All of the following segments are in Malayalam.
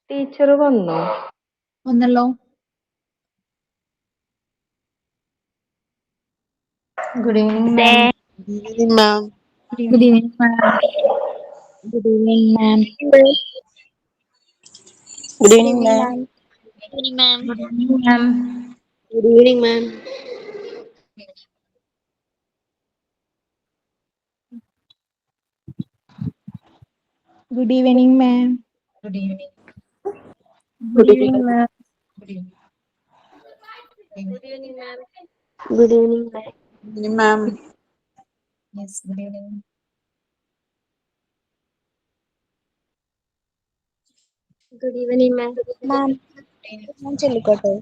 ടീച്ചർ വന്നോ? വന്നല്ലോ. ഗുഡ് ഈവനിങ് മാം. Good evening, ma'am. Good evening, ma'am. Good evening മാം. Good evening, ma'am. Good evening, ma'am. Good evening മാം. Good evening, ma'am. Good evening മാം. Good evening. ഗുഡ് ഈവനിങ് മാം. Good evening. Good evening, ma'am. Good evening, ma'am. Good evening, ma'am. Yes, good evening. Good evening, ma'am. Ma'am, ഞാൻ ചൊല്ലിക്കോട്ടെ?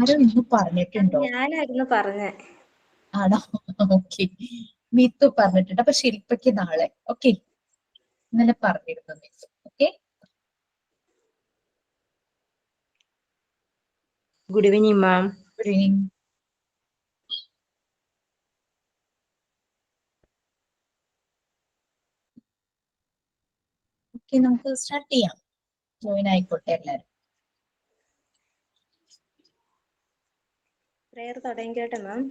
ആരും ഇന്ന് പറഞ്ഞിട്ടുണ്ടോ? ഞാനായിരുന്നു പറഞ്ഞേ. ആണോ? ഓക്കെ. മിത്തു പറഞ്ഞിട്ടുണ്ട്. അപ്പൊ ശില്പയ്ക്ക് നാളെ. ഓക്കെ, ഇന്നലെ പറഞ്ഞിരുന്നു Mithu. Okay. Good evening ma'am. Good evening. Okay, നമുക്ക് സ്റ്റാർട്ട് ചെയ്യാം. ജോയിൻ ആയിക്കോട്ടെ എല്ലാവരും. പ്രേയർ തുടങ്ങിക്കോട്ടെ മാം.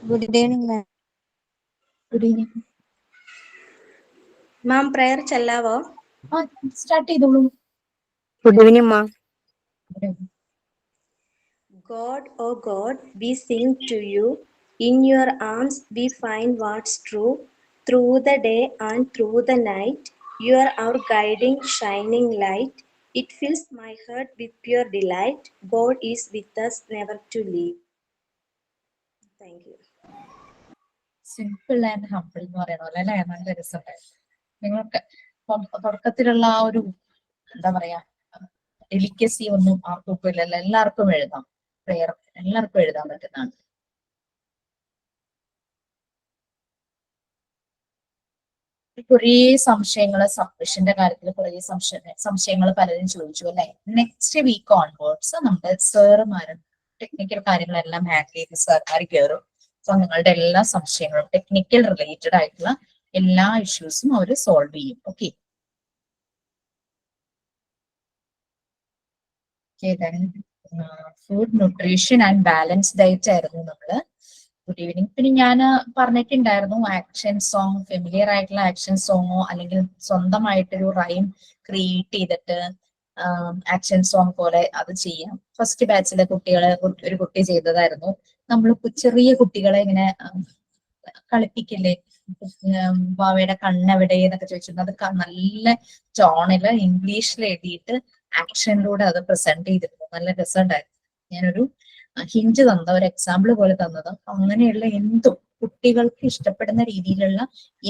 Good evening, ma'am. Good evening. Ma'am prayer ചെല്ലാവോ? സ്റ്റാർട്ട് ചെയ്തോളൂ. Good evening ma'am. God, oh God, we sing to you. In your arms we find what's true. Through the day and through the night, you are our guiding, shining light. It fills my heart with pure delight. God is with us, never to leave. Thank you. Simple and humble എന്ന് പറയണ പോലെ അല്ലെ? നല്ല രസമുണ്ടായിരുന്നു. നിങ്ങൾക്ക് തുടക്കത്തിലുള്ള ആ ഒരു എന്താ പറയാ ഡെലിക്കസി ഒന്നും ആർക്കും ഇല്ലല്ലോ. എല്ലാവർക്കും എഴുതാം. പ്രെയർ എല്ലാവർക്കും എഴുതാൻ പറ്റുന്നതാണ്. കുറേ സംശയങ്ങള് സബ്മിഷന്റെ കാര്യത്തിൽ കുറേ സംശയങ്ങൾ പലരും ചോദിച്ചു അല്ലെ. നെക്സ്റ്റ് വീക്ക് ഓൺവേർഡ്സ് നമ്മുടെ സാറുമാരും ടെക്നിക്കൽ കാര്യങ്ങളെല്ലാം ഹാക്ക് ചെയ്ത് സാറുമാർ കയറും. സോ നിങ്ങളുടെ എല്ലാ സംശയങ്ങളും ടെക്നിക്കൽ റിലേറ്റഡ് ആയിട്ടുള്ള എല്ലാ ഇഷ്യൂസും അവർ സോൾവ് ചെയ്യും. Okay. Food nutrition and balance diet ആയിരുന്നു നമ്മള്. Good evening. പിന്നെ ഞാൻ പറഞ്ഞിട്ടുണ്ടായിരുന്നു ആക്ഷൻ സോങ്, ഫെമിലിയർ ആയിട്ടുള്ള ആക്ഷൻ സോങ്ങോ അല്ലെങ്കിൽ സ്വന്തമായിട്ടൊരു റൈം ക്രിയേറ്റ് ചെയ്തിട്ട് ആക്ഷൻ സോങ് പോലെ അത് ചെയ്യാം. ഫസ്റ്റ് ബാച്ചിലെ കുട്ടികളെ ഒരു കുട്ടി ചെയ്തതായിരുന്നു. നമ്മൾ ചെറിയ കുട്ടികളെ ഇങ്ങനെ കളിപ്പിക്കില്ലേ, ബാവയുടെ കണ്ണെവിടെ എന്നൊക്കെ ചോദിച്ചിട്ടുണ്ട്. അത് നല്ല ടോണില് ഇംഗ്ലീഷിൽ എഴുതിയിട്ട് ആക്ഷനിലൂടെ അത് പ്രസന്റ് ചെയ്തിരുന്നു. നല്ല രസമുണ്ടായിരുന്നു. ഞാനൊരു ഹിന്റ് തന്ന ഒരു എക്സാമ്പിൾ പോലെ തന്നത്. അങ്ങനെയുള്ള എന്തും കുട്ടികൾക്ക് ഇഷ്ടപ്പെടുന്ന രീതിയിലുള്ള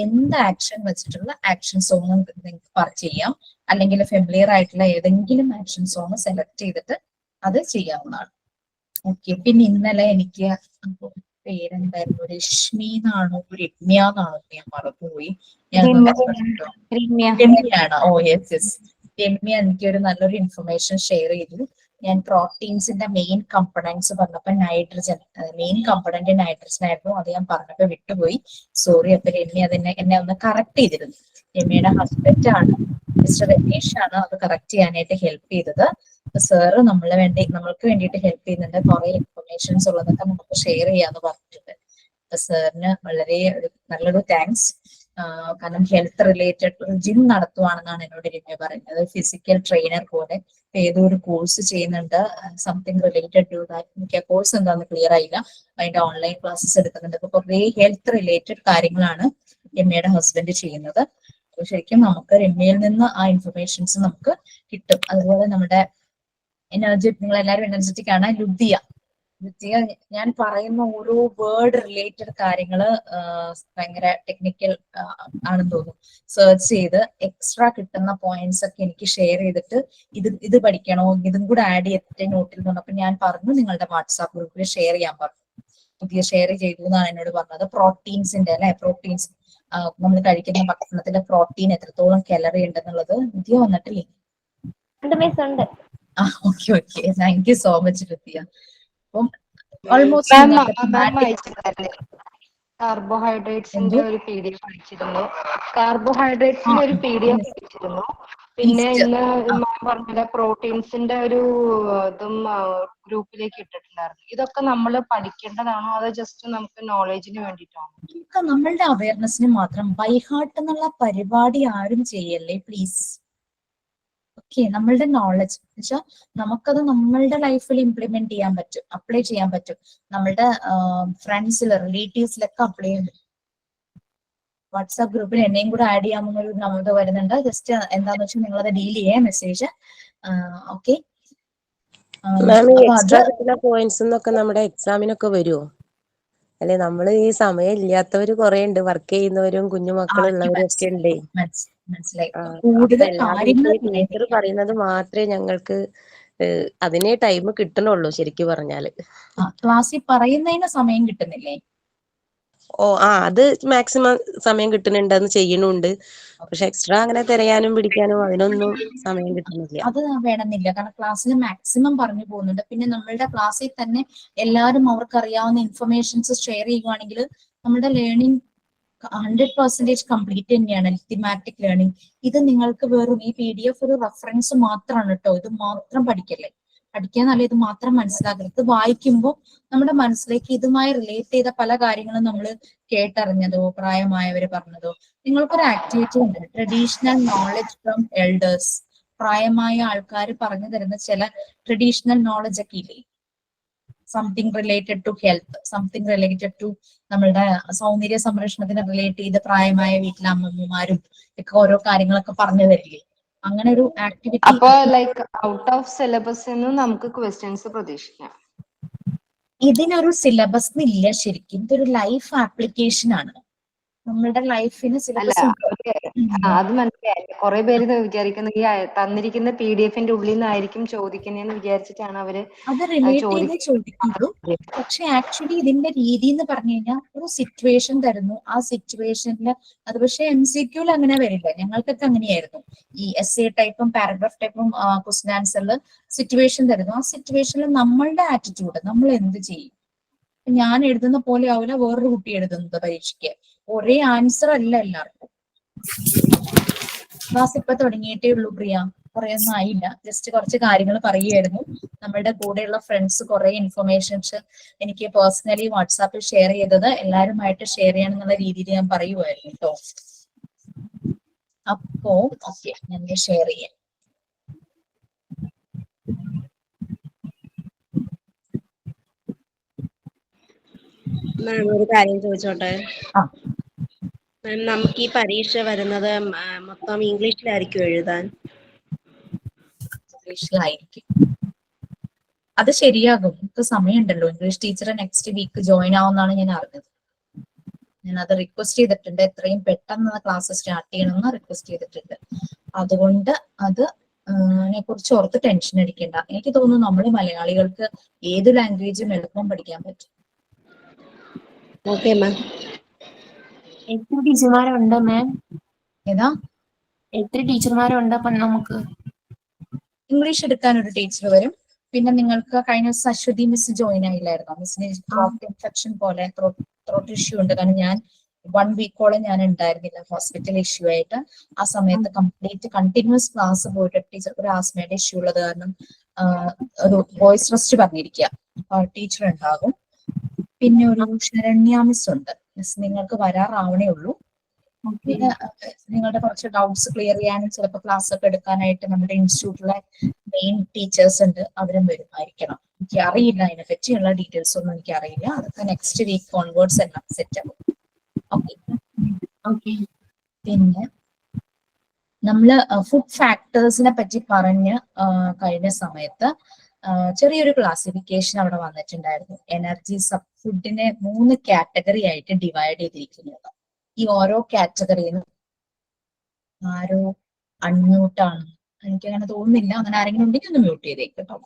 എന്ത് ആക്ഷൻ വെച്ചിട്ടുള്ള ആക്ഷൻ സോങ് നിങ്ങൾക്ക് ചെയ്യാം. അല്ലെങ്കിൽ ഫെമിലിയർ ആയിട്ടുള്ള ഏതെങ്കിലും ആക്ഷൻ സോങ് സെലക്ട് ചെയ്തിട്ട് അത് ചെയ്യാവുന്നതാണ്. ഓക്കെ. പിന്നെ ഇന്നലെ എനിക്ക് പേരെന്തായിരുന്നു, രശ്മി എന്നാണോ രമ്യ എന്നാണോ ഞാൻ മറന്നുപോയി. രമ്യാണ്. ഓ യെസ് യെസ്, രമ്യ എനിക്കൊരു നല്ലൊരു ഇൻഫർമേഷൻ ഷെയർ ചെയ്തു. ഞാൻ പ്രോട്ടീൻസിന്റെ മെയിൻ കമ്പണൻസ് പറഞ്ഞപ്പോ നൈട്രജൻ, മെയിൻ കമ്പണന്റ് നൈട്രജൻ ആയിരുന്നു. അത് ഞാൻ പറഞ്ഞപ്പോ വിട്ടുപോയി, സോറി. അപ്പൊ രമ്യ എന്നെ ഒന്ന് കറക്റ്റ് ചെയ്തിരുന്നു. രമ്യയുടെ ഹസ്ബൻഡ് ആണ്, മിസ്റ്റർ രമേഷ് ആണ് അത് കറക്റ്റ് ചെയ്യാനായിട്ട് ഹെൽപ്പ് ചെയ്തത്. അപ്പൊ സാറ് നമ്മൾക്ക് വേണ്ടിയിട്ട് ഹെൽപ്പ് ചെയ്യുന്നുണ്ട്. കുറെ ഇൻഫർമേഷൻസ് ഉള്ളതൊക്കെ നമുക്ക് ഷെയർ ചെയ്യാന്ന് പറഞ്ഞിട്ടുണ്ട്. അപ്പൊ സാറിന് വളരെ നല്ലൊരു താങ്ക്സ്. കാരണം ഹെൽത്ത് റിലേറ്റഡ് ഒരു ജിം നടത്തുവാണെന്നാണ് എന്നോട് രമ്യ പറയുന്നത്. ഫിസിക്കൽ ട്രെയിനർ പോലെ ഏതോ ഒരു കോഴ്സ് ചെയ്യുന്നുണ്ട്, സംതിങ് റിലേറ്റഡ് ടു ദാറ്റ്. എനിക്ക് ആ കോഴ്സ് എന്താണെന്ന് ക്ലിയർ ആയില്ല. അതിന്റെ ഓൺലൈൻ ക്ലാസ്സസ് എടുക്കുന്നുണ്ട്. അപ്പൊ കുറെ ഹെൽത്ത് റിലേറ്റഡ് കാര്യങ്ങളാണ് രമ്യയുടെ ഹസ്ബൻഡ് ചെയ്യുന്നത്. അപ്പൊ ശരിക്കും നമുക്ക് രമ്യയിൽ നിന്ന് ആ ഇൻഫർമേഷൻസ് നമുക്ക് കിട്ടും. അതുപോലെ നമ്മുടെ നിങ്ങൾ എല്ലാവരും എനർജറ്റിക് ആണ്. ലുദ്ധിയ ഞാൻ പറയുന്ന ഓരോ വേർഡ് റിലേറ്റഡ് കാര്യങ്ങള് ഭയങ്കര ടെക്നിക്കൽ ആണെന്ന് തോന്നുന്നു. സെർച്ച് ചെയ്ത് എക്സ്ട്രാ കിട്ടുന്ന പോയിന്റ്സ് ഒക്കെ എനിക്ക് ഷെയർ ചെയ്തിട്ട് ഇത് പഠിക്കണോ, ഇതും കൂടെ ആഡ് ചെയ്തിട്ട് നോട്ടിൽ നിന്ന്. അപ്പൊ ഞാൻ പറഞ്ഞു നിങ്ങളുടെ വാട്സാപ്പ് ഗ്രൂപ്പിൽ ഷെയർ ചെയ്യാൻ പറഞ്ഞു. പുതിയ ഷെയർ ചെയ്തു എന്നാണ് എന്നോട് പറഞ്ഞത്. പ്രോട്ടീൻസിന്റെ അല്ലെ, പ്രോട്ടീൻസ് നമ്മൾ കഴിക്കുന്ന ഭക്ഷണത്തിലെ പ്രോട്ടീൻ എത്രത്തോളം കലറി ഉണ്ടെന്നുള്ളത് പുതിയ വന്നിട്ടില്ലേ? Okay okay, thank you so much Luthiya. അപ്പം ഓൾമോസ്റ്റ് കാർബോഹൈഡ്രേറ്റ്സിന്റെ എന്തോ ഒരു PDF അയച്ചിരുന്നു. കാർബോഹൈഡ്രേറ്റ്സിന്റെ ഒരു PDF അയച്ചിരുന്നു. പിന്നെ ലിസ്റ്റ് ഇന്ന് മാം പറഞ്ഞ പ്രോട്ടീൻസിന്റെ ഒരു ഇതും ഗ്രൂപ്പിലേക്ക് ഇട്ടിട്ടുണ്ടായിരുന്നു. ഇതൊക്കെ നമ്മൾ പഠിക്കേണ്ടതാണോ അതോ ജസ്റ്റ് നമുക്ക് നോളേജിന് വേണ്ടിയിട്ടാണോ? ഇതൊക്കെ നമ്മളുടെ അവയർനെസ്സിന് മാത്രം. ബൈ ഹാർട്ട് എന്നുള്ള പരിപാടി ആരും ചെയ്യല്ലേ പ്ലീസ്. ഓക്കെ, നമ്മളുടെ നോളജ് വെച്ചാൽ നമുക്കത് നമ്മളുടെ ലൈഫിൽ ഇംപ്ലിമെന്റ് ചെയ്യാൻ പറ്റും, അപ്ലൈ ചെയ്യാൻ പറ്റും. നമ്മളുടെ ഫ്രണ്ട്സിൽ റിലേറ്റീവ്സിലൊക്കെ അപ്ലൈ ചെയ്യാൻ പറ്റും. വാട്സാപ്പ് ഗ്രൂപ്പിൽ എന്നെയും കൂടെ ആഡ് ചെയ്യാമെന്നൊരു നമ്പർ വരുന്നുണ്ട്. ജസ്റ്റ് എന്താന്ന് വെച്ചാൽ നിങ്ങളത് ഡീൽ ചെയ്യാൻ മെസ്സേജ്. ഓക്കെ, മാം ഈ അപ്പൊ അത് എക്സ്ട്രാ കിട്ടുന്ന പോയിന്റ്സ് എന്നൊക്കെ നമ്മുടെ എക്സാമിനൊക്കെ വരുമോ? അല്ലെ നമ്മൾ ഈ സമയം ഇല്ലാത്തവര് കുറെ ഉണ്ട്, വർക്ക് ചെയ്യുന്നവരും കുഞ്ഞുമക്കളുള്ളവരും ഒക്കെ ഉണ്ടേ. മനസ്സിലായി. അപ്പൊ കൂടുതൽ എല്ലാ കാര്യങ്ങൾ ദിവസവും ടീച്ചർ പറയുന്നില്ല. പറയുന്നത് മാത്രമേ ഞങ്ങൾക്ക് അതിനേ ടൈം കിട്ടണുള്ളൂ ശരിക്കും പറഞ്ഞാല്. ക്ലാസ്സിൽ പറയുന്നതിന് സമയം കിട്ടുന്നില്ലേ? അത് മാക്സിമം സമയം കിട്ടുന്നുണ്ട്, ചെയ്യണുണ്ട്. പക്ഷെ എക്സ്ട്രാ അങ്ങനെ തിരയാനും പിടിക്കാനും അതിനൊന്നും സമയം കിട്ടുന്നില്ല. അത് വേണമെന്നില്ല, കാരണം ക്ലാസ്സിൽ മാക്സിമം പറഞ്ഞു പോകുന്നുണ്ട്. പിന്നെ നമ്മളുടെ ക്ലാസ്സിൽ തന്നെ എല്ലാവരും അവർക്ക് അറിയാവുന്ന ഇൻഫർമേഷൻസ് ഷെയർ ചെയ്യുവാണെങ്കിൽ നമ്മുടെ ലേണിംഗ് 100% കംപ്ലീറ്റ് തന്നെയാണ്. തിമാറ്റിക് ലേണിംഗ് ഇത് നിങ്ങൾക്ക് വെറും ഈ PDF ഒരു റെഫറൻസ് മാത്രമാണ് കേട്ടോ. ഇത് മാത്രം പഠിക്കല്ലേ, പഠിക്കാന്നല്ല, ഇത് മാത്രം മനസ്സിലാക്കരുത്. ഇത് വായിക്കുമ്പോൾ നമ്മുടെ മനസ്സിലേക്ക് ഇതുമായി റിലേറ്റ് ചെയ്ത പല കാര്യങ്ങളും നമ്മൾ കേട്ടറിഞ്ഞതോ പ്രായമായവർ പറഞ്ഞതോ. നിങ്ങൾക്കൊരു ആക്ടിവിറ്റി ഉണ്ട്, ട്രഡീഷണൽ നോളജ് ഫ്രം എൽഡേഴ്സ്. പ്രായമായ ആൾക്കാർ പറഞ്ഞു തരുന്ന ചില ട്രഡീഷണൽ നോളജ് ഒക്കെ ഇല്ലേ, something related to health, something related to നമ്മളുടെ സൗന്ദര്യ സംരക്ഷണത്തിന് റിലേറ്റ് ചെയ്ത് പ്രായമായ വീട്ടിലെ അമ്മമ്മമാരും ഒക്കെ ഓരോ കാര്യങ്ങളൊക്കെ പറഞ്ഞു തരില്ലേ. അങ്ങനെ ഒരു ആക്ടിവിറ്റി. അപ്പൊ ലൈക്ക് ഔട്ട് ഓഫ് സിലബസ് നമുക്ക് ക്വസ്റ്റ്യൻസ് പ്രതീക്ഷിക്കാം. ഇതിനൊരു സിലബസ് ഇല്ല ശരിക്കും, ഇതൊരു ലൈഫ് ആപ്ലിക്കേഷൻ ആണ്. നമ്മളുടെ ലൈഫിന് അല്ല സിലബസ് ഉണ്ട്. അത് മനസ്സിലായി. കുറെ പേര് വിചാരിക്കുന്നത് ഈ തന്നിരിക്കുന്ന PDF-ന്റെ ഉള്ളിൽ നിന്നായിരിക്കും ചോദിക്കുന്നതെന്ന് വിചാരിച്ചിട്ടാണ് അവര് അത് റിലേറ്റ് ചെയ്ത് ചോദിക്കുള്ളൂ. പക്ഷെ ആക്ച്വലി ഇതിന്റെ രീതി എന്ന് പറഞ്ഞു കഴിഞ്ഞാൽ ഒരു സിറ്റുവേഷൻ തരുന്നു, ആ സിറ്റുവേഷനിൽ അത് പക്ഷെ MCQ അങ്ങനെ വരില്ല. ഞങ്ങൾക്കൊക്കെ അങ്ങനെയായിരുന്നു. ഈ essay ടൈപ്പും പാരഗ്രാഫ് ടൈപ്പും ക്വസ്റ്റ്യൻ ആൻസറിൽ സിറ്റുവേഷൻ തരുന്നു. ആ സിറ്റുവേഷനിൽ നമ്മളുടെ ആറ്റിറ്റ്യൂഡ്, നമ്മൾ എന്ത് ചെയ്യും. ഞാൻ എഴുതുന്ന പോലെ ആവില്ല വേറൊരു കുട്ടി എഴുതുന്നത് പരീക്ഷയ്ക്ക്. ഒരേ ആൻസർ അല്ല എല്ലാവർക്കും. ക്ലാസ് ഇപ്പൊ തുടങ്ങിയിട്ടേ ഉള്ളൂ പ്രിയ, കുറെ ഒന്നും ആയില്ല. ജസ്റ്റ് കുറച്ച് കാര്യങ്ങൾ പറയുമായിരുന്നു. നമ്മളുടെ കൂടെയുള്ള ഫ്രണ്ട്സ് കുറെ ഇൻഫർമേഷൻസ് എനിക്ക് പേഴ്സണലി വാട്സാപ്പിൽ ഷെയർ ചെയ്തത് എല്ലാവരുമായിട്ട് ഷെയർ ചെയ്യണം എന്നുള്ള രീതിയിൽ ഞാൻ പറയുമായിരുന്നു കേട്ടോ. അപ്പോ ഓക്കെ, ഞാൻ ഷെയർ ചെയ്യാം. മാം ഒരു കാര്യം ചോദിച്ചോട്ടെ? ആ, മാം നമുക്ക് ഈ പരീക്ഷ വരുന്നത് മൊത്തം ഇംഗ്ലീഷിലായിരിക്കും എഴുതാൻ? ഇംഗ്ലീഷിലായിരിക്കും. അത് ശരിയാകും, നമുക്ക് സമയമുണ്ടല്ലോ. English teacher next week join ആവുമെന്നാണ് ഞാൻ അറിഞ്ഞത്. ഞാൻ അത് റിക്വസ്റ്റ് ചെയ്തിട്ടുണ്ട്, എത്രയും പെട്ടെന്ന് ക്ലാസ് സ്റ്റാർട്ട് ചെയ്യണമെന്ന് റിക്വസ്റ്റ് ചെയ്തിട്ടുണ്ട്. അതുകൊണ്ട് അത് കുറിച്ച് ഓർത്ത് ടെൻഷൻ അടിക്കേണ്ട. എനിക്ക് തോന്നുന്നു നമ്മൾ മലയാളികൾക്ക് ഏത് ലാംഗ്വേജും എളുപ്പം പഠിക്കാൻ പറ്റും. Okay ma'am. എത്ര ടീച്ചർമാരുണ്ട് മാം? ഏതാ? എത്ര ടീച്ചർമാരുണ്ട് അപ്പൊ നമുക്ക്? ഇംഗ്ലീഷ് എടുക്കാൻ ഒരു ടീച്ചർ വരും. പിന്നെ നിങ്ങൾക്ക് കഴിഞ്ഞ ദിവസം അശ്വതി മിസ് ജോയിൻ ആയില്ലായിരുന്നോ? മിസ്സിന് ത്രോട്ട് ഇൻഫെക്ഷൻ പോലെ ത്രോട്ട് ഇഷ്യൂ ഉണ്ട്. കാരണം ഞാൻ 1 വീക്കോളം ഞാൻ ഉണ്ടായിരുന്നില്ല ഹോസ്പിറ്റൽ ഇഷ്യൂ ആയിട്ട്. ആ സമയത്ത് കംപ്ലീറ്റ് കണ്ടിന്യൂസ് ക്ലാസ് പോയിട്ട് ടീച്ചർക്ക് ഒരു ആസ്മയുടെ ഇഷ്യൂ ഉള്ളത് കാരണം ഒരു വോയിസ് റെസ്റ്റ് പറഞ്ഞിരിക്കുക. അപ്പൊ ടീച്ചർ ഉണ്ടാകും. പിന്നെ ഒരു ശരണ്യ മിസ് ഉണ്ട്. മിസ് നിങ്ങൾക്ക് വരാറാവണേ ഉള്ളൂ. പിന്നെ നിങ്ങളുടെ കുറച്ച് ഡൗട്ട്സ് ക്ലിയർ ചെയ്യാനും ചിലപ്പോൾ ക്ലാസ് ഒക്കെ എടുക്കാനായിട്ട് നമ്മുടെ ഇൻസ്റ്റിറ്റ്യൂട്ടിലെ മെയിൻ ടീച്ചേഴ്സ് ഉണ്ട്, അവരും വരുമായിരിക്കണം. എനിക്ക് അറിയില്ല, അതിനെ പറ്റിയുള്ള ഡീറ്റെയിൽസ് ഒന്നും എനിക്ക് അറിയില്ല. അതൊക്കെ നെക്സ്റ്റ് വീക്ക് ഓൺവേർഡ്സ് എല്ലാം സെറ്റ് ആകും. ഓക്കെ. പിന്നെ നമ്മള് ഫുഡ് ഫാക്ടേഴ്സിനെ പറ്റി പറഞ്ഞ് കഴിഞ്ഞ സമയത്ത് ചെറിയൊരു ക്ലാസിഫിക്കേഷൻ അവിടെ വന്നിട്ടുണ്ടായിരുന്നു. എനർജി സബ് ഫുഡിനെ 3 കാറ്റഗറി ആയിട്ട് ഡിവൈഡ് ചെയ്തിരിക്കുന്നത്. ഈ ഓരോ കാറ്റഗറിയിലും ആരോ അൺമ്യൂട്ടാണ്, എനിക്ക് അങ്ങനെ തോന്നുന്നില്ല. അങ്ങനെ ആരെങ്കിലും ഉണ്ടെങ്കിൽ ഒന്ന് മ്യൂട്ട് ചെയ്തേക്ക് കേട്ടോ.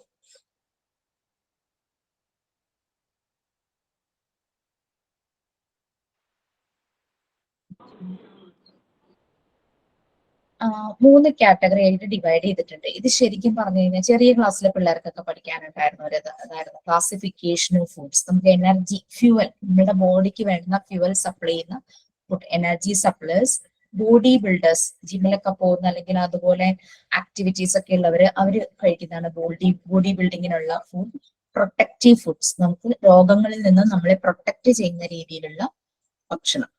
3 കാറ്റഗറി ആയിട്ട് ഡിവൈഡ് ചെയ്തിട്ടുണ്ട്. ഇത് ശരിക്കും പറഞ്ഞു കഴിഞ്ഞാൽ ചെറിയ ക്ലാസ്സിലെ പിള്ളേർക്കൊക്കെ പഠിക്കാനുണ്ടായിരുന്ന ഒരു അതായിരുന്നു ക്ലാസിഫിക്കേഷൻ ഓഫ് ഫുഡ്സ്. നമുക്ക് എനർജി ഫ്യൂവൽ, നമ്മുടെ ബോഡിക്ക് വേണ്ടുന്ന ഫ്യൂവൽ സപ്ലൈ ചെയ്യുന്ന food, energy supplies, body builders, ജിമ്മിലൊക്കെ പോകുന്ന അല്ലെങ്കിൽ അതുപോലെ ആക്ടിവിറ്റീസ് ഒക്കെ ഉള്ളവര് അവര് കഴിക്കുന്നതാണ് ബോഡി ബിൽഡിങ്ങിനുള്ള ഫുഡ്. പ്രൊട്ടക്റ്റീവ് ഫുഡ്സ്, നമുക്ക് രോഗങ്ങളിൽ നിന്ന് നമ്മളെ പ്രൊട്ടക്ട് ചെയ്യുന്ന രീതിയിലുള്ള ഭക്ഷണം.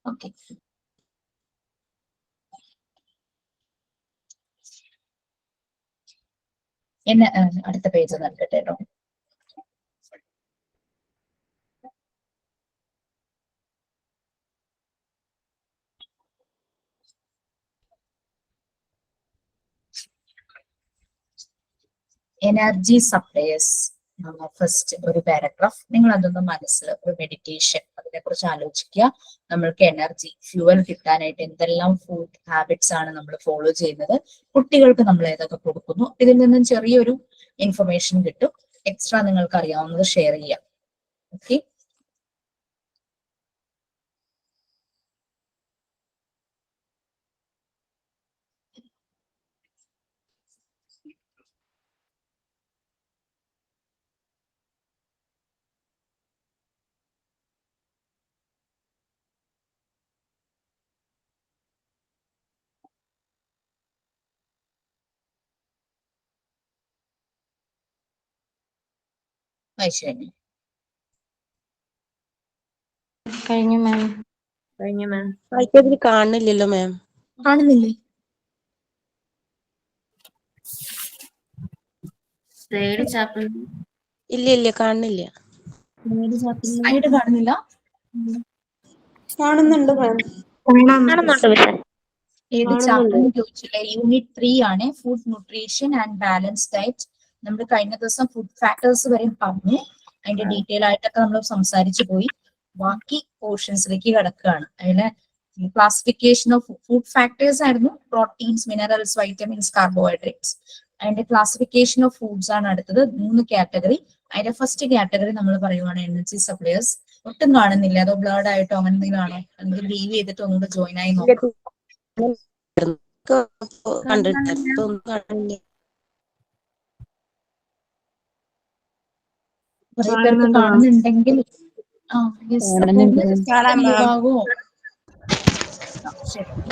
ഓക്കെ, എന്നെ അടുത്ത പേജ് നൽകട്ടെ കേട്ടോ. എനർജി സപ്ലൈസ്, ഫസ്റ്റ് ഒരു പാരഗ്രാഫ്. നിങ്ങൾ അതൊന്ന് മനസ്സിൽ ഒരു മെഡിറ്റേഷൻ അതിനെ കുറിച്ച് ആലോചിക്കുക. നമ്മൾക്ക് എനർജി ഫ്യൂവൽ കിട്ടാനായിട്ട് എന്തെല്ലാം ഫുഡ് ഹാബിറ്റ്സ് ആണ് നമ്മൾ ഫോളോ ചെയ്യുന്നത്, കുട്ടികൾക്ക് നമ്മൾ ഏതൊക്കെ കൊടുക്കുന്നു, ഇതിൽ നിന്നും ചെറിയൊരു ഇൻഫർമേഷൻ കിട്ടും. എക്സ്ട്രാ നിങ്ങൾക്ക് അറിയാവുന്നത് ഷെയർ ചെയ്യാം. ഓക്കെ, ശരി. കഴിഞ്ഞു മാം. കഴിഞ്ഞു മാം. വായിക്കാതിൽ കാണുന്നില്ലല്ലോ മാം. കാണുന്നില്ലേ? തേർഡ് ചാപ്റ്റർ ഇല്ല കാണുന്നില്ല. ആയിട്ട് കാണുന്നില്ല. കാണുന്നുണ്ട് മാം. ഏത് ചാപ്റ്റർ ചോദിച്ചില്ലേ? യൂണിറ്റ് 3 ആണ്, food nutrition and balance diet. നമ്മൾ കഴിഞ്ഞ ദിവസം ഫുഡ് ഫാക്ടേഴ്സ് വരെ പറഞ്ഞു, അതിന്റെ ഡീറ്റെയിൽ ആയിട്ടൊക്കെ നമ്മൾ സംസാരിച്ചു പോയി. ബാക്കി പോർഷൻസിലേക്ക് കിടക്കുകയാണ്. അതിലെ ക്ലാസിഫിക്കേഷൻ ഓഫ് ഫുഡ് ഫാക്ടേഴ്സ് ആയിരുന്നു, പ്രോട്ടീൻസ്, മിനറൽസ്, വൈറ്റമിൻസ്, കാർബോഹൈഡ്രേറ്റ്സ്. അതിന്റെ ക്ലാസിഫിക്കേഷൻ ഓഫ് ഫുഡ്സ് ആണ് അടുത്തത്, 3 കാറ്റഗറി. അതിന്റെ ഫസ്റ്റ് കാറ്റഗറി നമ്മൾ പറയുവാണ് എനർജി സപ്ലൈസ്. ഒട്ടും കാണുന്നില്ല, അതോ ബ്ലേർഡ് ആയിട്ടോ അങ്ങനെ എന്തെങ്കിലും ആണോ? അല്ലെങ്കിൽ ലീവ് ചെയ്തിട്ട് ഒന്നുകൂടെ ജോയിൻ ആയി നോക്കാം. കുറെ പേർക്ക് കാണുന്നുണ്ടെങ്കിൽ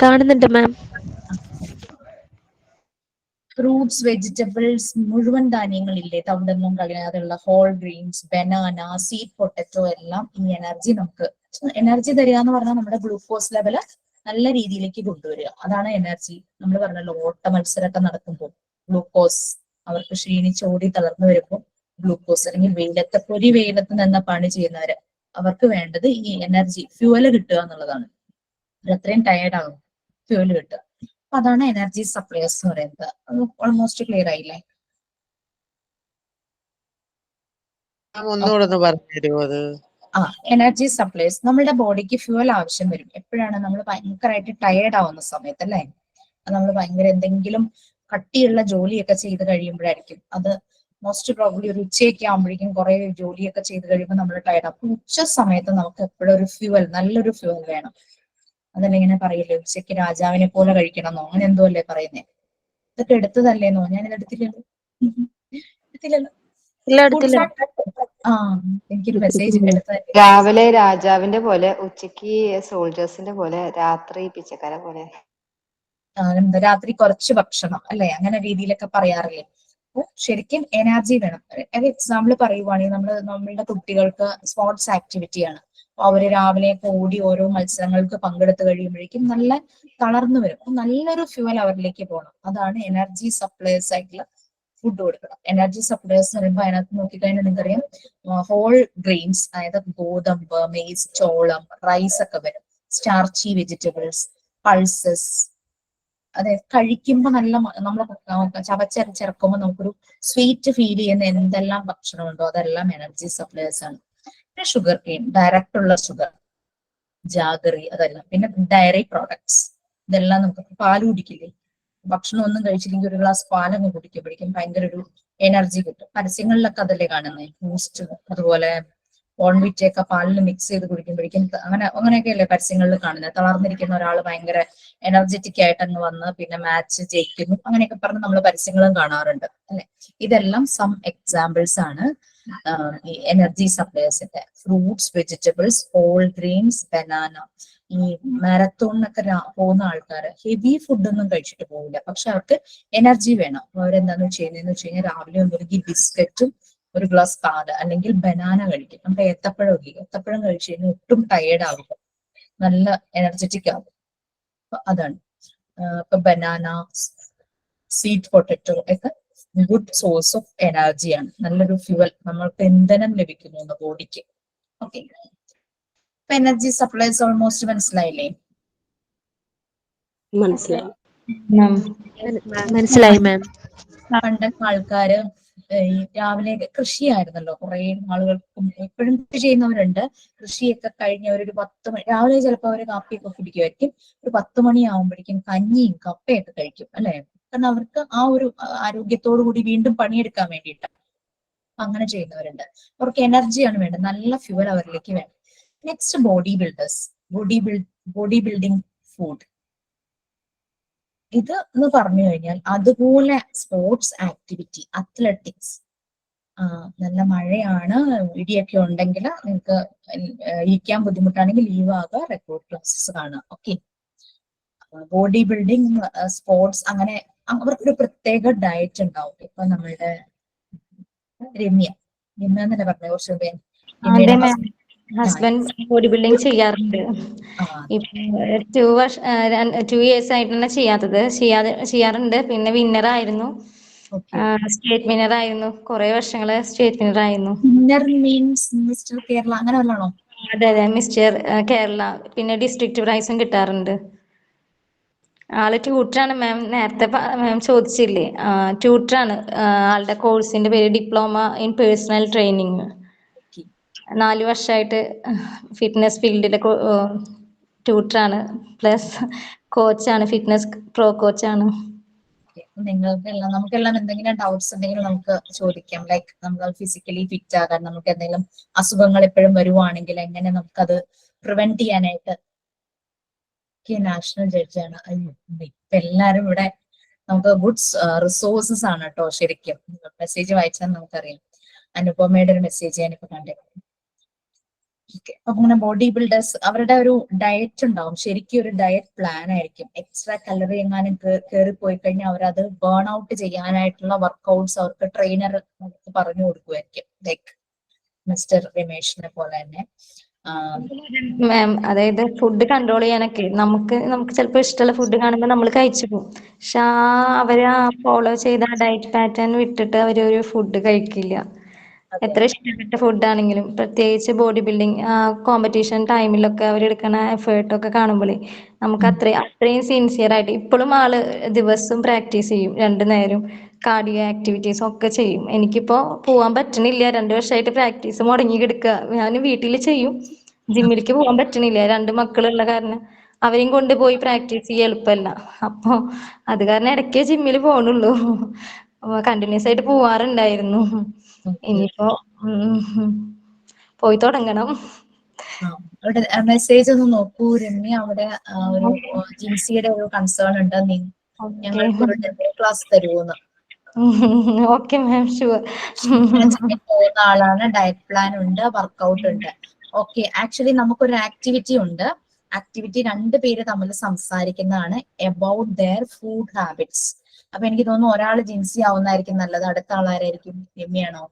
കാണുന്നുണ്ട് മാം. ഫ്രൂട്ട്സ്, വെജിറ്റബിൾസ്, മുഴുവൻ ധാന്യങ്ങളില്ലേ, തവിടൊന്നും കളയാതെയുള്ള whole grains, banana, seed potato എല്ലാം ഈ എനർജി നമുക്ക് എനർജി തരിക എന്ന് പറഞ്ഞാൽ നമ്മുടെ ഗ്ലൂക്കോസ് ലെവല് നല്ല രീതിയിലേക്ക് കൊണ്ടുവരിക. അതാണ് എനർജി. നമ്മൾ പറഞ്ഞല്ലോ, ഓട്ട മത്സരമൊക്കെ നടക്കുമ്പോൾ ഗ്ലൂക്കോസ്, അവർക്ക് ക്ഷീണിച്ചോടി തളർന്നു വരുമ്പോൾ ഗ്ലൂക്കോസ്, അല്ലെങ്കിൽ വെയിലത്ത് നിന്ന് പണി ചെയ്യുന്നവര് അവർക്ക് വേണ്ടത് ഈ എനർജി ഫ്യൂവല് കിട്ടുക എന്നുള്ളതാണ്. അത്രയും ടയേർഡ് ആകും, ഫ്യൂവല് കിട്ടുക. അപ്പൊ അതാണ് എനർജി സപ്ലൈസ് എന്ന് പറയുന്നത്. അത് ഓൾമോസ്റ്റ് ക്ലിയർ ആയില്ലേ? ഒന്നുകൂടെ പറഞ്ഞു തരുമോ അത്? എനർജി സപ്ലൈസ്, നമ്മുടെ ബോഡിക്ക് ഫ്യൂവൽ ആവശ്യം വരും. എപ്പോഴാണ് നമ്മൾ ഭയങ്കരമായിട്ട് ടയേർഡ് ആവുന്ന സമയത്ത് അല്ലേ? നമ്മൾ ഭയങ്കര എന്തെങ്കിലും കട്ടിയുള്ള ജോലിയൊക്കെ ചെയ്ത് കഴിയുമ്പോഴായിരിക്കും. അത് മോസ്റ്റ് പ്രോബ്ലി ഒരു ഉച്ചയൊക്കെ ആകുമ്പോഴേക്കും കുറെ ജോലിയൊക്കെ ചെയ്ത് കഴിയുമ്പോൾ നമ്മൾ ടയർഡ്. അപ്പൊ ഉച്ച സമയത്ത് നമുക്ക് എപ്പോഴും ഒരു ഫ്യൂവൽ, നല്ലൊരു ഫ്യൂവൽ വേണം. അതല്ല ഇങ്ങനെ പറയില്ലേ, ഉച്ചയ്ക്ക് രാജാവിനെ പോലെ കഴിക്കണമെന്നോ അങ്ങനെ എന്തോ അല്ലേ പറയുന്നേ? ഇതൊക്കെ എടുത്തതല്ലേന്നോ? ഞാൻ ഇത് എടുത്തില്ലല്ലോ. എനിക്കൊരു മെസ്സേജ് എടുത്തതല്ലേ. രാവിലെ രാജാവിന്റെ പോലെ, ഉച്ചക്ക് സോൾജേഴ്സിന്റെ പോലെ, രാത്രി പിച്ചക്കാരെ പോലെ. രാത്രി കുറച്ച് ഭക്ഷണം അല്ലെ, അങ്ങനെ രീതിയിലൊക്കെ പറയാറില്ലേ? അപ്പൊ ശരിക്കും എനർജി വേണം. എക്സാമ്പിൾ പറയുവാണെങ്കിൽ നമ്മളുടെ കുട്ടികൾക്ക് സ്പോർട്സ് ആക്ടിവിറ്റിയാണ്. അപ്പൊ അവര് രാവിലെ ഓടി ഓരോ മത്സരങ്ങൾക്ക് പങ്കെടുത്ത് കഴിയുമ്പോഴേക്കും നല്ല തളർന്നു വരും. അപ്പൊ നല്ലൊരു ഫ്യൂവൽ അവരിലേക്ക് പോകണം. അതാണ് എനർജി സപ്ലൈസ് ആയിട്ടുള്ള ഫുഡ് കൊടുക്കണം. എനർജി സപ്ലൈസ് എന്ന് പറയുമ്പോൾ അതിനകത്ത് നോക്കിക്കഴിഞ്ഞാൽ നിങ്ങൾക്കറിയാം, ഹോൾ ഗ്രെയിൻസ്, അതായത് ഗോതമ്പ്, മെയ്സ്, ചോളം, റൈസ് ഒക്കെ വരും. സ്റ്റാർച്ചി വെജിറ്റബിൾസ്, പൾസസ്, അതെ, കഴിക്കുമ്പോൾ നല്ല നമ്മൾ ചവച്ചരച്ചിറക്കുമ്പോൾ നമുക്കൊരു സ്വീറ്റ് ഫീൽ ചെയ്യുന്ന എന്തെല്ലാം ഭക്ഷണമുണ്ടോ അതെല്ലാം എനർജി സപ്ലൈസ് ആണ്. പിന്നെ ഷുഗർ കെയിൻ, ഡയറക്റ്റ് ഉള്ള ഷുഗർ, ജാഗറി, അതെല്ലാം. പിന്നെ ഡയറി പ്രോഡക്ട്സ്, ഇതെല്ലാം നമുക്ക് പാല് കുടിക്കില്ലേ, ഭക്ഷണം ഒന്നും കഴിച്ചില്ലെങ്കിൽ ഒരു ഗ്ലാസ് പാലങ്ങ് കുടിക്കുമ്പോഴേക്കും ഭയങ്കര ഒരു എനർജി കിട്ടും. പരസ്യങ്ങളിലൊക്കെ അതല്ലേ കാണുന്നത്, ബൂസ്റ്റ്, അതുപോലെ ബോൺവിറ്റയൊക്കെ പാലിൽ മിക്സ് ചെയ്ത് കുടിക്കുമ്പോഴേക്കും അങ്ങനെയൊക്കെയല്ലേ പരസ്യങ്ങളിൽ കാണുന്നത്. തളർന്നിരിക്കുന്ന ഒരാൾ ഭയങ്കര എനർജറ്റിക് ആയിട്ട് അങ്ങ് വന്ന് പിന്നെ മാച്ച് ജയിക്കുന്നു അങ്ങനെയൊക്കെ പറഞ്ഞ് നമ്മൾ പരസ്യങ്ങളും കാണാറുണ്ട് അല്ലെ. ഇതെല്ലാം സം എക്സാമ്പിൾസ് ആണ് ഈ എനർജി സപ്ലൈസിന്റെ. Fruits, vegetables, whole grains, banana. ഈ മാരത്തോണിനൊക്കെ പോകുന്ന ആൾക്കാർ ഹെവി ഫുഡൊന്നും കഴിച്ചിട്ട് പോകില്ല, പക്ഷെ അവർക്ക് എനർജി വേണം. അവരെന്താന്ന് ചെയ്യുന്നതെന്ന് വെച്ച് കഴിഞ്ഞാൽ രാവിലെ ഒന്നുകിൽ ബിസ്ക്കറ്റും ഒരു ഗ്ലാസ് പാല് അല്ലെങ്കിൽ ബനാന കഴിക്കും. നമ്മുടെ ഏത്തപ്പഴം ഇല്ലേ, ഏത്തപ്പഴം കഴിച്ചു കഴിഞ്ഞാൽ ഒട്ടും ടയേർഡ് ആവില്ല, നല്ല എനർജറ്റിക് ആവും. അതാണ് ഇപ്പൊ ബനാന, സ്വീറ്റ് പൊട്ടറ്റോ ഒക്കെ ഗുഡ് സോഴ്സ് ഓഫ് എനർജിയാണ്, നല്ലൊരു ഫ്യൂവൽ, നമ്മൾക്ക് ഇന്ധനം ലഭിക്കുന്നു ബോഡിക്ക്. ഓക്കെ, ഇപ്പൊ എനർജി സപ്ലൈസ് ഓൾമോസ്റ്റ് മനസ്സിലായില്ലേ? മനസ്സിലായി. മനസ്സിലായി മാം. പണ്ടൊക്കെ ആൾക്കാര് ഈ രാവിലെ കൃഷിയായിരുന്നല്ലോ, കുറെ ആളുകൾക്കും ഇപ്പോഴും കൃഷി ചെയ്യുന്നവരുണ്ട്. കൃഷിയൊക്കെ കഴിഞ്ഞ് അവരൊരു 10 മണി രാവിലെ ചിലപ്പോൾ അവര് കാപ്പിയൊക്കെ കുടിക്കുമായിരിക്കും. ഒരു 10 മണിയാവുമ്പോഴേക്കും കഞ്ഞിയും കപ്പയൊക്കെ കഴിക്കും അല്ലെ. കാരണം അവർക്ക് ആ ഒരു ആരോഗ്യത്തോടു കൂടി വീണ്ടും പണിയെടുക്കാൻ വേണ്ടിയിട്ടാണ് അങ്ങനെ ചെയ്യുന്നവരുണ്ട്. അവർക്ക് എനർജിയാണ് വേണ്ടത്, നല്ല ഫ്യൂവൽ അവരിലേക്ക് വേണം. Next body builders, body building food. ഇത് എന്ന് പറഞ്ഞു കഴിഞ്ഞാൽ അതുപോലെ സ്പോർട്സ് ആക്ടിവിറ്റി, അത്ലറ്റിക്സ്. നല്ല മഴയാണ്, ഇടിയൊക്കെ ഉണ്ടെങ്കിൽ നിങ്ങൾക്ക് ഇരിക്കാൻ ബുദ്ധിമുട്ടാണെങ്കിൽ ലീവ് ആകുക, റെക്കോർഡ് ക്ലാസ്സസ് കാണുക. ഓക്കെ, ബോഡി ബിൽഡിംഗ്, സ്പോർട്സ്, അങ്ങനെ അവർക്കൊരു പ്രത്യേക ഡയറ്റ് ഉണ്ടാവും. ഇപ്പൊ നമ്മളുടെ രമ്യ എന്നല്ലേ പറഞ്ഞ കുറച്ച് പേര്, അതെ മാം, ഹസ്ബൻഡ് ബോഡി ബിൽഡിംഗ് ചെയ്യാറുണ്ട്. ഇപ്പൊ 2 years ആയിട്ടാണ് ചെയ്യാറുണ്ട്. പിന്നെ വിന്നർ ആയിരുന്നു, സ്റ്റേറ്റ് വിന്നർ ആയിരുന്നു, കുറെ വർഷങ്ങള് സ്റ്റേറ്റ് വിന്നർ ആയിരുന്നു. വിന്നർ മീൻസ് മിസ്റ്റർ കേരള അങ്ങനെ വല്ലാണോ? അതെ അതെ, മിസ്റ്റർ കേരള. പിന്നെ ഡിസ്ട്രിക്ട് പ്രൈസും കിട്ടാറുണ്ട്. ആള് ട്യൂട്ടറാണ് മാം, നേരത്തെ മാം ചോദിച്ചില്ലേ, ട്യൂട്ടറാണ്. ആളുടെ കോഴ്സിന്റെ പേര് ഡിപ്ലോമ ഇൻ പേഴ്സണൽ ട്രെയിനിങ്. 4 വർഷമായിട്ട് ഫിറ്റ്നസ് ഫീൽഡിലെ ട്യൂട്ടറാണ്, പ്ലസ് കോച്ചാണ്, ഫിറ്റ്നസ് പ്രോ കോച്ചാണ്. നിങ്ങൾക്കെല്ലാം നമുക്കെല്ലാം എന്തെങ്കിലും ഡൗട്ട്സ് ഉണ്ടെങ്കിൽ നമുക്ക് ചോദിക്കാം. ലൈക്ക് നമ്മൾ ഫിസിക്കലി ഫിറ്റ് ആകാൻ, നമുക്ക് എന്തെങ്കിലും അസുഖങ്ങൾ എപ്പോഴും വരുവാണെങ്കിൽ എങ്ങനെ നമുക്കത് പ്രിവെന്റ് ചെയ്യാനായിട്ട്. നാഷണൽ ജഡ്ജാണ്. ഇപ്പൊ എല്ലാരും ഇവിടെ നമുക്ക് ഗുഡ് റിസോഴ്സസ് ആണ് കേട്ടോ. ശരിക്കും മെസ്സേജ് വായിച്ചാൽ നമുക്കറിയാം. അനുപമയുടെ ഒരു മെസ്സേജ് ഞാനിപ്പോ കണ്ടേക്കും. അപ്പൊ അങ്ങനെ ബോഡി ബിൽഡേഴ്സ് അവരുടെ ഒരു ഡയറ്റ് ഉണ്ടാവും, ശരിക്കും ഒരു ഡയറ്റ് പ്ലാൻ ആയിരിക്കും. എക്സ്ട്രാ കലറി എങ്ങാനും കയറി പോയി കഴിഞ്ഞാൽ അവരത് ബേൺ ഔട്ട് ചെയ്യാനായിട്ടുള്ള വർക്ക്ഔട്ട്സ് അവർക്ക് ട്രെയിനർ പറഞ്ഞു കൊടുക്കുമായിരിക്കും. ലൈക്ക് മിസ്റ്റർ രമേഷിനെ പോലെ തന്നെ. മാം, അതായത് ഫുഡ് കൺട്രോൾ ചെയ്യാനൊക്കെ നമുക്ക് ചിലപ്പോൾ ഇഷ്ടമുള്ള ഫുഡ് കാണുമ്പോൾ നമ്മൾ കഴിച്ചു പോകും. പക്ഷെ അവര് ഫോളോ ചെയ്ത ഡയറ്റ് പാറ്റേൺ വിട്ടിട്ട് അവരൊരു ഫുഡ് കഴിക്കില്ല. എത്ര ഇഷ്ടപ്പെട്ട ഫുഡ് ആണെങ്കിലും, പ്രത്യേകിച്ച് ബോഡി ബിൽഡിംഗ് കോമ്പറ്റീഷൻ ടൈമിലൊക്കെ അവരെടുക്കുന്ന എഫേർട്ടൊക്കെ കാണുമ്പോഴേ നമുക്ക് അത്രയും സിൻസിയർ ആയിട്ട് ഇപ്പോഴും ആള് ദിവസവും പ്രാക്ടീസ് ചെയ്യും, 2 നേരം കാർഡിയോ ആക്ടിവിറ്റീസ് ഒക്കെ ചെയ്യും. എനിക്കിപ്പോ പോവാൻ പറ്റണില്ല, 2 വർഷമായിട്ട് പ്രാക്ടീസ് മുടങ്ങി കിടക്കുക. ഞാൻ വീട്ടിൽ ചെയ്യും, ജിമ്മിലേക്ക് പോകാൻ പറ്റണില്ല, 2 മക്കളുള്ള കാരണം അവരെയും കൊണ്ടുപോയി പ്രാക്ടീസ് ചെയ്യാൻ എളുപ്പമല്ല. അപ്പൊ അത് കാരണം ഇടയ്ക്കേ ജിമ്മിൽ പോകണുള്ളൂ, കണ്ടിന്യൂസ് ആയിട്ട് പോവാറുണ്ടായിരുന്നു. ഇനിയിപ്പോ പോയി തുടങ്ങണം. അവിടെ മെസ്സേജ് ഒന്ന് നോക്കൂ രമ്യ. അവിടെ ഒരു ജിൻസിയുടെ ഒരു കൺസേൺ ഉണ്ട്, ഞങ്ങൾക്ക് ഒരു ഡെമോ ക്ലാസ് തരുമോന്ന്. Okay ma'am, sure. പോകുന്ന ആളാണ്, ഡയറ്റ് പ്ലാൻ ഉണ്ട്, വർക്ക്ഔട്ട് ഉണ്ട്. ഓക്കെ, ആക്ച്വലി നമുക്കൊരു ആക്ടിവിറ്റി ഉണ്ട്. ആക്ടിവിറ്റി 2 പേര് തമ്മിൽ സംസാരിക്കുന്നതാണ് അബൌട്ട് ദെയർ ഫുഡ് ഹാബിറ്റ്സ്. അപ്പൊ എനിക്ക് തോന്നുന്നു ഒരാൾ ജിൻസി ആവുന്നതായിരിക്കും നല്ലത്. അടുത്ത ആളാരായിരിക്കും? രമ്യാണോ?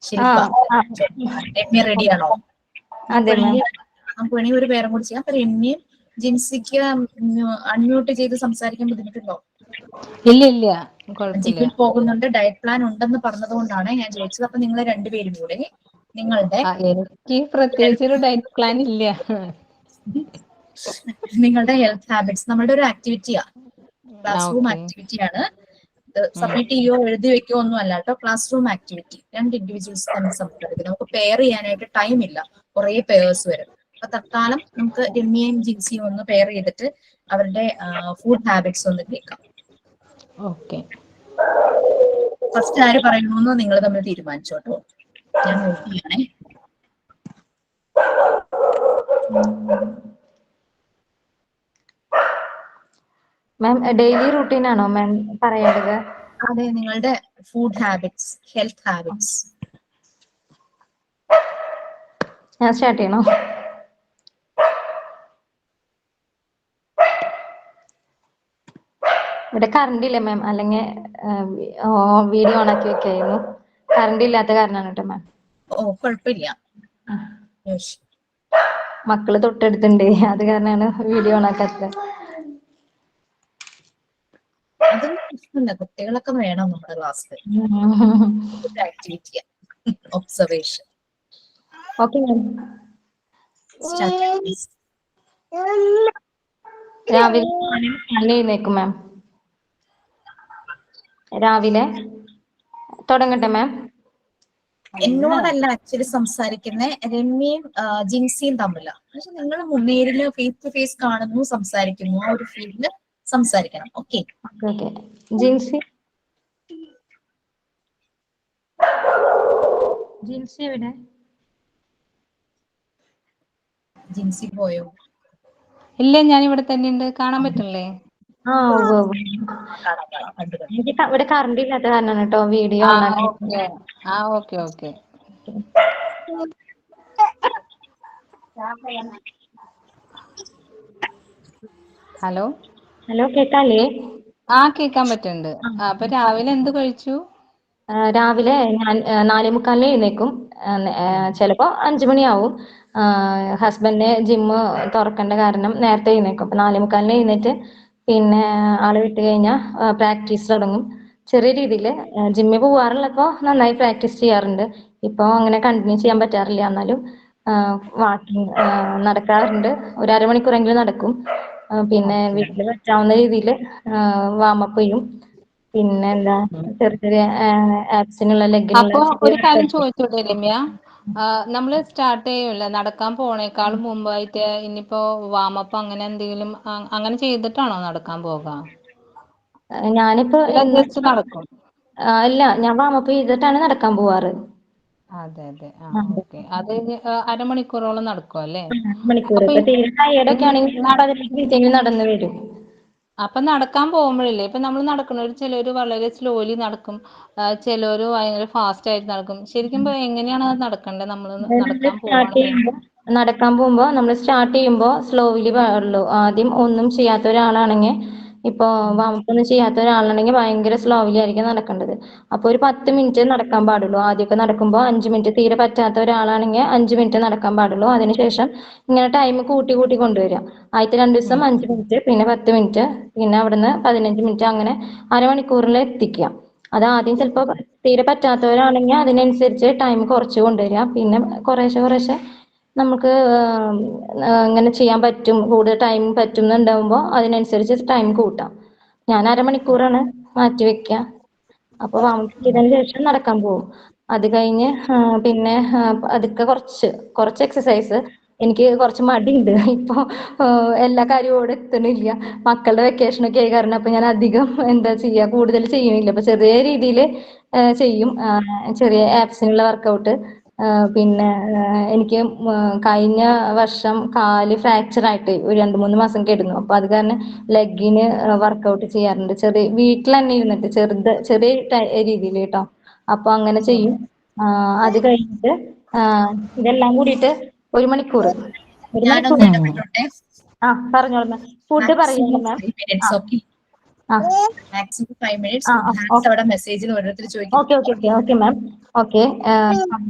ശില്പ. രമ്യ റെഡിയാണോ? നമുക്ക് വേണമെങ്കിൽ ഒരു പേരും കൂടി ചെയ്യാം. അപ്പൊ രമ്യയും ജിൻസിക്ക് അൺമ്യൂട്ട് ചെയ്ത് സംസാരിക്കാൻ ബുദ്ധിമുട്ടുണ്ടോ? ഇല്ല, ജിമ്മിൽ പോകുന്നുണ്ട്, ഡയറ്റ് പ്ലാൻ ഉണ്ടെന്ന് പറഞ്ഞതുകൊണ്ടാണ് ഞാൻ ചോദിച്ചത്. അപ്പൊ നിങ്ങൾ 2 പേരും കൂടെ നിങ്ങളുടെ എനിക്ക് പ്രത്യേകിച്ച് ഒരു ഡയറ്റ് പ്ലാൻ ഇല്ല. നിങ്ങളുടെ ഹെൽത്ത് ഹാബിറ്റ്സ് നമ്മളുടെ ഒരു ആക്ടിവിറ്റിയാണ്, ക്ലാസ് റൂം ആക്ടിവിറ്റിയാണ്. സബ്മിറ്റ് ചെയ്യോ എഴുതി വെക്കോ ഒന്നും അല്ല കേട്ടോ, ക്ലാസ് റൂം ആക്ടിവിറ്റി. 2 ഇൻഡിവിജ്വൽസ് തമ്മിൽ സംസാരിക്കും. നമുക്ക് പെയർ ചെയ്യാനായിട്ട് ടൈം ഇല്ല, കുറെ പേഴ്സ് വരും. അപ്പൊ തൽക്കാലം നമുക്ക് രമ്യയും ജിൻസിയും ഒന്ന് പെയർ ചെയ്തിട്ട് അവരുടെ ഫുഡ് ഹാബിറ്റ്സ് ഒന്ന് കേൾക്കാം. ഓക്കെ. ഫസ്റ്റ് ആര് പറയുന്നു നിങ്ങൾ തമ്മിൽ തീരുമാനിച്ചോട്ടോ. ഞാൻ നോട്ട് ചെയ്യണേ. മാം ഡെയിലി റൂട്ടീൻ ആണോ മാം പറയേണ്ടത്? അതെ, നിങ്ങളുടെ ഫുഡ് ഹാബിറ്റ്സ്, ഹെൽത്ത് ഹാബിറ്റ്സ്. ഞാൻ സ്റ്റാർട്ട് ചെയ്യണോ? ഇവിടെ കറണ്ട് ഇല്ല മാം, അല്ലെങ്കിൽ വീഡിയോ ഓൺ ആക്കി വെക്കായിരുന്നു. കറണ്ട് ഇല്ലാത്ത കാരണമാണ് കേട്ടോ മാം. ഓ കുഴപ്പമില്ല. മക്കള് തൊട്ടടുത്തുണ്ട്, അത് കാരണമാണ് വീഡിയോ ഓൺ ആക്കാത്തത്. അതൊന്നും പ്രശ്നമില്ല, കുട്ടികളൊക്കെ വേണം നമ്മുടെ ക്ലാസ്സിൽ. Activity, observation. Okay ma'am. രാവിലെ 4 എഴുന്നേക്കും മാം. രാവിലെ തുടങ്ങട്ടെ മാം? എന്നോടല്ല ആക്ച്വലി സംസാരിക്കുന്ന രമ്യയും ജിൻസിയും തമ്മിലാണ്. പക്ഷെ നിങ്ങൾ മുന്നേറില് ഫേസ് ടു ഫേസ് കാണുന്നു, സംസാരിക്കുന്നു, ആ ഒരു ഫീൽഡില് സംസാരിക്കണം. Okay okay. ജിൻസി എവിടെ? ജിൻസി പോയോ? ഇല്ല, ഞാൻ ഇവിടെ തന്നെ ഉണ്ട്. കാണാൻ പറ്റില്ലേ? ആ എനിക്ക് ഇവിടെ കറണ്ട് ഇല്ലാത്ത കാരണമാണ് കേട്ടോ വീഡിയോ ഓൺ ആക്കി. ഓക്കെ. ഹലോ കേക്കാല്ലേ? കേക്കാൻ പറ്റുന്നുണ്ട്. അപ്പൊ രാവിലെ എന്ത് കഴിച്ചു? രാവിലെ ഞാൻ 4:45 എഴുന്നേക്കും. ചിലപ്പോ 5 മണിയാവും. ഹസ്ബൻഡിന് ജിമ്മ് തുറക്കേണ്ട കാരണം നേരത്തെ എഴുന്നേക്കും. അപ്പൊ 4:45 എഴുന്നേറ്റ് പിന്നെ ആള് വിട്ട് കഴിഞ്ഞാൽ പ്രാക്ടീസ് തുടങ്ങും. ചെറിയ രീതിയിൽ ജിമ്മിൽ പോവാറുള്ളപ്പോ നന്നായി പ്രാക്ടീസ് ചെയ്യാറുണ്ട്. ഇപ്പൊ അങ്ങനെ കണ്ടിന്യൂ ചെയ്യാൻ പറ്റാറില്ല. എന്നാലും വാക്കിംഗ് നടക്കാറുണ്ട്. ഒരു അരമണിക്കൂറെങ്കിലും നടക്കും. പിന്നെ വീട്ടിൽ പറ്റാവുന്ന രീതിയിൽ വാമപ്പ് ചെയ്യും. പിന്നെ എന്താ ചെറിയ ആപ്സിനുള്ള ലെഗിനുള്ള അപ്പൊ ഒരു കാര്യം ചോദിച്ചോട്ടെ രമ്യ, നമ്മള് സ്റ്റാർട്ട് ചെയ്യുമല്ലോ നടക്കാൻ പോണേക്കാൾ മുമ്പായിട്ട് ഇനിയിപ്പോ വാമപ്പ് അങ്ങനെ എന്തെങ്കിലും അങ്ങനെ ചെയ്തിട്ടാണോ നടക്കാൻ പോകാം? ഞാനിപ്പോ ജസ്റ്റ് നടക്കും? ഇല്ല, ഞാൻ വാമപ്പ് ചെയ്തിട്ടാണ് നടക്കാൻ പോവാറ്. അതെ. ഓക്കെ. അത് അരമണിക്കൂറോളം നടക്കും അല്ലേ? മണിക്കൂർ. ഇപ്പൊ തീരെ ടയേർഡൊക്കെ ആണെങ്കിൽ 15 മിനിറ്റെങ്കിലും നടന്നു വരും. അപ്പൊ നടക്കാൻ പോകുമ്പോഴില്ലേ, ഇപ്പൊ നമ്മൾ നടക്കുന്നവർ ചിലര് വളരെ സ്ലോലി നടക്കും, ചിലര് ഭയങ്കര ഫാസ്റ്റ് ആയിട്ട് നടക്കും. ശരിക്കും എങ്ങനെയാണ് അത് നടക്കേണ്ടത്? നമ്മൾ നടക്കാൻ പോകുമ്പോ നമ്മൾ സ്റ്റാർട്ട് ചെയ്യുമ്പോ സ്ലോവിലി പാടുള്ളൂ. ആദ്യം ഒന്നും ചെയ്യാത്ത ഒരാളാണെങ്കിൽ, ഇപ്പൊ വാമപ്പൊന്നും ചെയ്യാത്ത ഒരാളാണെങ്കിൽ ഭയങ്കര സ്ലോവിലി ആയിരിക്കും നടക്കേണ്ടത്. അപ്പൊ ഒരു 10 മിനിറ്റ് നടക്കാൻ പാടുള്ളൂ. ആദ്യമൊക്കെ നടക്കുമ്പോൾ 5 മിനിറ്റ്, തീരെ പറ്റാത്ത ഒരാളാണെങ്കിൽ 5 മിനിറ്റ് നടക്കാൻ പാടുള്ളൂ. അതിനുശേഷം ഇങ്ങനെ ടൈം കൂട്ടി കൊണ്ടുവരിക. ആദ്യത്തെ 2 ദിവസം 5 മിനിറ്റ്, പിന്നെ 10 മിനിറ്റ്, പിന്നെ അവിടുന്ന് 15 മിനിറ്റ്, അങ്ങനെ അരമണിക്കൂറിൽ എത്തിക്കുക. അത് ആദ്യം ചിലപ്പോൾ തീരെ പറ്റാത്തവരാണെങ്കിൽ അതിനനുസരിച്ച് ടൈം കുറച്ച് കൊണ്ടുവരിക. പിന്നെ കുറേശ്ശെ നമുക്ക് ഇങ്ങനെ ചെയ്യാൻ പറ്റും, കൂടുതൽ ടൈം പറ്റുന്നുണ്ടാവുമ്പോൾ അതിനനുസരിച്ച് ടൈം കൂട്ടാം. ഞാൻ അരമണിക്കൂറാണ് മാറ്റി വെക്കുക. അപ്പൊ വാമപ്പ് ചെയ്തതിന് ശേഷം നടക്കാൻ പോകും. അത് കഴിഞ്ഞ് പിന്നെ അതൊക്കെ കുറച്ച് എക്സസൈസ്. എനിക്ക് കുറച്ച് മടിയുണ്ട് ഇപ്പൊ, എല്ലാ കാര്യവും ഇവിടെ എത്തണില്ല. മക്കളുടെ വെക്കേഷനൊക്കെ ആയി കാരണം അപ്പൊ ഞാൻ അധികം എന്താ ചെയ്യുക, കൂടുതൽ ചെയ്യണില്ല. അപ്പൊ ചെറിയ രീതിയിൽ ചെയ്യും. ചെറിയ ആപ്സിനുള്ള വർക്കൗട്ട്. പിന്നെ എനിക്ക് കഴിഞ്ഞ വർഷം കാല് ഫ്രാക്ചർ ആയിട്ട് ഒരു 2-3 മാസം കിടന്നു. അപ്പൊ അത് കാരണം ലെഗിന് വർക്കൗട്ട് ചെയ്യാറുണ്ട്. വീട്ടിൽ തന്നെ ഇരുന്നിട്ട് ചെറിയ രീതിയിൽ കേട്ടോ. അപ്പൊ അങ്ങനെ ചെയ്യും. അത് കഴിഞ്ഞിട്ട് ഇതെല്ലാം കൂടിയിട്ട് 1 മണിക്കൂർ. ഞാനൊന്ന് ഇടപെട്ടോട്ടെ. പറഞ്ഞോളൂ. ഫുഡ് പറയല്ലോ മാം. Maximum 5 minutes. അവിടെ മെസ്സേജിൽ ഓരോരുത്തർ ഓക്കെ മാം. ഓക്കെ,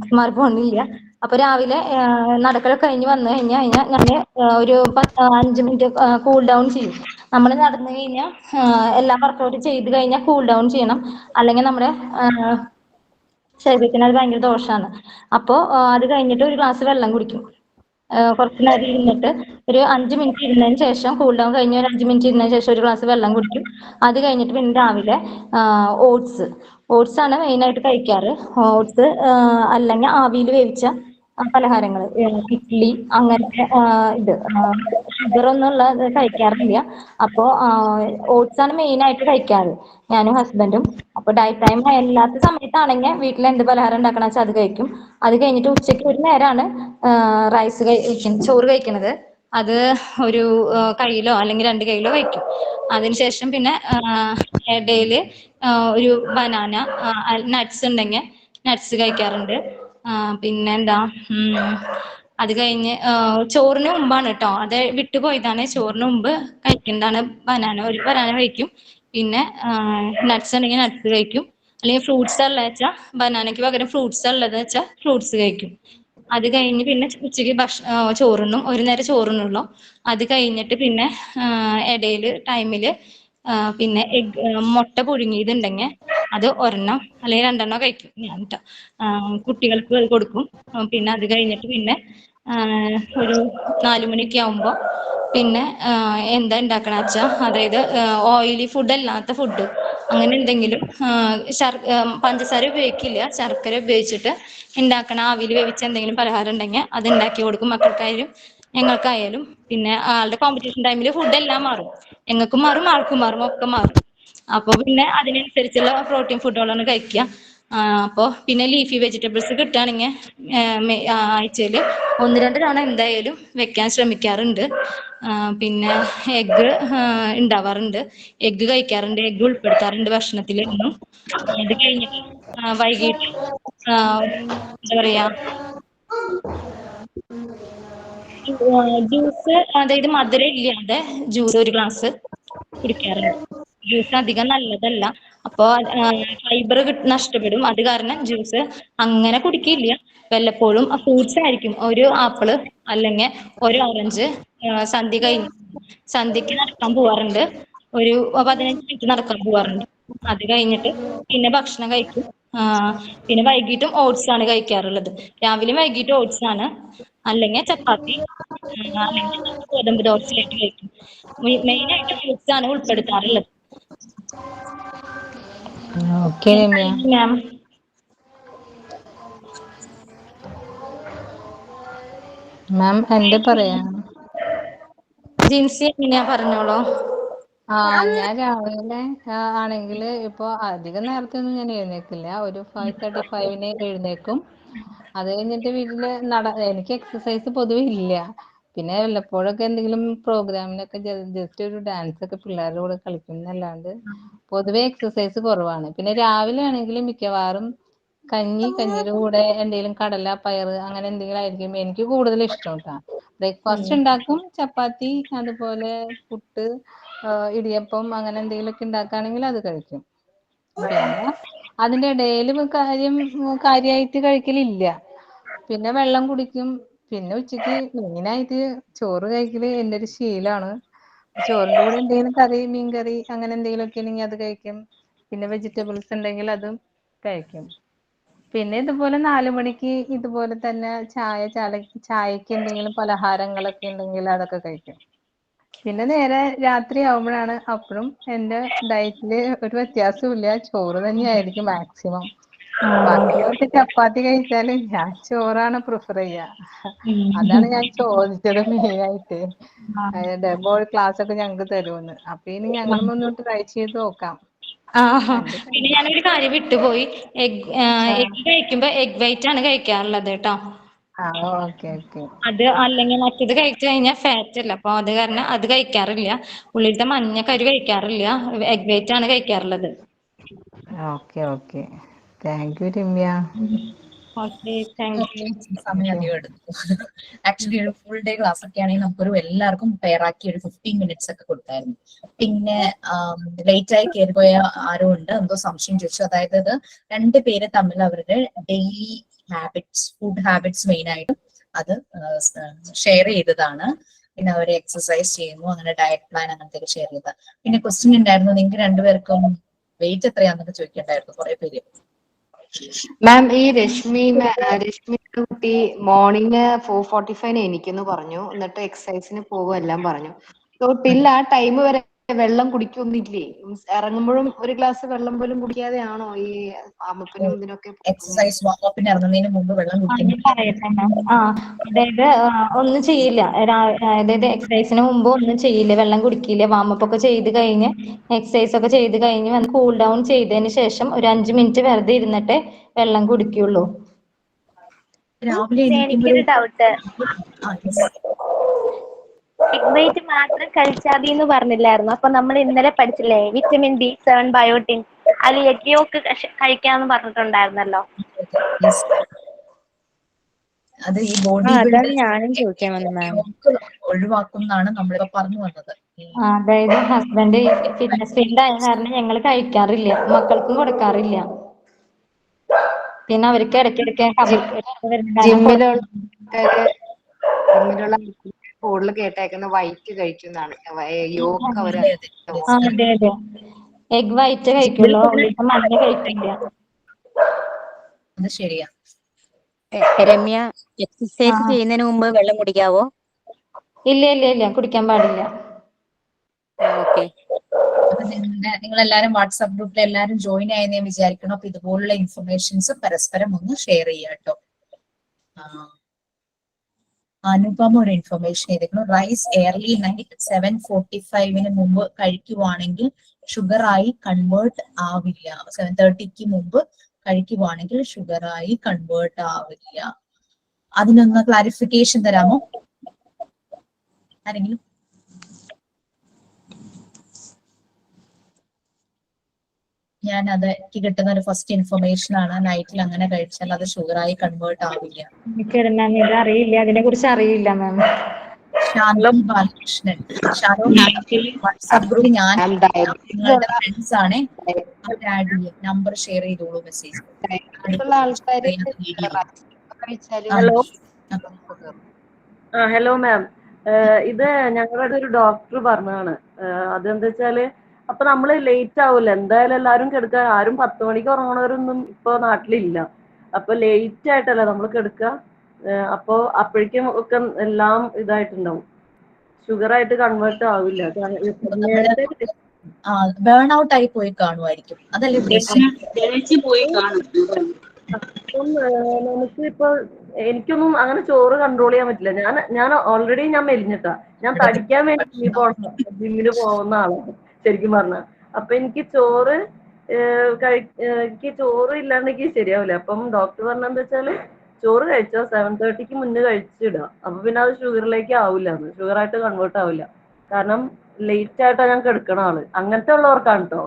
സ്മാർട്ട് ഫോണില്ല. അപ്പൊ രാവിലെ നടക്കലൊക്കെ കഴിഞ്ഞ് വന്നു കഴിഞ്ഞാൽ ഞാൻ ഒരു 5 മിനിറ്റ് കൂൾ ഡൗൺ ചെയ്യും. നമ്മൾ നടന്നു കഴിഞ്ഞാൽ എല്ലാ വർക്കൗട്ട് ചെയ്ത് കഴിഞ്ഞാൽ കൂൾ ഡൗൺ ചെയ്യണം, അല്ലെങ്കിൽ നമ്മുടെ ശരീരത്തിന് അത് ഭയങ്കര ദോഷമാണ്. അപ്പോൾ അത് കഴിഞ്ഞിട്ട് ഒരു ഗ്ലാസ് വെള്ളം കുടിക്കും. കുറച്ച് നേരം ഇരുന്നിട്ട് ഒരു 5 മിനിറ്റ് ഇരുന്നതിന് ശേഷം, കൂൾ ഡൗൺ കഴിഞ്ഞ് ഒരു 5 മിനിറ്റ് ഇരുന്നതിന് ശേഷം ഒരു ഗ്ലാസ് വെള്ളം കുടിക്കും. അത് കഴിഞ്ഞിട്ട് പിന്നെ രാവിലെ ഓട്സ് ആണ് മെയിനായിട്ട് കഴിക്കാറ്. ഓട്സ് അല്ലെങ്കിൽ ആവിയിൽ വേവിച്ച പലഹാരങ്ങൾ, ഇഡ്ഡലി അങ്ങനത്തെ ഇത് ഷുഗർ ഒന്നുള്ള കഴിക്കാറില്ല. അപ്പോ ഓട്സ് ആണ് മെയിൻ ആയിട്ട് കഴിക്കാറ് ഞാനും ഹസ്ബൻഡും. അപ്പൊ ഡയറ്റ് ടൈം അല്ലാത്ത സമയത്താണെങ്കിൽ വീട്ടിൽ എന്ത് പലഹാരം ഉണ്ടാക്കണ വെച്ചാൽ അത് കഴിക്കും. അത് കഴിഞ്ഞിട്ട് ഉച്ചയ്ക്ക് ഒരു നേരമാണ് ചോറ് കഴിക്കുന്നത്. അത് ഒരു കയ്യിലോ അല്ലെങ്കിൽ 2 കയ്യിലോ കഴിക്കും. അതിനുശേഷം പിന്നെ ഇടയില് ഒരു ബനാന, നട്ട്സ് ഉണ്ടെങ്കിൽ നട്ട്സ് കഴിക്കാറുണ്ട്. പിന്നെന്താ, അത് കഴിഞ്ഞ് ചോറിന് മുമ്പാണ് കേട്ടോ, അത് വിട്ടുപോയതാണ്. ചോറിന് മുമ്പ് കഴിക്കുന്നതാണ് ബനാന. ഒരു ബനാന കഴിക്കും. പിന്നെ നട്ട്സ് ഉണ്ടെങ്കിൽ നട്ട്സ് കഴിക്കും. അല്ലെങ്കിൽ ഫ്രൂട്ട്സ് ഉള്ള വെച്ചാൽ ബനാനയ്ക്ക് പകരം ഫ്രൂട്ട്സ് ഉള്ളത് വെച്ചാൽ ഫ്രൂട്ട്സ് കഴിക്കും. അത് കഴിഞ്ഞ് പിന്നെ ഉച്ചയ്ക്ക് ചോറുണ്ണും. ഒരു നേരം ചോറുണ്ണുള്ളൂ. അത് കഴിഞ്ഞിട്ട് പിന്നെ ഇടയിൽ ടൈമിൽ പിന്നെ മുട്ട പുഴുങ്ങിയതുണ്ടെങ്കിൽ അത് ഒരെണ്ണം അല്ലെങ്കിൽ 2 കഴിക്കും ഞാൻ കേട്ടോ. കുട്ടികൾക്ക് കൊടുക്കും. പിന്നെ അത് കഴിഞ്ഞിട്ട് പിന്നെ ഒരു 4 മണിയൊക്കെ ആവുമ്പോൾ പിന്നെ എന്താ ഉണ്ടാക്കണ വെച്ചാൽ, അതായത് ഓയിലി ഫുഡ് അല്ലാത്ത ഫുഡ് അങ്ങനെ എന്തെങ്കിലും, പഞ്ചസാര ഉപയോഗിക്കില്ല, ശർക്കര ഉപയോഗിച്ചിട്ട് ഉണ്ടാക്കണ ആവിയിൽ വേവിച്ച എന്തെങ്കിലും പലഹാരം ഉണ്ടെങ്കിൽ അത് ഉണ്ടാക്കി കൊടുക്കും മക്കൾക്കായാലും ഞങ്ങൾക്കായാലും. പിന്നെ ആളുടെ കോമ്പറ്റീഷൻ ടൈമിൽ ഫുഡ് എല്ലാം മാറും. ഞങ്ങൾക്കും മാറും, ആൾക്കും മാറും, ഒക്കെ മാറും. അപ്പോൾ പിന്നെ അതിനനുസരിച്ചുള്ള പ്രോട്ടീൻ ഫുഡുകളാണ് കഴിക്കുക. അപ്പോൾ പിന്നെ ലീഫി വെജിറ്റബിൾസ് കിട്ടുകയാണെങ്കിൽ ആഴ്ചയിൽ 1-2 തവണ എന്തായാലും വെക്കാൻ ശ്രമിക്കാറുണ്ട്. പിന്നെ എഗ്ഗ് ഉണ്ടാവാറുണ്ട്, എഗ്ഗ് കഴിക്കാറുണ്ട്, എഗ്ഗ് ഉൾപ്പെടുത്താറുണ്ട് ഭക്ഷണത്തിൽ എന്നും. അത് കഴിഞ്ഞിട്ട് വൈകിട്ട് എന്താ പറയാ, ജ്യൂസ്, അതായത് മധുരം ഇല്ലാതെ ജ്യൂസ് ഒരു ഗ്ലാസ് കുടിക്കാറുണ്ട്. ജ്യൂസ് അധികം നല്ലതല്ല, അപ്പോൾ ഫൈബർ നഷ്ടപ്പെടും. അത് കാരണം ജ്യൂസ് അങ്ങനെ കുടിക്കില്ല. വല്ലപ്പോഴും ഫ്രൂട്ട്സ് ആയിരിക്കും, ഒരു ആപ്പിള് അല്ലെങ്കിൽ ഒരു ഓറഞ്ച്. സന്ധ്യക്ക് നടക്കാൻ പോവാറുണ്ട്, ഒരു 15 മിനിറ്റ് നടക്കാൻ പോവാറുണ്ട്. അത് കഴിഞ്ഞിട്ട് പിന്നെ ഭക്ഷണം കഴിക്കും. പിന്നെ വൈകിട്ടും ഓട്സ് ആണ് കഴിക്കാറുള്ളത്. രാവിലെയും വൈകിട്ടും ഓട്സ് ആണ്, അല്ലെങ്കിൽ ചപ്പാത്തി, അല്ലെങ്കിൽ ഗോതമ്പ് ദോശയായിട്ട് കഴിക്കും. മെയിനായിട്ട് ഓട്സ് ആണ് ഉൾപ്പെടുത്താറുള്ളത്. ഓക്കെ രമ്യ. മാം, മാം എന്റെ പറയാ. ജിൻസി എങ്ങനെയാ പറഞ്ഞോളൂ. ഞാൻ രാവിലെ ആണെങ്കിൽ ഇപ്പൊ അധികം നേരത്തെ ഒന്നും ഞാൻ എഴുന്നേക്കില്ല. ഒരു 5:35 എഴുന്നേക്കും. അത് കഴിഞ്ഞിട്ട് വീട്ടില് എനിക്ക് എക്സസൈസ് പൊതുവെ ഇല്ല. പിന്നെ വല്ലപ്പോഴൊക്കെ എന്തെങ്കിലും പ്രോഗ്രാമിനൊക്കെ ജസ്റ്റ് ഒരു ഡാൻസ് ഒക്കെ പിള്ളേരുടെ കൂടെ കളിക്കുന്നല്ലാണ്ട് പൊതുവെ എക്സസൈസ് കുറവാണ്. പിന്നെ രാവിലെ ആണെങ്കിൽ മിക്കവാറും കഞ്ഞിയുടെ കൂടെ എന്തെങ്കിലും കടല, പയറ് അങ്ങനെ എന്തെങ്കിലും ആയിരിക്കും എനിക്ക് കൂടുതൽ ഇഷ്ടം കേട്ടോ. ബ്രേക്ക്ഫാസ്റ്റ് ഉണ്ടാക്കും, ചപ്പാത്തി, അതുപോലെ പുട്ട്, ഇടിയപ്പം അങ്ങനെ എന്തെങ്കിലുമൊക്കെ ഉണ്ടാക്കുകയാണെങ്കിൽ അത് കഴിക്കും. പിന്നെ അതിന്റെ ഇടയിൽ കാര്യമായിട്ട് കഴിക്കലില്ല. പിന്നെ വെള്ളം കുടിക്കും. പിന്നെ ഉച്ചയ്ക്ക് മെയിനായിട്ട് ചോറ് കഴിക്കല് എൻ്റെ ഒരു ശീലമാണ്. ചോറിന്റെ കൂടെ എന്തെങ്കിലും കറി, മീൻകറി അങ്ങനെ എന്തെങ്കിലുമൊക്കെ ഉണ്ടെങ്കിൽ അത് കഴിക്കും. പിന്നെ വെജിറ്റബിൾസ് ഉണ്ടെങ്കിൽ അതും കഴിക്കും. പിന്നെ ഇതുപോലെ 4 മണിക്ക് ഇതുപോലെ തന്നെ ചായക്ക് എന്തെങ്കിലും പലഹാരങ്ങളൊക്കെ ഉണ്ടെങ്കിൽ അതൊക്കെ കഴിക്കും. പിന്നെ നേരെ രാത്രി ആവുമ്പോഴാണ്, അപ്പോഴും എൻ്റെ ഡയറ്റില് ഒരു വ്യത്യാസവും ഇല്ല, ചോറ് തന്നെയായിരിക്കും മാക്സിമം. ബാക്കിയുള്ളവർക്ക് ചപ്പാത്തി കഴിച്ചാലും ഞാൻ ചോറാണ് പ്രിഫർ ചെയ്യുക. അതാണ് ഞാൻ ചോദിച്ചത് മെയിനായിട്ട്. ഡെമോ ക്ലാസ് ഒക്കെ ഞങ്ങൾക്ക് തരുമെന്ന്. അപ്പൊ ഇനി ഞങ്ങളും ഒന്ന് ട്രൈ ചെയ്ത് നോക്കാം. പിന്നെ ഞാനൊരു കാര്യം വിട്ടുപോയി. എഗ് കഴിക്കുമ്പോ എഗ് വൈറ്റ് ആണ് കഴിക്കാറുള്ളത് കേട്ടോ. ഓക്കെ. അത് അല്ലെങ്കിൽ മറ്റത് കഴിച്ചു കഴിഞ്ഞാൽ ഫാറ്റ് അല്ല, അപ്പൊ അത് കാരണം അത് കഴിക്കാറില്ല. ഉള്ളിലത്തെ മഞ്ഞക്കരു കഴിക്കാറില്ല, എഗ് വൈറ്റ് ആണ് കഴിക്കാറുള്ളത്. Okay. Thank U Ramya. Okay, thank U. സമയം അധികം എടുത്തു. ആക്ച്വലി ഒരു ഫുൾ ഡേ ക്ലാസ് ഒക്കെ ആണെങ്കിൽ നമുക്കൊരു എല്ലാവർക്കും പെയറാക്കി ഒരു 15 മിനിറ്റ്സ് ഒക്കെ കൊടുത്തായിരുന്നു. പിന്നെ ലേറ്റ് ആയി കയറിപ്പോയ ആരും ഉണ്ട്, എന്തോ സംശയം ചോദിച്ചു. അതായത് ഇത് 2 പേര് തമ്മിൽ അവരുടെ daily habits, food habits main ആയിട്ടും അത് ഷെയർ ചെയ്തതാണ്. പിന്നെ അവർ എക്സസൈസ് ചെയ്യുന്നു, അങ്ങനെ ഡയറ്റ് പ്ലാൻ അങ്ങനത്തെ ഷെയർ ചെയ്ത. പിന്നെ ക്വസ്റ്റ്യൻ ഉണ്ടായിരുന്നു, നിങ്ങൾക്ക് 2 പേർക്കും വെയിറ്റ് എത്രയാന്നൊക്കെ ചോദിക്കണ്ടായിരുന്നു കുറെ പേര്. മാം, ഈ രശ്മിയുടെ കുട്ടി മോർണിംഗ് 4:45 എനിക്കെന്ന് പറഞ്ഞു. എന്നിട്ട് എക്സസൈസിന് പോകും എല്ലാം പറഞ്ഞു. സോ ടിൽ ആ ടൈം വരെ വെള്ളം കുടിക്കൊന്നില്ലേ? ഇറങ്ങുമ്പോഴും ഒരു ഗ്ലാസ് വെള്ളം പോലും കുടിക്കാതെയാണോ ഈ വാമപ്പിനും ഇതിനൊക്കെ എക്സസൈസ് വാമപ്പിന് ഇറങ്ങുന്നതിന് മുമ്പ് വെള്ളം കുടിക്കുന്നു. പറയട്ടെ മാം. അതായത് ഒന്നും ചെയ്യില്ല. അതായത് എക്സസൈസിന് മുമ്പ് ഒന്നും ചെയ്യില്ല, വെള്ളം കുടിക്കില്ല. വാമപ്പ് ഒക്കെ ചെയ്ത് കഴിഞ്ഞ് എക്സസൈസ് ഒക്കെ ചെയ്ത് കഴിഞ്ഞ് വന്ന് കൂൾ ഡൗൺ ചെയ്തതിന് ശേഷം ഒരു 5 മിനിറ്റ് വെറുതെ ഇരുന്നിട്ടേ വെള്ളം കുടിക്കുള്ളൂ. രാവിലെ എനിക്കൊരു ഡൗട്ട്, yes. എഗ് വൈറ്റ് മാത്രം കഴിച്ചാൽ മതി എന്ന് പറഞ്ഞില്ലായിരുന്നു? അപ്പൊ നമ്മൾ ഇന്നലെ പഠിച്ചില്ലേ വിറ്റമിൻ B7 ബയോട്ടിൻ, അത് എഗ് യോക്ക് കഴിക്കാന്ന് പറഞ്ഞിട്ടുണ്ടായിരുന്നല്ലോ. Yes. അത് ഈ ബോഡി അതാണ് ഞാനും ചോദിക്കാൻ വന്നത് മാം. ഒഴിവാക്കും എന്നാണ് നമ്മളിപ്പോ പറഞ്ഞു വന്നത്. അതായത് ഹസ്ബൻഡ് ഫിറ്റ്നസ് ഫീൽഡ് ആയ കാരണം ഞങ്ങൾ കഴിക്കാറില്ല, മക്കൾക്കും കൊടുക്കാറില്ല. പിന്നെ അവർക്ക് ഇടയ്ക്കിടയ്ക്ക് ജിമ്മിലുള്ള കൂടുതൽ കേട്ടേക്കുന്ന വൈറ്റ് കഴിക്കുന്നതാണ്, യോക്ക് അവര്. അതെ അതെ, എഗ് വൈറ്റ് കഴിക്കുള്ളൂ, മഞ്ഞ കഴിക്കില്ല. അത് ശരിയാ. രമ്യ, എക്സസൈസ് ചെയ്യുന്നതിന് മുമ്പ് വെള്ളം കുടിക്കാവോ? ഇല്ല ഇല്ല ഇല്ല, കുടിക്കാൻ പാടില്ല. ഓക്കെ. അപ്പൊ നിങ്ങൾ എല്ലാരും വാട്സാപ്പ് ഗ്രൂപ്പിൽ എല്ലാരും ജോയിൻ ആയെന്ന് ഞാൻ വിചാരിക്കണം. അപ്പൊ ഇതുപോലുള്ള ഇൻഫർമേഷൻസ് പരസ്പരം ഒന്ന് ഷെയർ ചെയ്യാം കേട്ടോ. അനുപമ ഒരു ഇൻഫർമേഷൻ ചെയ്തിരിക്കുന്നു. റൈസ് എയർലി നൈറ്റ് 7:45 മുമ്പ് കഴിക്കുവാണെങ്കിൽ ഷുഗറായി കൺവേർട്ട് ആവില്ല. 7:30 മുമ്പ് കഴിക്കുവാണെങ്കിൽ ഷുഗറായി കൺവേർട്ട് ആവില്ല. അതിനൊന്ന് ക്ലാരിഫിക്കേഷൻ തരാമോ ആരെങ്കിലും? ഞാൻ അത് എനിക്ക് കിട്ടുന്ന ഒരു ഫസ്റ്റ് ഇൻഫർമേഷൻ ആണ്, നൈറ്റിൽ അങ്ങനെ കഴിച്ചാൽ അത് ഷുഗറായി കൺവേർട്ട് ആവില്ല. ഇത് അറിയില്ല, അതിനെ കുറിച്ച് അറിയില്ല മാം. ശാന്തി ബാലകൃഷ്ണൻ, വാട്സാപ്പ് ഗ്രൂപ്പ് ഞാൻ നിങ്ങളുടെ ഫ്രണ്ട്സ് ആണ്, അവർ ആഡ് ചെയ്യാം. നമ്പർ ഷെയർ ചെയ്തോളൂ, മെസ്സേജ്. ഹലോ മാം, ഇത് ഞങ്ങളുടെ ഒരു ഡോക്ടർ പറഞ്ഞതാണ്. അതെന്താ വെച്ചാല് അപ്പൊ നമ്മള് ലേറ്റ് ആവൂല, എന്തായാലും എല്ലാരും കിടക്കാൻ, ആരും 10 മണിക്ക് ഉറങ്ങണവരൊന്നും ഇപ്പൊ നാട്ടിലില്ല. അപ്പൊ ലേറ്റ് ആയിട്ടല്ല നമ്മൾ കിടക്കുക. അപ്പൊ അപ്പോഴേക്കും ഒക്കെ എല്ലാം ഇതായിട്ടുണ്ടാവും, ഷുഗറായിട്ട് കൺവേർട്ട് ആവില്ല. ബേൺ ഔട്ട് ആയി പോയി കാണുമായിരിക്കും, അതല്ലേ അപ്പം നമുക്ക് ഇപ്പൊ എനിക്കൊന്നും അങ്ങനെ ചോറ് കൺട്രോൾ ചെയ്യാൻ പറ്റില്ല. ഞാൻ ഓൾറെഡി ഞാൻ മെലിഞ്ഞിട്ടാ, ഞാൻ തടിക്കാൻ വേണ്ടി ജിമ്മിന് പോകുന്ന ആളാണ് ശരിക്കും പറഞ്ഞ. അപ്പൊ എനിക്ക് ചോറ് എനിക്ക് ചോറ് ഇല്ലാണ്ട് എനിക്ക് ശരിയാവില്ല. അപ്പം ഡോക്ടർ പറഞ്ഞെന്താ വെച്ചാല് ചോറ് കഴിച്ചോ 7:30 മുന്നേ കഴിച്ചിടുക. അപ്പൊ പിന്നെ അത് ഷുഗറിലേക്ക് ആവില്ല, ഷുഗറായിട്ട് കൺവേർട്ട് ആവില്ല. കാരണം ലേറ്റ് ആയിട്ടാ ഞാൻ കിടക്കണ ആള്. അങ്ങനത്തെ ഉള്ളവർക്കാണ് കേട്ടോ.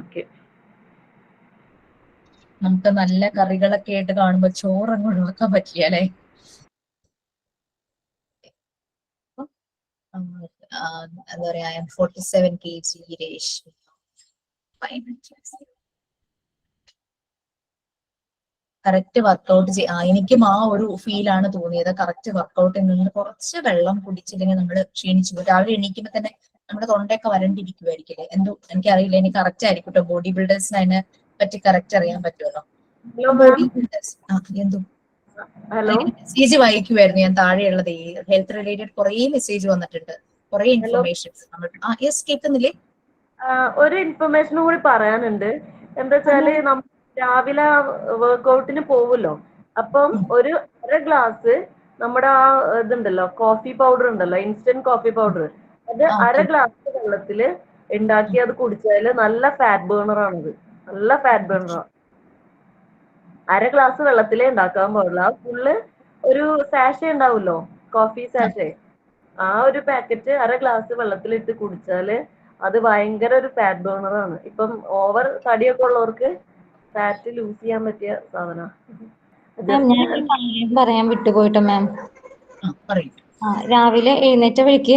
ഓക്കെ. നമുക്ക് നല്ല കറികളൊക്കെ ആയിട്ട് കാണുമ്പോ ചോറങ്ങ് ഒഴിവാക്കാൻ പറ്റില്ല അല്ലെ? എന്താ പറയാ, 47 kg രേഷ്മ. കറക്റ്റ് വർക്കൗട്ട് എനിക്കും ആ ഒരു ഫീലാണ് തോന്നിയത്. കറക്റ്റ് വർക്കൗട്ടിൽ നിന്ന് കുറച്ച് വെള്ളം കുടിച്ചില്ലെങ്കിൽ നമ്മൾ ക്ഷീണിച്ചു പോകും. രാവിലെ എണീക്കുമ്പോ തന്നെ നമ്മുടെ തൊണ്ടയൊക്കെ വരണ്ടിരിക്കുമായിരിക്കില്ലേ? എന്തോ എനിക്കറിയില്ല, എനിക്ക് കറക്റ്റ് ആയിരിക്കും കേട്ടോ. ബോഡി ബിൽഡേഴ്സിന് അതിനെ പറ്റി കറക്റ്റ് അറിയാൻ പറ്റുമല്ലോ. ബോഡി ബിൽഡേഴ്സ് എന്തോ മെസ്സേജ് വായിക്കുമായിരുന്നു ഞാൻ. താഴെയുള്ളത് ഹെൽത്ത് റിലേറ്റഡ് കുറെ മെസ്സേജ് വന്നിട്ടുണ്ട്, കുറെ ഇൻഫർമേഷൻസ്. യെസ്, കേൾക്കുന്നില്ലേ? ഒരു ഇൻഫർമേഷനും കൂടി പറയാനുണ്ട്. എന്താ വെച്ചാല് നമ്മൾ രാവിലെ വർക്ക്ഔട്ടിന് പോവുമല്ലോ, അപ്പം ഒരു 1/2 ഗ്ലാസ് നമ്മുടെ ആ ഇതുണ്ടല്ലോ, കോഫി പൗഡർ ഉണ്ടല്ലോ, ഇൻസ്റ്റന്റ് കോഫി പൗഡർ, അത് 1/2 ഗ്ലാസ് വെള്ളത്തില് ഉണ്ടാക്കി അത് കുടിച്ചാല് നല്ല ഫാറ്റ് ബേണർ ആണത്. നല്ല ഫാറ്റ് ബേണറാണ്. 1/2 ഗ്ലാസ് വെള്ളത്തിലേ ഉണ്ടാക്കാൻ പാടില്ല. ആ ഫുള്ള് ഒരു സാഷേ ഉണ്ടാവുമല്ലോ, കോഫി സാഷേ, ആ ഒരു പാക്കറ്റ് 1/2 ഗ്ലാസ് വെള്ളത്തിലിട്ട് കുടിച്ചാല് അത് ഭയങ്കര ഒരു ഫാറ്റ് ബേണറാണ്. ഇപ്പം ഓവർ തടിയൊക്കെ ഉള്ളവർക്ക് ഫാറ്റ് ലൂസ് ചെയ്യാൻ പറ്റിയ സാധനം. ഞാൻ പറയാൻ വിട്ടുപോയിട്ടോ മാം. രാവിലെ എഴുന്നേറ്റ വഴിക്ക്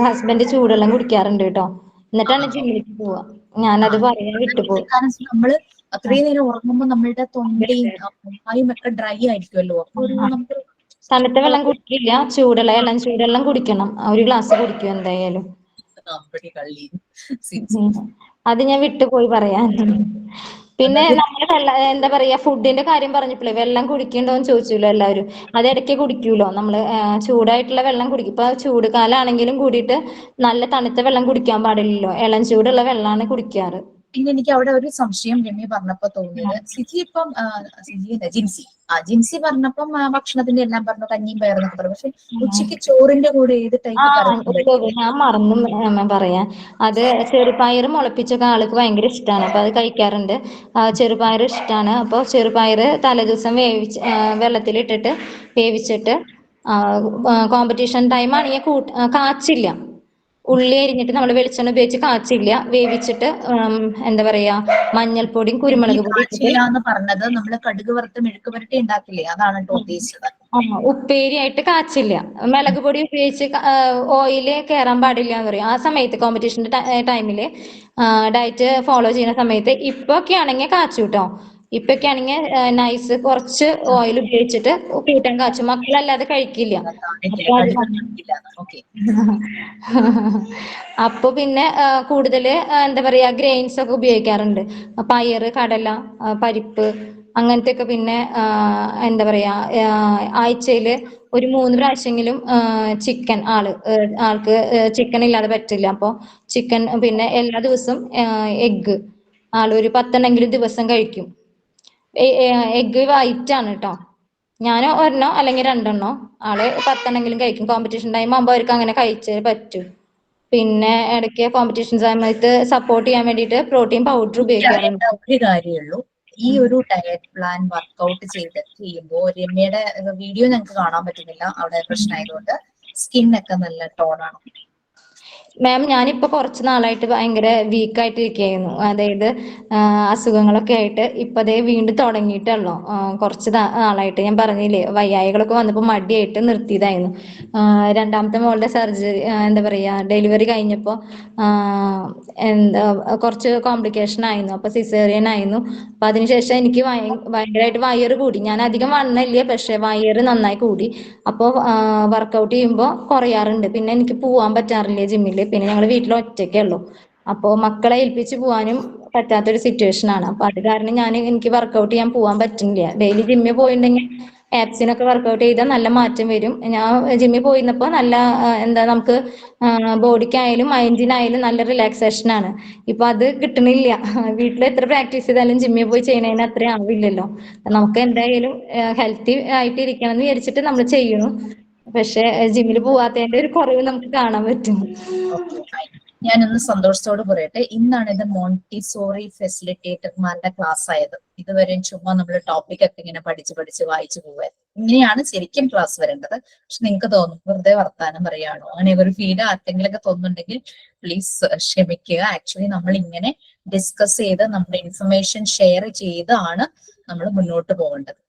ഹസ്ബൻഡ് ചൂടുവെള്ളം കുടിക്കാറുണ്ട് കേട്ടോ, എന്നിട്ടാണ് ജിമ്മിലേക്ക് പോവാ. ഞാനത് പറയാൻ വിട്ടുപോയി. നമ്മള് അത്രയും നേരം ഉറങ്ങുമ്പോ നമ്മളുടെ തൊണ്ടയും വായും ഒക്കെ ഡ്രൈ ആയിരിക്കുമല്ലോ. അപ്പൊ ഒരു നമുക്ക് തണുത്ത വെള്ളം കുടിക്കില്ല, ചൂടുവെള്ളം ചൂടുവെള്ളം കുടിക്കണം. 1 ഗ്ലാസ് കുടിക്കും എന്തായാലും. അത് ഞാൻ വിട്ടുപോയി പറയാൻ. പിന്നെ നമ്മള് എന്താ പറയാ ഫുഡിന്റെ കാര്യം പറഞ്ഞപ്പോഴേ വെള്ളം കുടിക്കണ്ടോന്ന് ചോദിച്ചല്ലോ എല്ലാവരും. അത് ഇടയ്ക്ക് കുടിക്കൂലോ നമ്മള്. ചൂടായിട്ടുള്ള വെള്ളം കുടിക്കും. ഇപ്പൊ ചൂട് കാലാണെങ്കിലും കൂടിയിട്ട് നല്ല തണുത്ത വെള്ളം കുടിക്കാൻ പാടില്ലല്ലോ. ഇളം ചൂടുള്ള വെള്ളമാണ് കുടിക്കാറ്. പിന്നെ എനിക്ക് അവിടെ ഒരു സംശയം രമ്യ പറഞ്ഞപ്പോ തോന്നിയത്, സിജി ഇപ്പം ജിൻസി പറഞ്ഞപ്പം ഭക്ഷണത്തിന്റെ എല്ലാം പറഞ്ഞു, കഞ്ഞിയും പയറെന്നൊക്കെ പറഞ്ഞു. പക്ഷെ ഉച്ചയ്ക്ക് ചോറിന്റെ കൂടെ ഏത് ടൈപ്പ് കറി? ഞാൻ മറന്നു പറയാൻ. അത് ചെറുപയർ മുളപ്പിച്ചൊക്കെ ആൾക്ക് ഭയങ്കര ഇഷ്ടമാണ്. അപ്പൊ അത് കഴിക്കാറുണ്ട്. ചെറുപയർ ഇഷ്ടമാണ്. അപ്പോൾ ചെറുപയർ തലേദിവസം വെള്ളത്തിലിട്ടിട്ട് വേവിച്ചിട്ട് കോമ്പറ്റീഷൻ ടൈം ആണെങ്കിൽ കാച്ചില്ല. ഉള്ളി അരിഞ്ഞിട്ട് നമ്മൾ വെളിച്ചെണ്ണ ഉപയോഗിച്ച് കാച്ചില്ല, വേവിച്ചിട്ട് എന്താ പറയാ മഞ്ഞൾപ്പൊടിയും കുരുമുളക് പൊടി എന്ന് പറഞ്ഞത് നമ്മള് കടുക് വറുത്ത് മെഴുക്ക് പുരട്ടി ഉണ്ടാക്കില്ലേ, അതാണ് ഉദ്ദേശിച്ചത്. ഉപ്പേരിയായിട്ട് കാച്ചില്ല. മുളക് പൊടി ഉപയോഗിച്ച് ഓയില് കയറാൻ പാടില്ല എന്ന് പറയും. ആ സമയത്ത് കോമ്പറ്റീഷന്റെ ടൈമില് ഡയറ്റ് ഫോളോ ചെയ്യുന്ന സമയത്ത്. ഇപ്പൊക്കെ ആണെങ്കിൽ കാച്ചു കേട്ടോ. ഇപ്പൊക്കെ ആണെങ്കിൽ നൈസ് കുറച്ച് ഓയിൽ ഉപയോഗിച്ചിട്ട് കൂട്ടാൻ കാച്ചും. മക്കളല്ലാതെ കഴിക്കില്ല. അപ്പൊ പിന്നെ കൂടുതൽ എന്താ പറയാ ഗ്രെയിൻസ് ഒക്കെ ഉപയോഗിക്കാറുണ്ട്. പയറ്, കടല, പരിപ്പ് അങ്ങനത്തെ ഒക്കെ. പിന്നെ എന്താ പറയാ ആഴ്ചയിൽ ഒരു 3 പ്രാവശ്യമെങ്കിലും ചിക്കൻ ആൾക്ക് ചിക്കൻ ഇല്ലാതെ പറ്റില്ല. അപ്പോൾ ചിക്കൻ, പിന്നെ എല്ലാ ദിവസവും എഗ്ഗ് ആളൊരു 10 ദിവസം കഴിക്കും. എഗ്ഗ് വൈറ്റ് ആണ് കേട്ടോ. ഞാൻ ഒരെണ്ണോ അല്ലെങ്കിൽ 2 ആള് 10 കഴിക്കും. കോമ്പറ്റീഷൻ ടൈം ആകുമ്പോൾ അവർക്ക് അങ്ങനെ കഴിച്ചേ പറ്റൂ. പിന്നെ ഇടയ്ക്ക് കോമ്പറ്റീഷൻ സമയത്ത് സപ്പോർട്ട് ചെയ്യാൻ വേണ്ടിയിട്ട് പ്രോട്ടീൻ പൗഡർ ഉപയോഗിക്കാറുണ്ട്. ഒരു കാര്യമുള്ളൂ, ഈ ഒരു ഡയറ്റ് പ്ലാൻ വർക്ക്ഔട്ട് ചെയ്യുമ്പോൾ രമ്യയുടെ വീഡിയോ ഞങ്ങൾക്ക് കാണാൻ പറ്റുന്നില്ല, അവിടെ പ്രശ്നമായതുകൊണ്ട്. സ്കിന്നൊക്കെ നല്ല ടോണാണ്. മാം, ഞാനിപ്പോൾ കുറച്ച് നാളായിട്ട് ഭയങ്കര വീക്കായിട്ടിരിക്കുകയായിരുന്നു. അതായത് അസുഖങ്ങളൊക്കെ ആയിട്ട്. ഇപ്പം അതേ വീണ്ടും തുടങ്ങിയിട്ടുള്ളൂ. കുറച്ച് നാളായിട്ട് ഞാൻ പറഞ്ഞില്ലേ, വയ്യായികളൊക്കെ വന്നപ്പോൾ മടിയായിട്ട് നിർത്തിയതായിരുന്നു. രണ്ടാമത്തെ മോളുടെ സർജറി, എന്താ പറയുക, ഡെലിവറി കഴിഞ്ഞപ്പോൾ കുറച്ച് കോംപ്ലിക്കേഷൻ ആയിരുന്നു. അപ്പോൾ സിസേറിയൻ ആയിരുന്നു. അപ്പം അതിനുശേഷം എനിക്ക് ഭയങ്കരമായിട്ട് വയറ് കൂടി. ഞാൻ അധികം വണ്ണില്ല, പക്ഷെ വയറ് നന്നായി കൂടി. അപ്പോൾ വർക്കൗട്ട് ചെയ്യുമ്പോൾ കുറയാറുണ്ട്. പിന്നെ എനിക്ക് പോവാൻ പറ്റാറില്ല ജിമ്മിൽ. പിന്നെ ഞങ്ങൾ വീട്ടിൽ ഒറ്റയ്ക്കേ ഉള്ളൂ. അപ്പോൾ മക്കളെ ഏൽപ്പിച്ച് പോകാനും പറ്റാത്തൊരു സിറ്റുവേഷൻ ആണ്. അപ്പൊ അത് കാരണം എനിക്ക് വർക്കൗട്ട് ചെയ്യാൻ പോകാൻ പറ്റുന്നില്ല. ഡെയിലി ജിമ്മിൽ പോയിട്ടുണ്ടെങ്കിൽ ആപ്സിനൊക്കെ വർക്കൗട്ട് ചെയ്താൽ നല്ല മാറ്റം വരും. ഞാൻ ജിമ്മിൽ പോയിരുന്നപ്പോൾ നല്ല എന്താ നമുക്ക് ബോഡിക്കായാലും മൈൻഡിനായാലും നല്ല റിലാക്സേഷൻ ആണ്. ഇപ്പൊ അത് കിട്ടണില്ല. വീട്ടിൽ എത്ര പ്രാക്ടീസ് ചെയ്താലും ജിമ്മിൽ പോയി ചെയ്യണതിന് അത്രയും ആവില്ലല്ലോ. നമുക്ക് എന്തായാലും ഹെൽത്തി ആയിട്ട് ഇരിക്കണം എന്ന് വിചാരിച്ചിട്ട് നമ്മൾ ചെയ്യണം. പക്ഷെ ജിമ്മിൽ പോവാത്തതിന്റെ ഒരു കുറവ് നമുക്ക് കാണാൻ പറ്റും. ഞാനൊന്ന് സന്തോഷത്തോട് പറയട്ടെ, ഇന്നാണ് ഇത് മോണ്ടിസോറി ഫെസിലിറ്റേറ്റർമാരുടെ ക്ലാസ് ആയത്. ഇതുവരെ ചുമ്മാ നമ്മൾ ടോപ്പിക് ഒക്കെ ഇങ്ങനെ പഠിച്ച് വായിച്ചു പോവാൻ. ഇങ്ങനെയാണ് ശരിക്കും ക്ലാസ് വരേണ്ടത്. പക്ഷെ നിങ്ങൾക്ക് തോന്നും വെറുതെ വർത്താനം പറയാണോ, അങ്ങനെ ഒരു ഫീൽ ആർക്കെങ്കിലൊക്കെ തോന്നുന്നുണ്ടെങ്കിൽ പ്ലീസ് ക്ഷമിക്കുക. ആക്ച്വലി നമ്മൾ ഇങ്ങനെ ഡിസ്കസ് ചെയ്ത് നമ്മുടെ ഇൻഫർമേഷൻ ഷെയർ ചെയ്താണ് നമ്മൾ മുന്നോട്ട് പോകേണ്ടത്.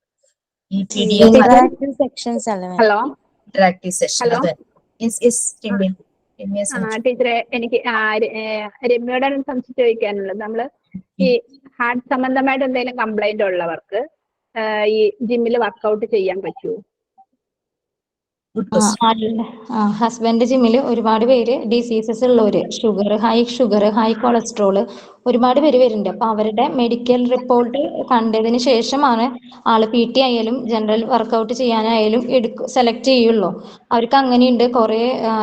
ഈ ഇന്ററാക്റ്റീവ് സെക്ഷൻസ് അല്ലേ? Hello, interactive session. ടീച്ചറെ, എനിക്ക് രമ്യയോട് സംശയം ചോദിക്കാനുള്ളത്, നമ്മള് ഈ ഹാർട്ട് സംബന്ധമായിട്ട് എന്തെങ്കിലും കംപ്ലൈന്റ് ഉള്ളവർക്ക് ഈ ജിമ്മിൽ വർക്കൗട്ട് ചെയ്യാൻ പറ്റുമോ? ഹസ്ബൻഡ് ജിമ്മിൽ ഒരുപാട് പേര് ഡിസീസസ് ഉള്ളവര്, ഷുഗർ, ഹൈ കൊളസ്ട്രോൾ ഒരുപാട് പേര് വരുന്നുണ്ട്. അപ്പൊ അവരുടെ മെഡിക്കൽ റിപ്പോർട്ട് കണ്ടതിന് ശേഷമാണ് ആള് PT ആയാലും ജനറൽ വർക്കൗട്ട് ചെയ്യാനായാലും സെലക്ട് ചെയ്യുള്ളൂ. അവർക്ക് അങ്ങനെയുണ്ട്. കുറെ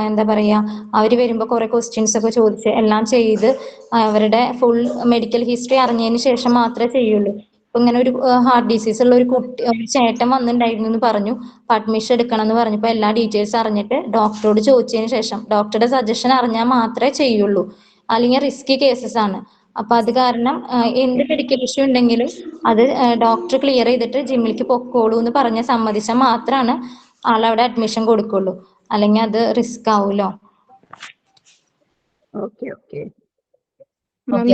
എന്താ പറയാ, അവര് വരുമ്പോ കുറെ ക്വസ്റ്റ്യൻസ് ഒക്കെ ചോദിച്ച് എല്ലാം ചെയ്ത് അവരുടെ ഫുൾ മെഡിക്കൽ ഹിസ്റ്ററി അറിഞ്ഞതിന് ശേഷം മാത്രമേ ചെയ്യുള്ളൂ. ഇപ്പൊ ഇങ്ങനെ ഒരു ഹാർട്ട് ഡിസീസ് ഉള്ള ഒരു ചേട്ടൻ വന്നിട്ടുണ്ടായിരുന്നു എന്ന് പറഞ്ഞു. അഡ്മിഷൻ എടുക്കണം എന്ന് പറഞ്ഞപ്പോൾ എല്ലാ ഡീറ്റെയിൽസ് അറിഞ്ഞിട്ട് ഡോക്ടറോട് ചോദിച്ചതിന് ശേഷം ഡോക്ടറുടെ സജഷൻ അറിഞ്ഞാൽ മാത്രമേ ചെയ്യുള്ളൂ. അല്ലെങ്കിൽ റിസ്കി കേസസ് ആണ്. അപ്പൊ അത് കാരണം എന്ത് മെഡിക്കൽ ഇഷ്യൂ ഉണ്ടെങ്കിലും അത് ഡോക്ടർ ക്ലിയർ ചെയ്തിട്ട് ജിമ്മിലേക്ക് പൊക്കോളൂ എന്ന് പറഞ്ഞ് സമ്മതിച്ചാൽ മാത്രമാണ് ആളവിടെ അഡ്മിഷൻ കൊടുക്കുള്ളൂ. അല്ലെങ്കിൽ അത് റിസ്ക് ആവൂലോ.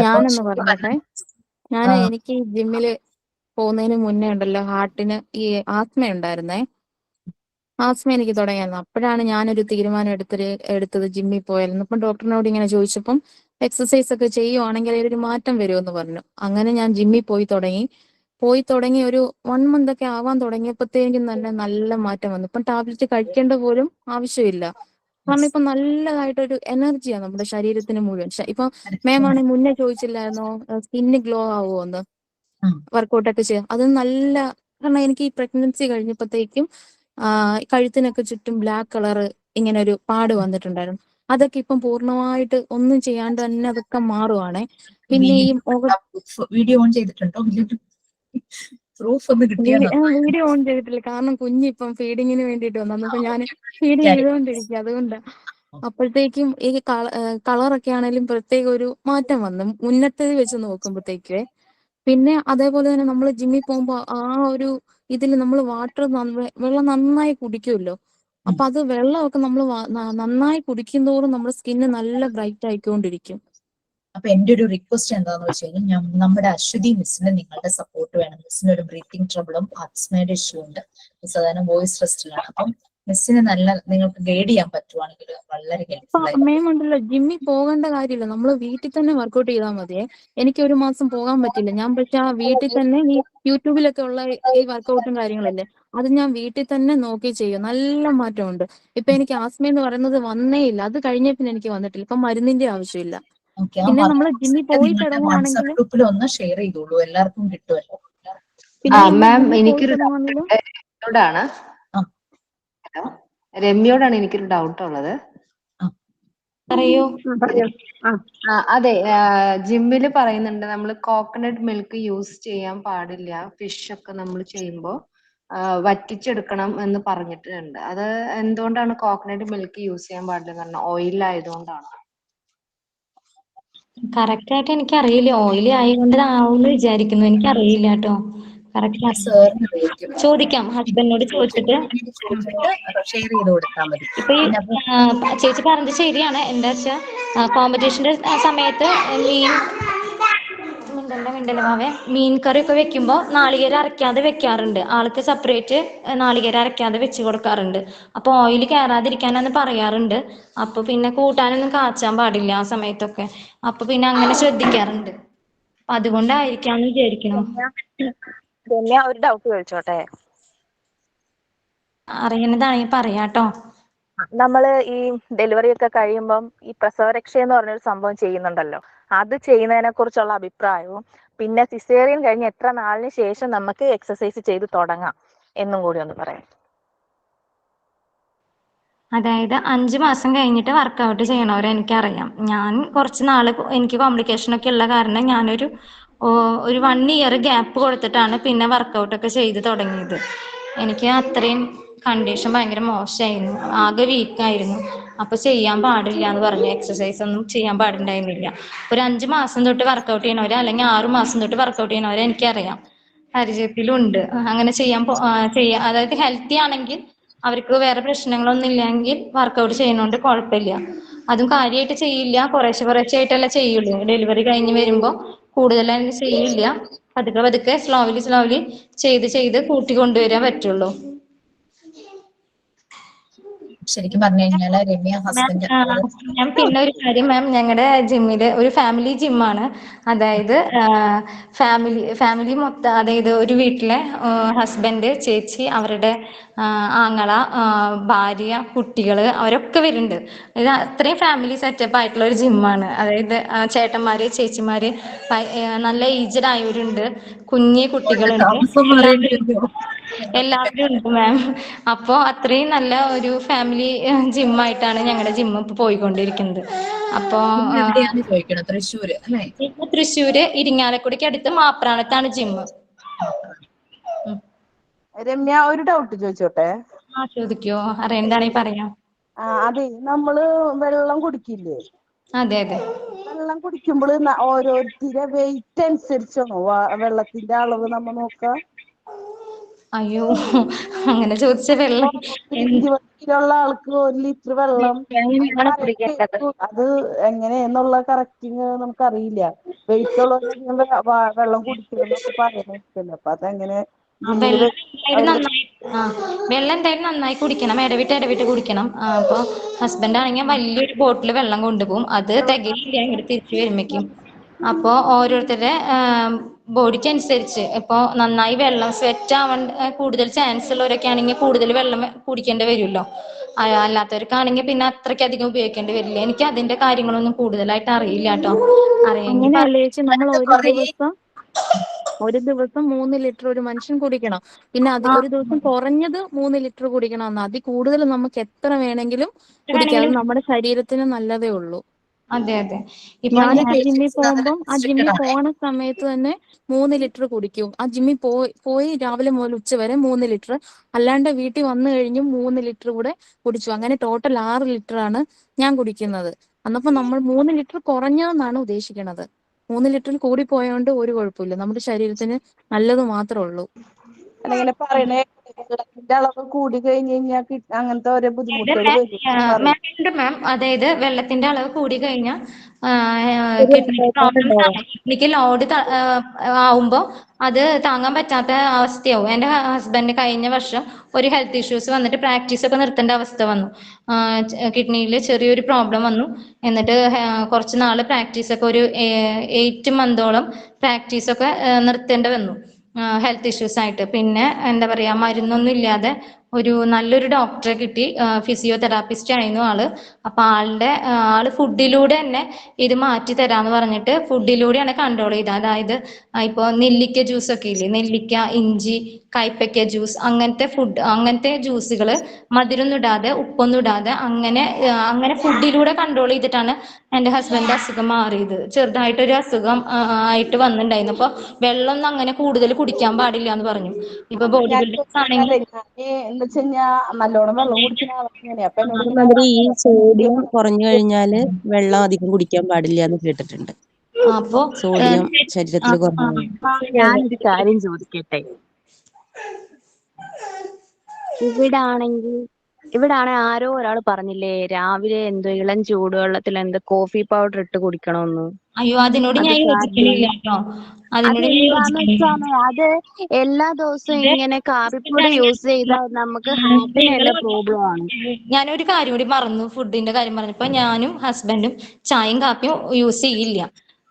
ഞാനൊന്ന് പറഞ്ഞോട്ടെ. എനിക്ക് ജിമ്മില് പോകുന്നതിന് മുന്നേ ഉണ്ടല്ലോ, ഹാർട്ടിന് ഈ ആസ്മ ഉണ്ടായിരുന്നേ. ആസ്മ എനിക്ക് തുടങ്ങിയായിരുന്നു. അപ്പോഴാണ് ഞാനൊരു തീരുമാനം എടുത്തത് ജിമ്മിൽ പോയായിരുന്നു. അപ്പം ഡോക്ടറിനോട് ഇങ്ങനെ ചോദിച്ചപ്പം എക്സസൈസ് ഒക്കെ ചെയ്യുവാണെങ്കിൽ ഒരു മാറ്റം വരുമെന്ന് പറഞ്ഞു. അങ്ങനെ ഞാൻ ജിമ്മിൽ പോയി തുടങ്ങി ഒരു 1 month ഒക്കെ ആവാൻ തുടങ്ങിയപ്പോഴത്തേക്കും തന്നെ നല്ല മാറ്റം വന്നു. ഇപ്പം ടാബ്ലറ്റ് കഴിക്കേണ്ട പോലും ആവശ്യമില്ല. കാരണം ഇപ്പൊ നല്ലതായിട്ടൊരു എനർജിയാണ് നമ്മുടെ ശരീരത്തിന് മുഴുവൻ. ഇപ്പൊ മാം ആണെങ്കിൽ മുന്നേ ചോദിച്ചില്ലായിരുന്നോ സ്കിന്ന് ഗ്ലോ ആവുമോന്ന്? വർക്കൗട്ടൊക്കെ ചെയ്യാം. അത് നല്ല, കാരണം എനിക്ക് ഈ പ്രഗ്നൻസി കഴിഞ്ഞപ്പോഴത്തേക്കും കഴുത്തിനൊക്കെ ചുറ്റും ബ്ലാക്ക് കളർ ഇങ്ങനെ ഒരു പാട് വന്നിട്ടുണ്ടായിരുന്നു. അതൊക്കെ ഇപ്പം പൂർണ്ണമായിട്ട് ഒന്നും ചെയ്യാണ്ട് തന്നെ അതൊക്കെ മാറുവാണേ. പിന്നെ ഈ വീഡിയോ ഓൺ ചെയ്തിട്ടുണ്ടോ? പ്രൂഫ് ഒന്ന് കിട്ടിയാൽ വീഡിയോ ഓൺ ചെയ്തിട്ടില്ല, കാരണം കുഞ്ഞിപ്പം ഫീഡിങ്ങിന് വേണ്ടിയിട്ട് വന്നപ്പോ ഞാൻ ഫീഡ് ചെയ്തുകൊണ്ടിരിക്കുക, അതുകൊണ്ടാ. അപ്പോഴത്തേക്കും ഈ കളറൊക്കെ ആണെങ്കിലും പ്രത്യേക ഒരു മാറ്റം വന്നു മുന്നത്തേത് വെച്ച് നോക്കുമ്പോഴത്തേക്കേ. പിന്നെ അതേപോലെ തന്നെ നമ്മൾ ജിമ്മിൽ പോകുമ്പോൾ ആ ഒരു ഇതിൽ നമ്മൾ വെള്ളം നന്നായി കുടിക്കുമല്ലോ. അപ്പൊ അത് വെള്ളമൊക്കെ നമ്മൾ നന്നായി കുടിക്കുന്തോറും നമ്മുടെ സ്കിന്ന് നല്ല ബ്രൈറ്റ് ആയിക്കൊണ്ടിരിക്കും. അപ്പൊ എന്റെ ഒരു റിക്വസ്റ്റ് എന്താന്ന് വെച്ച് കഴിഞ്ഞാൽ നമ്മുടെ അശ്വതി മിസ്സിന് നിങ്ങളുടെ സപ്പോർട്ട് വേണം. മിസ്സിന് ഒരു ബ്രീത്തിങ് ട്രബിളും ആസ്മയുടെ ഇഷ്യൂ ഉണ്ട്. മിസ് അതാണ് വോയിസ് റെസ്റ്റിലാണ്. അപ്പം മിസ്സിന് നല്ല നിങ്ങൾക്ക് ഗൈഡ് ചെയ്യാൻ പറ്റുവാണെങ്കിൽ വളരെ ഹെൽപ്ഫുൾ ആയിരിക്കും. മേം ഉണ്ടല്ലോ, ജിമ്മിൽ പോകേണ്ട കാര്യമില്ല, നമ്മൾ വീട്ടിൽ തന്നെ വർക്കൗട്ട് ചെയ്താൽ മതിയേ. എനിക്ക് ഒരു മാസം പോകാൻ പറ്റില്ല, ഞാൻ പക്ഷെ ആ വീട്ടിൽ തന്നെ ഈ യൂട്യൂബിലൊക്കെ ഉള്ള ഈ വർക്കൗട്ടും കാര്യങ്ങളല്ലേ, അത് ഞാൻ വീട്ടിൽ തന്നെ നോക്കി ചെയ്യും. നല്ല മാറ്റമുണ്ട്. ഇപ്പൊ എനിക്ക് ആസ്മ എന്ന് പറയുന്നത് വന്നേ ഇല്ല, അത് കഴിഞ്ഞ പിന്നെ എനിക്ക് വന്നിട്ടില്ല. ഇപ്പൊ മരുന്നിന്റെ ആവശ്യമില്ല. പിന്നെ നമ്മൾ ജിമ്മിൽ പോയി തുടങ്ങുവാണെങ്കിൽ ഗ്രൂപ്പിൽ ഒന്ന് ഷെയർ ചെയ്തോളൂ, എല്ലാവർക്കും കിട്ടുമല്ലോ. മാം എനിക്കൊരു രമ്യയോടാണ് എനിക്കൊരു ഡൗട്ട് ഉള്ളത്. പറയൂ. അതെ, ജിമ്മില് പറയുന്നുണ്ട് നമ്മൾ കോക്കനട്ട് മിൽക്ക് യൂസ് ചെയ്യാൻ പാടില്ല, ഫിഷ് ഒക്കെ നമ്മൾ ചെയ്യുമ്പോൾ വറ്റിച്ചെടുക്കണം എന്ന് പറഞ്ഞിട്ടുണ്ട്. അത് എന്തുകൊണ്ടാണ് കോക്കനട്ട് മിൽക്ക് യൂസ് ചെയ്യാൻ പാടില്ല? കാരണം ഓയിലായതുകൊണ്ടാണ്. കറക്റ്റ് ആയിട്ട് എനിക്ക് അറിയില്ല, ഓയിലി ആയതുകൊണ്ട് ആവുമെന്ന് വിചാരിക്കുന്നു, എനിക്കറിയില്ല കേട്ടോ. കറക്റ്റ് ചോദിക്കാം, ഹസ്ബൻഡിനോട് ചോദിച്ചിട്ട് ഷെയർ ചെയ്ത് കൊടുത്താൽ മതി. ഇപ്പൊ ഈ ചേച്ചി പറഞ്ഞത് ശരിയാണ്. എന്താ വെച്ചാ കോമ്പറ്റീഷന്റെ സമയത്ത് മീൻ കറി ഒക്കെ വെക്കുമ്പോ നാളികേരം അരയ്ക്കാതെ വെക്കാറുണ്ട്. ആൾക്ക് സെപ്പറേറ്റ് നാളികേരം അരയ്ക്കാതെ വെച്ച് കൊടുക്കാറുണ്ട്. അപ്പൊ ഓയിൽ കയറാതിരിക്കാനെന്ന് പറയാറുണ്ട്. അപ്പൊ പിന്നെ കൂട്ടാനൊന്നും കാച്ചാൻ പാടില്ല ആ സമയത്തൊക്കെ. അപ്പൊ പിന്നെ അങ്ങനെ ശ്രദ്ധിക്കാറുണ്ട്. അപ്പൊ അതുകൊണ്ടായിരിക്കാന്ന് വിചാരിക്കണം. രമ്യ, ഒരു ഡൗട്ട് ചോദിച്ചോട്ടെ? അറിയുന്നതാണെങ്കിൽ പറയാട്ടോ. നമ്മള് ഈ ഡെലിവറി ഒക്കെ കഴിയുമ്പം ഈ പ്രസവരക്ഷ എന്ന് പറഞ്ഞൊരു സംഭവം ചെയ്യുന്നുണ്ടല്ലോ, അത് ചെയ്യുന്നതിനെ കുറിച്ചുള്ള അഭിപ്രായവും പിന്നെ സിസേറിയൻ കഴിഞ്ഞ് എത്ര നാളിന് ശേഷം നമുക്ക് എക്സസൈസ് ചെയ്ത് തുടങ്ങാം എന്നും കൂടി ഒന്ന് പറയാം. അതായത് 5 മാസം കഴിഞ്ഞിട്ട് വർക്കൗട്ട് ചെയ്യണവരെ എനിക്കറിയാം. ഞാൻ കുറച്ച് നാള് എനിക്ക് കോംപ്ലിക്കേഷൻ ഒക്കെ ഉള്ള കാരണം ഞാനൊരു 1 ഇയർ ഗ്യാപ്പ് കൊടുത്തിട്ടാണ് പിന്നെ വർക്കൗട്ടൊക്കെ ചെയ്ത് തുടങ്ങിയത്. എനിക്ക് അത്രയും കണ്ടീഷൻ ഭയങ്കര മോശമായിരുന്നു, ആകെ വീക്കായിരുന്നു. അപ്പൊ ചെയ്യാൻ പാടില്ല എന്ന് പറഞ്ഞു, എക്സസൈസ് ഒന്നും ചെയ്യാൻ പാടുണ്ടായിരുന്നില്ല. ഒരു 5 മാസം തൊട്ട് വർക്കൗട്ട് ചെയ്യണവരെ അല്ലെങ്കിൽ 6 മാസം തൊട്ട് വർക്കൗട്ട് ചെയ്യണവരെ എനിക്കറിയാം, പരിചയത്തിലുണ്ട്. അങ്ങനെ അതായത് ഹെൽത്തി ആണെങ്കിൽ അവർക്ക് വേറെ പ്രശ്നങ്ങളൊന്നും ഇല്ലെങ്കിൽ വർക്കൗട്ട് ചെയ്യുന്നോണ്ട് കുഴപ്പമില്ല. അതും കാര്യമായിട്ട് ചെയ്യില്ല, കുറേശ്ശെ ആയിട്ടല്ല ചെയ്യുള്ളൂ. ഡെലിവറി കഴിഞ്ഞ് വരുമ്പോൾ കൂടുതലായി ചെയ്യില്ല, പതുക്കെ സ്ലോലി ചെയ്ത് കൂട്ടി കൊണ്ടുവരാൻ പറ്റുള്ളൂ. ശരിക്കും പറഞ്ഞു കഴിഞ്ഞാൽ രമ്യ ഹസ്ബൻഡ് ഞാൻ പിന്നെ ഒരു കാര്യം മാം, ഞങ്ങളുടെ ജിമ്മില് ഒരു ഫാമിലി ജിമ്മാണ്. അതായത് ഫാമിലി മൊത്തം, അതായത് ഒരു വീട്ടിലെ ഹസ്ബൻഡ്, ചേച്ചി, അവരുടെ ആങ്ങള, ഭാര്യ, കുട്ടികള് അവരൊക്കെ വരുന്നുണ്ട്. ഇത് അത്രയും ഫാമിലി സെറ്റപ്പ് ആയിട്ടുള്ള ഒരു ജിമ്മാണ്. അതായത് ചേട്ടന്മാര്, ചേച്ചിമാര്, നല്ല ഏജ്ഡ് ആയവരുണ്ട്, കുഞ്ഞു കുട്ടികളുണ്ട്, എല്ലാവരും ഉണ്ട് മാം. അപ്പോ അത്രയും നല്ല ഒരു ഫാമിലി ജിമ്മായിട്ടാണ് ഞങ്ങളുടെ ജിമ്മ് ഇപ്പൊ പോയിക്കൊണ്ടിരിക്കുന്നത്. അപ്പോ തൃശ്ശൂര് അല്ലേ? തൃശ്ശൂര് ഇരിങ്ങാലക്കുടയ്ക്ക് അടുത്ത് മാപ്രാണത്താണ് ജിമ്മ്. രമ്യ, ഒരു ഡൗട്ട് ചോദിച്ചോട്ടെ? ചോദിക്കോ, അറിയണ്ടാണെങ്കിൽ പറയാം. അതെ, നമ്മള് വെള്ളം കുടിക്കില്ലേ? അതെ. വെള്ളം കുടിക്കുമ്പോൾ ഓരോരുത്തരുടെ വെയിറ്റ് അനുസരിച്ചാണോ വെള്ളത്തിന്റെ അളവ് നമ്മ നോക്ക? അയ്യോ, അങ്ങനെ ചോദിച്ച വെള്ളം 20 കിലോ ഉള്ള ആൾക്ക് 1 ലിറ്റർ വെള്ളം അത് എങ്ങനെയെന്നുള്ള കറക്റ്റിങ് നമുക്കറിയില്ല. വെയിറ്റ് ഉള്ള വെള്ളം കുടിക്കണമെന്നൊക്കെ പറയുന്നില്ല. അപ്പൊ അതെങ്ങനെ? വെള്ളം എന്തായാലും നന്നായി കുടിക്കണം, ഇടവിട്ട് കുടിക്കണം. അപ്പൊ ഹസ്ബൻഡ് ആണെങ്കിൽ വലിയൊരു ബോട്ടിൽ വെള്ളം കൊണ്ടുപോകും, അത് തികയില്ല ഇങ്ങോട്ട് തിരിച്ചു വരുമ്പോഴേക്കും. അപ്പോൾ ഓരോരുത്തരുടെ ബോഡിക്ക് അനുസരിച്ച്, ഇപ്പോൾ നന്നായി വെള്ളം സ്വെറ്റ് ആവേണ്ട കൂടുതൽ ചാൻസ് ഉള്ളവരൊക്കെ ആണെങ്കിൽ കൂടുതൽ വെള്ളം കുടിക്കേണ്ടി വരുമല്ലോ. അല്ലാത്തവർക്കാണെങ്കിൽ പിന്നെ അത്രയ്ക്ക് അധികം ഉപയോഗിക്കേണ്ടി വരില്ല. എനിക്ക് അതിന്റെ കാര്യങ്ങളൊന്നും കൂടുതലായിട്ട് അറിയില്ല കേട്ടോ. അങ്ങനെയല്ലേ ചേച്ചി, നമ്മൾ ഒരു ദിവസം ഒരു ദിവസം 3 ലിറ്റർ ഒരു മനുഷ്യൻ കുടിക്കണം. പിന്നെ അത് ഒരു ദിവസം കുറഞ്ഞത് 3 ലിറ്റർ കുടിക്കണം എന്ന്. അതിൽ കൂടുതൽ നമുക്ക് എത്ര വേണമെങ്കിലും കുടിക്കാം. അത് നമ്മുടെ ശരീരത്തിന് നല്ലതേ ഉള്ളൂ. അതെ അതെ. ഇപ്പൊ ഞാനൊക്കെ ജിമ്മിൽ പോകുമ്പം ആ ജിമ്മിൽ പോണ സമയത്ത് തന്നെ 3 ലിറ്റർ കുടിക്കും. ആ ജിമ്മിൽ പോയി രാവിലെ മുതൽ ഉച്ച വരെ 3 ലിറ്റർ, അല്ലാണ്ട് വീട്ടിൽ വന്നു കഴിഞ്ഞും 3 ലിറ്റർ കൂടെ കുടിച്ചു. അങ്ങനെ ടോട്ടൽ 6 ലിറ്റർ ആണ് ഞാൻ കുടിക്കുന്നത്. അന്നപ്പോ നമ്മൾ 3 ലിറ്റർ കുറഞ്ഞതെന്നാണ് ഉദ്ദേശിക്കുന്നത്. 3 ലിറ്ററിൽ കൂടി പോയോണ്ട് ഒരു കുഴപ്പമില്ല. നമ്മുടെ ശരീരത്തിന് നല്ലത് മാത്രമേ ഉള്ളൂ. അല്ലെങ്കിൽ പറയണേ വെള്ളത്തിന്റെ അളവ് കൂടി കഴിഞ്ഞ് കഴിഞ്ഞാൽ അങ്ങനത്തെ ഓരോ ബുദ്ധിമുട്ടുകൾ വരും. മാം, അതായത് വെള്ളത്തിന്റെ അളവ് കൂടി കഴിഞ്ഞാൽ കിഡ്നിക്ക് പ്രോബ്ലംസ് ആണ്. കിഡ്നിക്ക് ലോഡ് ആവുമ്പോ അത് താങ്ങാൻ പറ്റാത്ത അവസ്ഥയാവും. എന്റെ ഹസ്ബൻഡ് കഴിഞ്ഞ വർഷം ഒരു ഹെൽത്ത് ഇഷ്യൂസ് വന്നിട്ട് പ്രാക്ടീസ് ഒക്കെ നിർത്തേണ്ട അവസ്ഥ വന്നു. കിഡ്നിയിൽ ചെറിയൊരു പ്രോബ്ലം വന്നു. എന്നിട്ട് കുറച്ച് നാള് പ്രാക്ടീസ് ഒക്കെ ഒരു 8 മന്തോളം പ്രാക്ടീസ് ഒക്കെ നിർത്തേണ്ടി വന്നു ഹെൽത്ത് ഇഷ്യൂസ് ആയിട്ട്. പിന്നെ എന്താ പറയാ, മരുന്നൊന്നും ഇല്ലാതെ ഒരു നല്ലൊരു ഡോക്ടറെ കിട്ടി. ഫിസിയോതെറാപ്പിസ്റ്റ് ആയിരുന്നു ആള്. അപ്പൊ ആള് ഫുഡിലൂടെ തന്നെ ഇത് മാറ്റി തരാന്ന് പറഞ്ഞിട്ട് ഫുഡിലൂടെയാണ് കൺട്രോൾ ചെയ്തത്. അതായത് ഇപ്പൊ നെല്ലിക്ക ജ്യൂസ് ഒക്കെ ഇല്ലേ, നെല്ലിക്ക, ഇഞ്ചി, കൈപ്പക്ക ജ്യൂസ്, അങ്ങനത്തെ ജ്യൂസുകള് മധുരൊന്നും ഇടാതെ ഉപ്പൊന്നും ഇടാതെ അങ്ങനെ ഫുഡിലൂടെ കൺട്രോൾ ചെയ്തിട്ടാണ് എന്റെ ഹസ്ബൻഡ് അസുഖം മാറിയത്. ചെറുതായിട്ടൊരു അസുഖം ആയിട്ട് വന്നിട്ടുണ്ടായിരുന്നു. അപ്പൊ വെള്ളം അങ്ങനെ കൂടുതൽ കുടിക്കാൻ പാടില്ല എന്ന് പറഞ്ഞു. ഇപ്പൊ ബോഡി ബിൽഡേഴ്സ് ആണെങ്കിൽ എന്ന് വെച്ച് കഴിഞ്ഞാ നല്ലോണം വെള്ളം കുടിക്കുന്ന ആളാണ്. അപ്പൊ എന്നോട് അതേമാതിരി ഈ സോഡിയം കുറഞ്ഞു കഴിഞ്ഞാല് വെള്ളം അധികം കുടിക്കാൻ പാടില്ല എന്ന് കേട്ടിട്ടുണ്ട്. അപ്പൊ സോഡിയം ശരീരത്തിൽ കുറഞ്ഞു. ഞാനൊരു കാര്യം ചോദിക്കട്ടെ. ഇവിടെ ആരോ ഒരാൾ പറഞ്ഞില്ലേ രാവിലെ എന്തോ ഇളം ചൂടുവെള്ളത്തിൽ എന്തോ കോഫി പൗഡർ ഇട്ട് കുടിക്കണമെന്ന്. അയ്യോ, അതിനോട് ഞാൻ യോജിക്കണില്ല കേട്ടോ. അതെന്താന്ന് വെച്ചാൽ അത് എല്ലാ ദിവസവും ഇങ്ങനെ കാപ്പിപ്പൊടി യൂസ് ചെയ്താൽ നമുക്ക് ഹാർട്ടിനുള്ള പ്രോബ്ലം ആണ്. ഞാനൊരു കാര്യം കൂടി മറന്നു, ഫുഡിന്റെ കാര്യം പറഞ്ഞപ്പോ ഞാനും ഹസ്ബൻഡും ചായയും കാപ്പിയും യൂസ് ചെയ്യില്ല.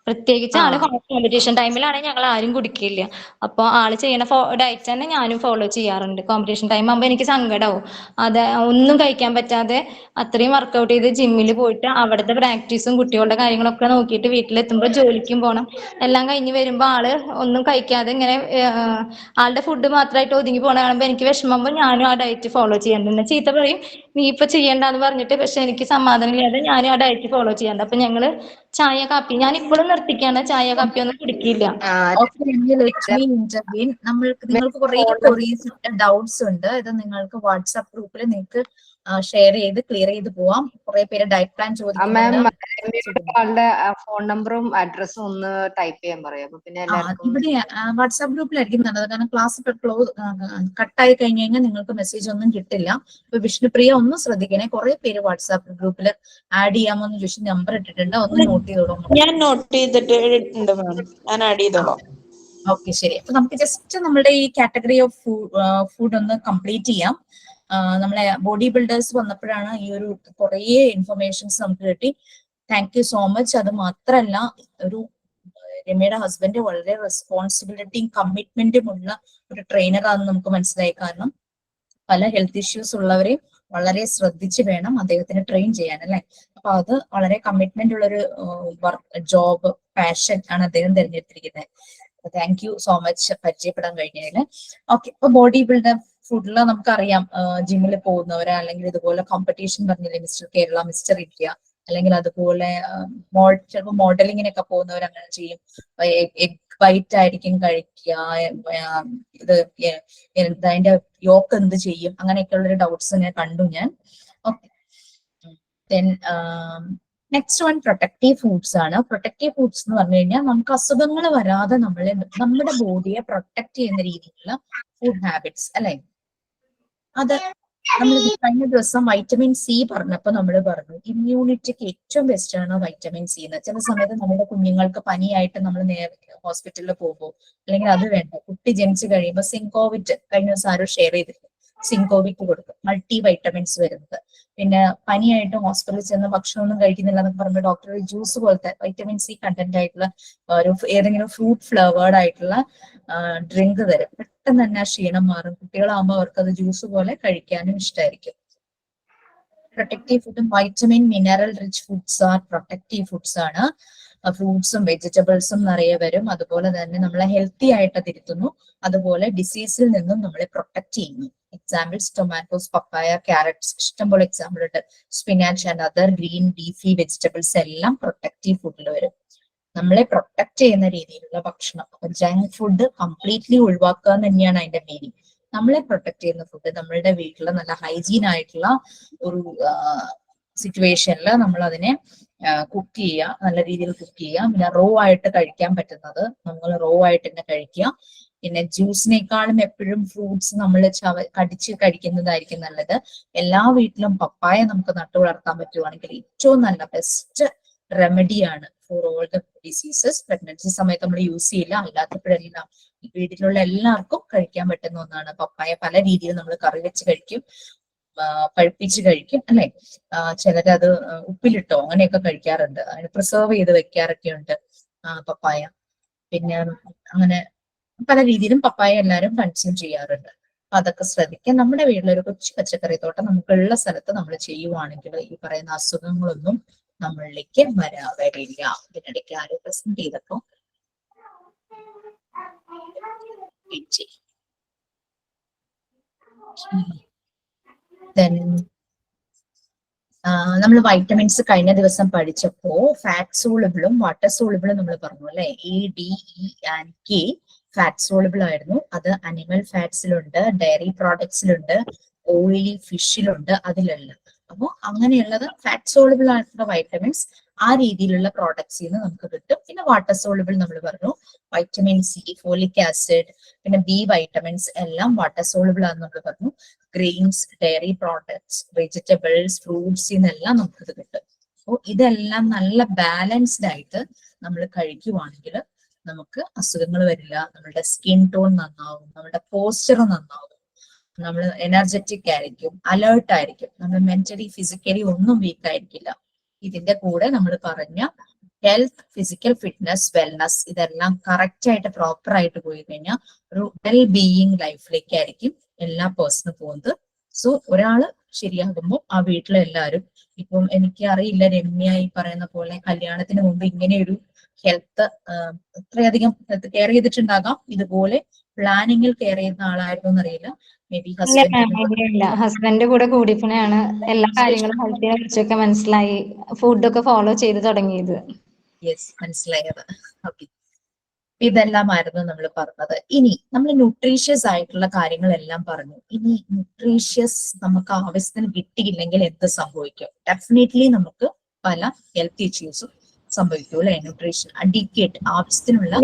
പ്രത്യേകിച്ച് ആള് കോമ്പറ്റീഷൻ ടൈമിലാണെങ്കിൽ ഞങ്ങൾ ആരും കുടിക്കില്ല. അപ്പൊ ആള് ചെയ്യുന്ന ഡയറ്റ് തന്നെ ഞാനും ഫോളോ ചെയ്യാറുണ്ട്. കോമ്പറ്റീഷൻ ടൈം ആകുമ്പോൾ എനിക്ക് സങ്കടമാവും. അത് ഒന്നും കഴിക്കാൻ പറ്റാതെ അത്രയും വർക്കൗട്ട് ചെയ്ത് ജിമ്മിൽ പോയിട്ട് അവിടുത്തെ പ്രാക്ടീസും കുട്ടികളുടെ കാര്യങ്ങളൊക്കെ നോക്കിയിട്ട് വീട്ടിലെത്തുമ്പോൾ ജോലിക്കും പോകണം. എല്ലാം കഴിഞ്ഞ് വരുമ്പോൾ ആള് ഒന്നും കഴിക്കാതെ ഇങ്ങനെ ആളുടെ ഫുഡ് മാത്രമായിട്ട് ഒതുങ്ങി പോകണ കാണുമ്പോൾ എനിക്ക് വിഷമമ്പോൾ ഞാനും ആ ഡയറ്റ് ഫോളോ ചെയ്യാറുണ്ട്. ചീത്ത പറയും നീ ഇപ്പൊ ചെയ്യണ്ടെന്ന് പറഞ്ഞിട്ട്, പക്ഷെ എനിക്ക് സമാധാനം ഇല്ലാതെ ഞാനും ആ ഡയറ്റ് ഫോളോ ചെയ്യാറുണ്ട്. അപ്പൊ ഞങ്ങള് ചായ കാപ്പി, ഞാൻ ഇപ്പോഴും നിർത്തിക്കാണ്, ചായ കാപ്പി ഒന്നും കുടിക്കില്ല. നിങ്ങൾക്ക് കുറെ ക്വറീസ് ഡൗട്ട്സ് ഉണ്ട്. ഇത് നിങ്ങൾക്ക് വാട്സാപ്പ് ഗ്രൂപ്പിൽ നിങ്ങൾക്ക് ഷെയർ ചെയ്ത് ക്ലിയർ ചെയ്ത് പോവാം. കുറെ പേര് ഡയറ്റ് പ്ലാൻ ചോദിക്കുന്നുണ്ട്. ആളുടെ ഫോൺ നമ്പറും അഡ്രസ്സും ഒന്ന് ടൈപ്പ് ചെയ്യാൻ പറയാം. അപ്പൊ പിന്നെ ഇവിടെ വാട്സാപ്പ് ഗ്രൂപ്പിലായിരിക്കും നല്ലത്. കാരണം ക്ലാസ് കട്ടായി കഴിഞ്ഞ് കഴിഞ്ഞാൽ നിങ്ങൾക്ക് മെസ്സേജ് ഒന്നും കിട്ടില്ല. ഇപ്പൊ വിഷ്ണുപ്രിയ ഒന്ന് ശ്രദ്ധിക്കണേ. കുറെ പേര് വാട്സാപ്പ് ഗ്രൂപ്പിൽ ആഡ് ചെയ്യാമെന്ന് ചോദിച്ചു നമ്പർ ഇട്ടിട്ടുണ്ട്. ഒന്ന് നോട്ട് ചെയ്തോളാം. ഞാൻ നോട്ട് ചെയ്തിട്ടുണ്ട് മാം, ഞാൻ ആഡ് ചെയ്തോളാം. ഓക്കെ, ശരി. അപ്പൊ നമുക്ക് ജസ്റ്റ് നമ്മുടെ ഈ കാറ്റഗറി ഓഫ് ഫുഡ് ഒന്ന് കംപ്ലീറ്റ് ചെയ്യാം. നമ്മളെ ബോഡി ബിൽഡേഴ്സ് വന്നപ്പോഴാണ് ഈ ഒരു കുറേ ഇൻഫർമേഷൻസ് നമുക്ക് കിട്ടി. Thank you so much. അത് മാത്രല്ല, ഒരു രമ്യയുടെ ഹസ്ബൻഡ് വളരെ റെസ്പോൺസിബിലിറ്റിയും കമ്മിറ്റ്മെന്റും ഉള്ള ഒരു ട്രെയിനറാണെന്ന് നമുക്ക് മനസ്സിലായി. കാരണം പല ഹെൽത്ത് ഇഷ്യൂസ് ഉള്ളവരെയും വളരെ ശ്രദ്ധിച്ച് വേണം അദ്ദേഹത്തിന് ട്രെയിൻ ചെയ്യാൻ, അല്ലെ? അപ്പൊ അത് വളരെ കമ്മിറ്റ്മെന്റ് ഉള്ളൊരു ജോബ് പാഷൻ ആണ് അദ്ദേഹം തിരഞ്ഞെടുത്തിരിക്കുന്നത്. താങ്ക് യു സോ മച്ച് പരിചയപ്പെടാൻ കഴിഞ്ഞതിന്. ഓക്കെ, ഇപ്പൊ ബോഡി ബിൽഡർ ഫുഡില് നമുക്കറിയാം, ജിമ്മിൽ പോകുന്നവര്, അല്ലെങ്കിൽ ഇതുപോലെ കോമ്പറ്റീഷൻ പറഞ്ഞില്ലേ, മിസ്റ്റർ കേരള, മിസ്റ്റർ ഇന്ത്യ, അല്ലെങ്കിൽ അതുപോലെ ചിലപ്പോൾ മോഡലിങ്ങിനൊക്കെ പോകുന്നവർ അങ്ങനെ ചെയ്യും. എഗ് വൈറ്റ് ആയിരിക്കും കഴിക്കുക, ഇത് അതിന്റെ യോക്ക് എന്ത് ചെയ്യും, അങ്ങനെയൊക്കെയുള്ളൊരു ഡൗട്ട്സ് ഞാൻ കണ്ടു ഞാൻ. Okay, then next one protective foods ആണ്. പ്രൊട്ടക്റ്റീവ് ഫുഡ്സ് എന്ന് പറഞ്ഞു കഴിഞ്ഞാൽ നമുക്ക് അസുഖങ്ങൾ വരാതെ നമ്മുടെ ബോഡിയെ പ്രൊട്ടക്ട് ചെയ്യുന്ന രീതിയിലുള്ള ഫുഡ് ഹാബിറ്റ്സ്, അല്ലെ? അത് നമ്മൾ കഴിഞ്ഞ ദിവസം വൈറ്റമിൻ സി പറഞ്ഞപ്പോ നമ്മൾ പറഞ്ഞു ഇമ്മ്യൂണിറ്റിക്ക് ഏറ്റവും ബെസ്റ്റ് ആണ് വൈറ്റമിൻ സി എന്ന്. ചില സമയത്ത് നമ്മുടെ കുഞ്ഞുങ്ങൾക്ക് പനിയായിട്ട് നമ്മൾ നേരെ ഹോസ്പിറ്റലിൽ പോകുമ്പോൾ, അല്ലെങ്കിൽ അത് വേണ്ട, കുട്ടി ജനിച്ചു കഴിയുമ്പോൾ സിങ്കോവിറ്റ് കഴിഞ്ഞ ദിവസം ആരോ ഷെയർ ചെയ്തിട്ടുണ്ട്, സിങ്കോവിറ്റ് കൊടുക്കും, മൾട്ടി വൈറ്റമിൻസ് വരുന്നത്. പിന്നെ പനിയായിട്ട് ഹോസ്പിറ്റലിൽ ചെന്ന് ഭക്ഷണമൊന്നും കഴിക്കുന്നില്ല എന്നൊക്കെ പറയുമ്പോൾ ഡോക്ടർ ജ്യൂസ് പോലത്തെ വൈറ്റമിൻ സി കണ്ടന്റ് ആയിട്ടുള്ള ഏതെങ്കിലും ഫ്രൂട്ട് ഫ്ലേവേർഡ് ആയിട്ടുള്ള ഡ്രിങ്ക് തരും. പെട്ടെന്ന് തന്നെ ആ ക്ഷീണം മാറും. കുട്ടികളാകുമ്പോൾ അവർക്ക് അത് ജ്യൂസ് പോലെ കഴിക്കാനും ഇഷ്ടമായിരിക്കും. പ്രൊട്ടക്റ്റീവ് ഫുഡും vitamin mineral rich foods are protective foods ആണ്. ഫ്രൂട്ട്സും വെജിറ്റബിൾസും നിറയെ വരും. അതുപോലെ തന്നെ നമ്മളെ ഹെൽത്തി ആയിട്ട് അതിരുത്തുന്നു. അതുപോലെ ഡിസീസിൽ നിന്നും നമ്മളെ പ്രൊട്ടക്ട് ചെയ്യുന്നു. എക്സാമ്പിൾസ് ടൊമാറ്റോസ്, പപ്പായ, ക്യാരറ്റ്സ്, ഇഷ്ടംപോലെ എക്സാമ്പിൾ ഉണ്ട്. Spinach and other green leafy vegetables എല്ലാം പ്രൊട്ടക്റ്റീവ് ഫുഡിൽ വരും. നമ്മളെ പ്രൊട്ടക്ട് ചെയ്യുന്ന രീതിയിലുള്ള ഭക്ഷണം. ജങ്ക് ഫുഡ് കംപ്ലീറ്റ്ലി ഒഴിവാക്കുക എന്ന് തന്നെയാണ് അതിന്റെ മീനിങ്. നമ്മളെ പ്രൊട്ടക്ട് ചെയ്യുന്ന ഫുഡ് നമ്മളുടെ വീട്ടിൽ നല്ല ഹൈജീൻ ആയിട്ടുള്ള ഒരു സിറ്റുവേഷനിൽ നമ്മൾ അതിനെ കുക്ക് ചെയ്യുക, നല്ല രീതിയിൽ കുക്ക് ചെയ്യുക. പിന്നെ റോ ആയിട്ട് കഴിക്കാൻ പറ്റുന്നത് നമ്മൾ റോ ആയിട്ട് തന്നെ കഴിക്കുക. പിന്നെ ജ്യൂസിനേക്കാളും എപ്പോഴും ഫ്രൂട്ട്സ് നമ്മൾ കടിച്ച് കഴിക്കുന്നതായിരിക്കും നല്ലത്. എല്ലാ വീട്ടിലും പപ്പായ നമുക്ക് നട്ടു വളർത്താൻ പറ്റുവാണെങ്കിൽ ഏറ്റവും നല്ല ബെസ്റ്റ് റെമഡിയാണ് for all the diseases. Pregnancy സമയത്ത് നമ്മൾ യൂസ് ചെയ്യില്ല, അല്ലാത്തപ്പോഴെല്ലാം വീട്ടിലുള്ള എല്ലാവർക്കും കഴിക്കാൻ പറ്റുന്ന ഒന്നാണ് പപ്പായ. പല രീതിയിൽ നമ്മൾ കറി വെച്ച് കഴിക്കും, പഴുപ്പിച്ച് കഴിക്കും, അല്ലെ? ചിലരത് ഉപ്പിലിട്ടോ അങ്ങനെയൊക്കെ കഴിക്കാറുണ്ട്. അതിന് പ്രിസർവ് ചെയ്ത് വെക്കാറൊക്കെ ഉണ്ട് പപ്പായ. പിന്നെ അങ്ങനെ പല രീതിയിലും പപ്പായ എല്ലാവരും കൺസ്യൂം ചെയ്യാറുണ്ട്. അപ്പൊ അതൊക്കെ ശ്രദ്ധിക്കുക. നമ്മുടെ വീട്ടിലൊരു കൊച്ചു പച്ചക്കറി തോട്ടം നമുക്കുള്ള സ്ഥലത്ത് നമ്മൾ ചെയ്യുവാണെങ്കിൽ ഈ പറയുന്ന അസുഖങ്ങളൊന്നും നമ്മളിലേക്ക് വരില്ല. ഇതിനിടയ്ക്ക് ആരും പ്രസന്റ് ചെയ്തപ്പോ നമ്മൾ വൈറ്റമിൻസ് കഴിഞ്ഞ ദിവസം പഠിച്ചപ്പോ ഫാറ്റ് സോളിബിളും വാട്ടർ സോളിബിളും നമ്മൾ പറഞ്ഞു, അല്ലെ? EDE&K ഫാറ്റ് സോളിബിൾ ആയിരുന്നു. അത് അനിമൽ ഫാറ്റ്സിലുണ്ട്, ഡയറി പ്രോഡക്ട്സിലുണ്ട്, ഓയിലി ഫിഷിലുണ്ട്, അതിലെല്ലാം. അപ്പൊ അങ്ങനെയുള്ളത് ഫാറ്റ് സോളിബിൾ ആയിട്ടുള്ള വൈറ്റമിൻസ് ആ രീതിയിലുള്ള പ്രോഡക്ട്സിൽ നിന്ന് നമുക്ക് കിട്ടും. പിന്നെ വാട്ടർ സോളിബിൾ നമ്മൾ പറഞ്ഞു, വൈറ്റമിൻ സി, ഫോളിക് ആസിഡ്, പിന്നെ ബി വൈറ്റമിൻസ് എല്ലാം വാട്ടർ സോളിബിൾ ആണെന്ന് നമ്മൾ പറഞ്ഞു. Grains, diary products, vegetables, fruits എന്നെല്ലാം നമുക്കിത് കിട്ടും. അപ്പോൾ ഇതെല്ലാം നല്ല ബാലൻസ്ഡ് ആയിട്ട് നമ്മൾ കഴിക്കുവാണെങ്കിൽ നമുക്ക് അസുഖങ്ങൾ വരില്ല. നമ്മുടെ സ്കിൻ ടോൺ നന്നാവും, നമ്മുടെ പോസ്ചർ നന്നാവും, നമ്മൾ എനർജറ്റിക് ആയിരിക്കും, അലേർട്ട് ആയിരിക്കും, നമ്മൾ മെന്റലി ഫിസിക്കലി ഒന്നും വീക്ക് ആയിരിക്കില്ല. ഇതിന്റെ കൂടെ നമ്മൾ പറഞ്ഞ ഹെൽത്ത്, ഫിസിക്കൽ ഫിറ്റ്നസ്, വെൽനസ് ഇതെല്ലാം കറക്റ്റ് ആയിട്ട് പ്രോപ്പർ ആയിട്ട് പോയി കഴിഞ്ഞാൽ ഒരു വെൽ ബീയിങ് ലൈഫിലേക്കായിരിക്കും എല്ലാ പേഴ്സണും പോകുന്നത്. സോ ഒരാള് ശരിയാകുമ്പോൾ ആ വീട്ടിലെല്ലാവരും, ഇപ്പം എനിക്ക് അറിയില്ല രമ്യ ഈ പറയുന്ന പോലെ കല്യാണത്തിന് മുമ്പ് ഇങ്ങനെ ഒരു ഹെൽത്ത് അത്രയധികം ഹെൽത്ത് കെയർ ചെയ്തിട്ടുണ്ടാകാം. ഇതുപോലെ പ്ലാനിങ്ങിൽ കെയർ ചെയ്യുന്ന ആളായിരുന്നു എന്നറിയില്ല. മേ ബി ഹസ്ബൻഡ് കൂടെ കൂടിയപ്പോഴാണ് എല്ലാ കാര്യങ്ങളും ഹെൽത്തിനെ കുറിച്ചൊക്കെ മനസ്സിലായി, ഫുഡൊക്കെ ഫോളോ ചെയ്ത് തുടങ്ങിയത്. യെസ്, മനസ്സിലായത്. ഓക്കെ, ഇതെല്ലാമായിരുന്നു നമ്മൾ പറഞ്ഞത്. ഇനി നമ്മൾ ന്യൂട്രീഷ്യസ് ആയിട്ടുള്ള കാര്യങ്ങളെല്ലാം പറഞ്ഞു. ഇനി ന്യൂട്രീഷ്യസ് നമുക്ക് ആവശ്യത്തിന് കിട്ടിയില്ലെങ്കിൽ എന്ത് സംഭവിക്കും? ഡെഫിനറ്റ്ലി നമുക്ക് പല ഹെൽത്ത് ഇഷ്യൂസും സംഭവിക്കും, അല്ലെ? ന്യൂട്രീഷൻ അഡിക്വേറ്റ് ആവശ്യത്തിനുള്ള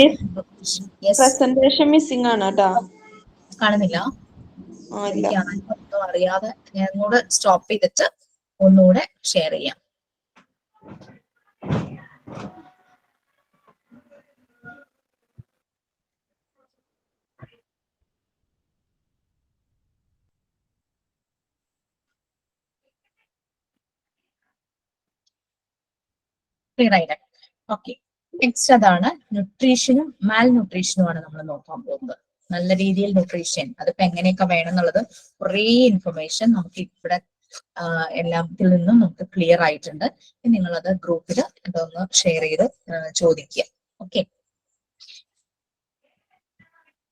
പ്രസന്റേഷൻ മിസ്സിംഗ് ആണ് കേട്ടോ. കാണുന്നില്ല? ഒന്നും അറിയാതെ ഞാൻ കൂടെ സ്റ്റോപ്പ് ചെയ്തിട്ട് ഒന്നുകൂടെ ഷെയർ ചെയ്യാം. ക്ലിയർ ആയില്ലേ? ഓക്കെ, നെക്സ്റ്റ് അതാണ് ന്യൂട്രീഷനും മാൽ ന്യൂട്രീഷനുമാണ് നമ്മൾ നോക്കാൻ പോകുന്നത്. നല്ല രീതിയിൽ ന്യൂട്രീഷൻ അതിപ്പോ എങ്ങനെയൊക്കെ വേണം എന്നുള്ളത് കുറേ ഇൻഫർമേഷൻ നമുക്ക് ഇവിടെ എല്ലാത്തിൽ നിന്നും നമുക്ക് ക്ലിയർ ആയിട്ടുണ്ട്. നിങ്ങളത് ഗ്രൂപ്പിൽ ഇതൊന്ന് ഷെയർ ചെയ്ത് ചോദിക്കുക. ഓക്കെ,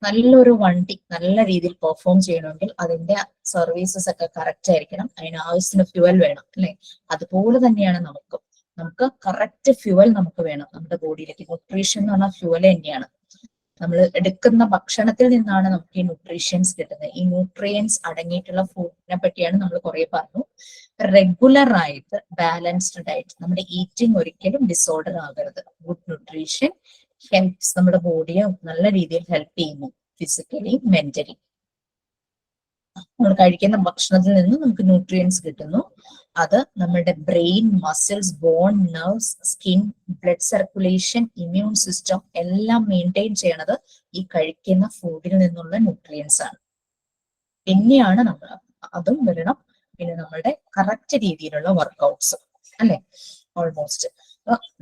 നല്ലൊരു വണ്ടി നല്ല രീതിയിൽ പെർഫോം ചെയ്യണമെങ്കിൽ അതിന്റെ സർവീസസ് ഒക്കെ കറക്റ്റ് ആയിരിക്കണം. അതിന് ആവശ്യത്തിന് ഫ്യൂവൽ വേണം, അല്ലെ? അതുപോലെ തന്നെയാണ് നമുക്ക് കറക്റ്റ് ഫ്യൂവൽ നമുക്ക് വേണം നമ്മുടെ ബോഡിയിലേക്ക്. ന്യൂട്രീഷൻ എന്ന് പറഞ്ഞാൽ ഫ്യൂവൽ തന്നെയാണ്. നമ്മൾ എടുക്കുന്ന ഭക്ഷണത്തിൽ നിന്നാണ് നമുക്ക് ഈ ന്യൂട്രീഷ്യൻസ് കിട്ടുന്നത്. ഈ ന്യൂട്രിയൻസ് അടങ്ങിയിട്ടുള്ള ഫുഡിനെ പറ്റിയാണ് നമ്മൾ കുറെ പറഞ്ഞു. റെഗുലർ ആയിട്ട് ബാലൻസ്ഡ് ഡയറ്റ്, നമ്മുടെ ഈറ്റിംഗ് ഒരിക്കലും ഡിസോർഡർ ആകരുത്. ഗുഡ് ന്യൂട്രീഷൻ ഹെൽപ്സ് നമ്മുടെ ബോഡിയെ നല്ല രീതിയിൽ ഹെൽപ്പ് ചെയ്യുന്നു, ഫിസിക്കലി മെന്റലി. നമ്മൾ കഴിക്കുന്ന ഭക്ഷണത്തിൽ നിന്ന് നമുക്ക് ന്യൂട്രിയൻസ് കിട്ടുന്നു. അത് നമ്മുടെ brain, muscles, bone, nerves, skin, blood circulation, immune system എല്ലാം മെയിൻറ്റെയിൻ ചെയ്യണത് ഈ കഴിക്കുന്ന ഫുഡിൽ നിന്നുള്ള ന്യൂട്രിയൻസ് ആണ്. പിന്നെയാണ് നമ്മൾ അതും വരണം. പിന്നെ നമ്മളുടെ കറക്റ്റ് രീതിയിലുള്ള വർക്ക്ഔട്ട്സ്, അല്ലെ? ഓൾമോസ്റ്റ്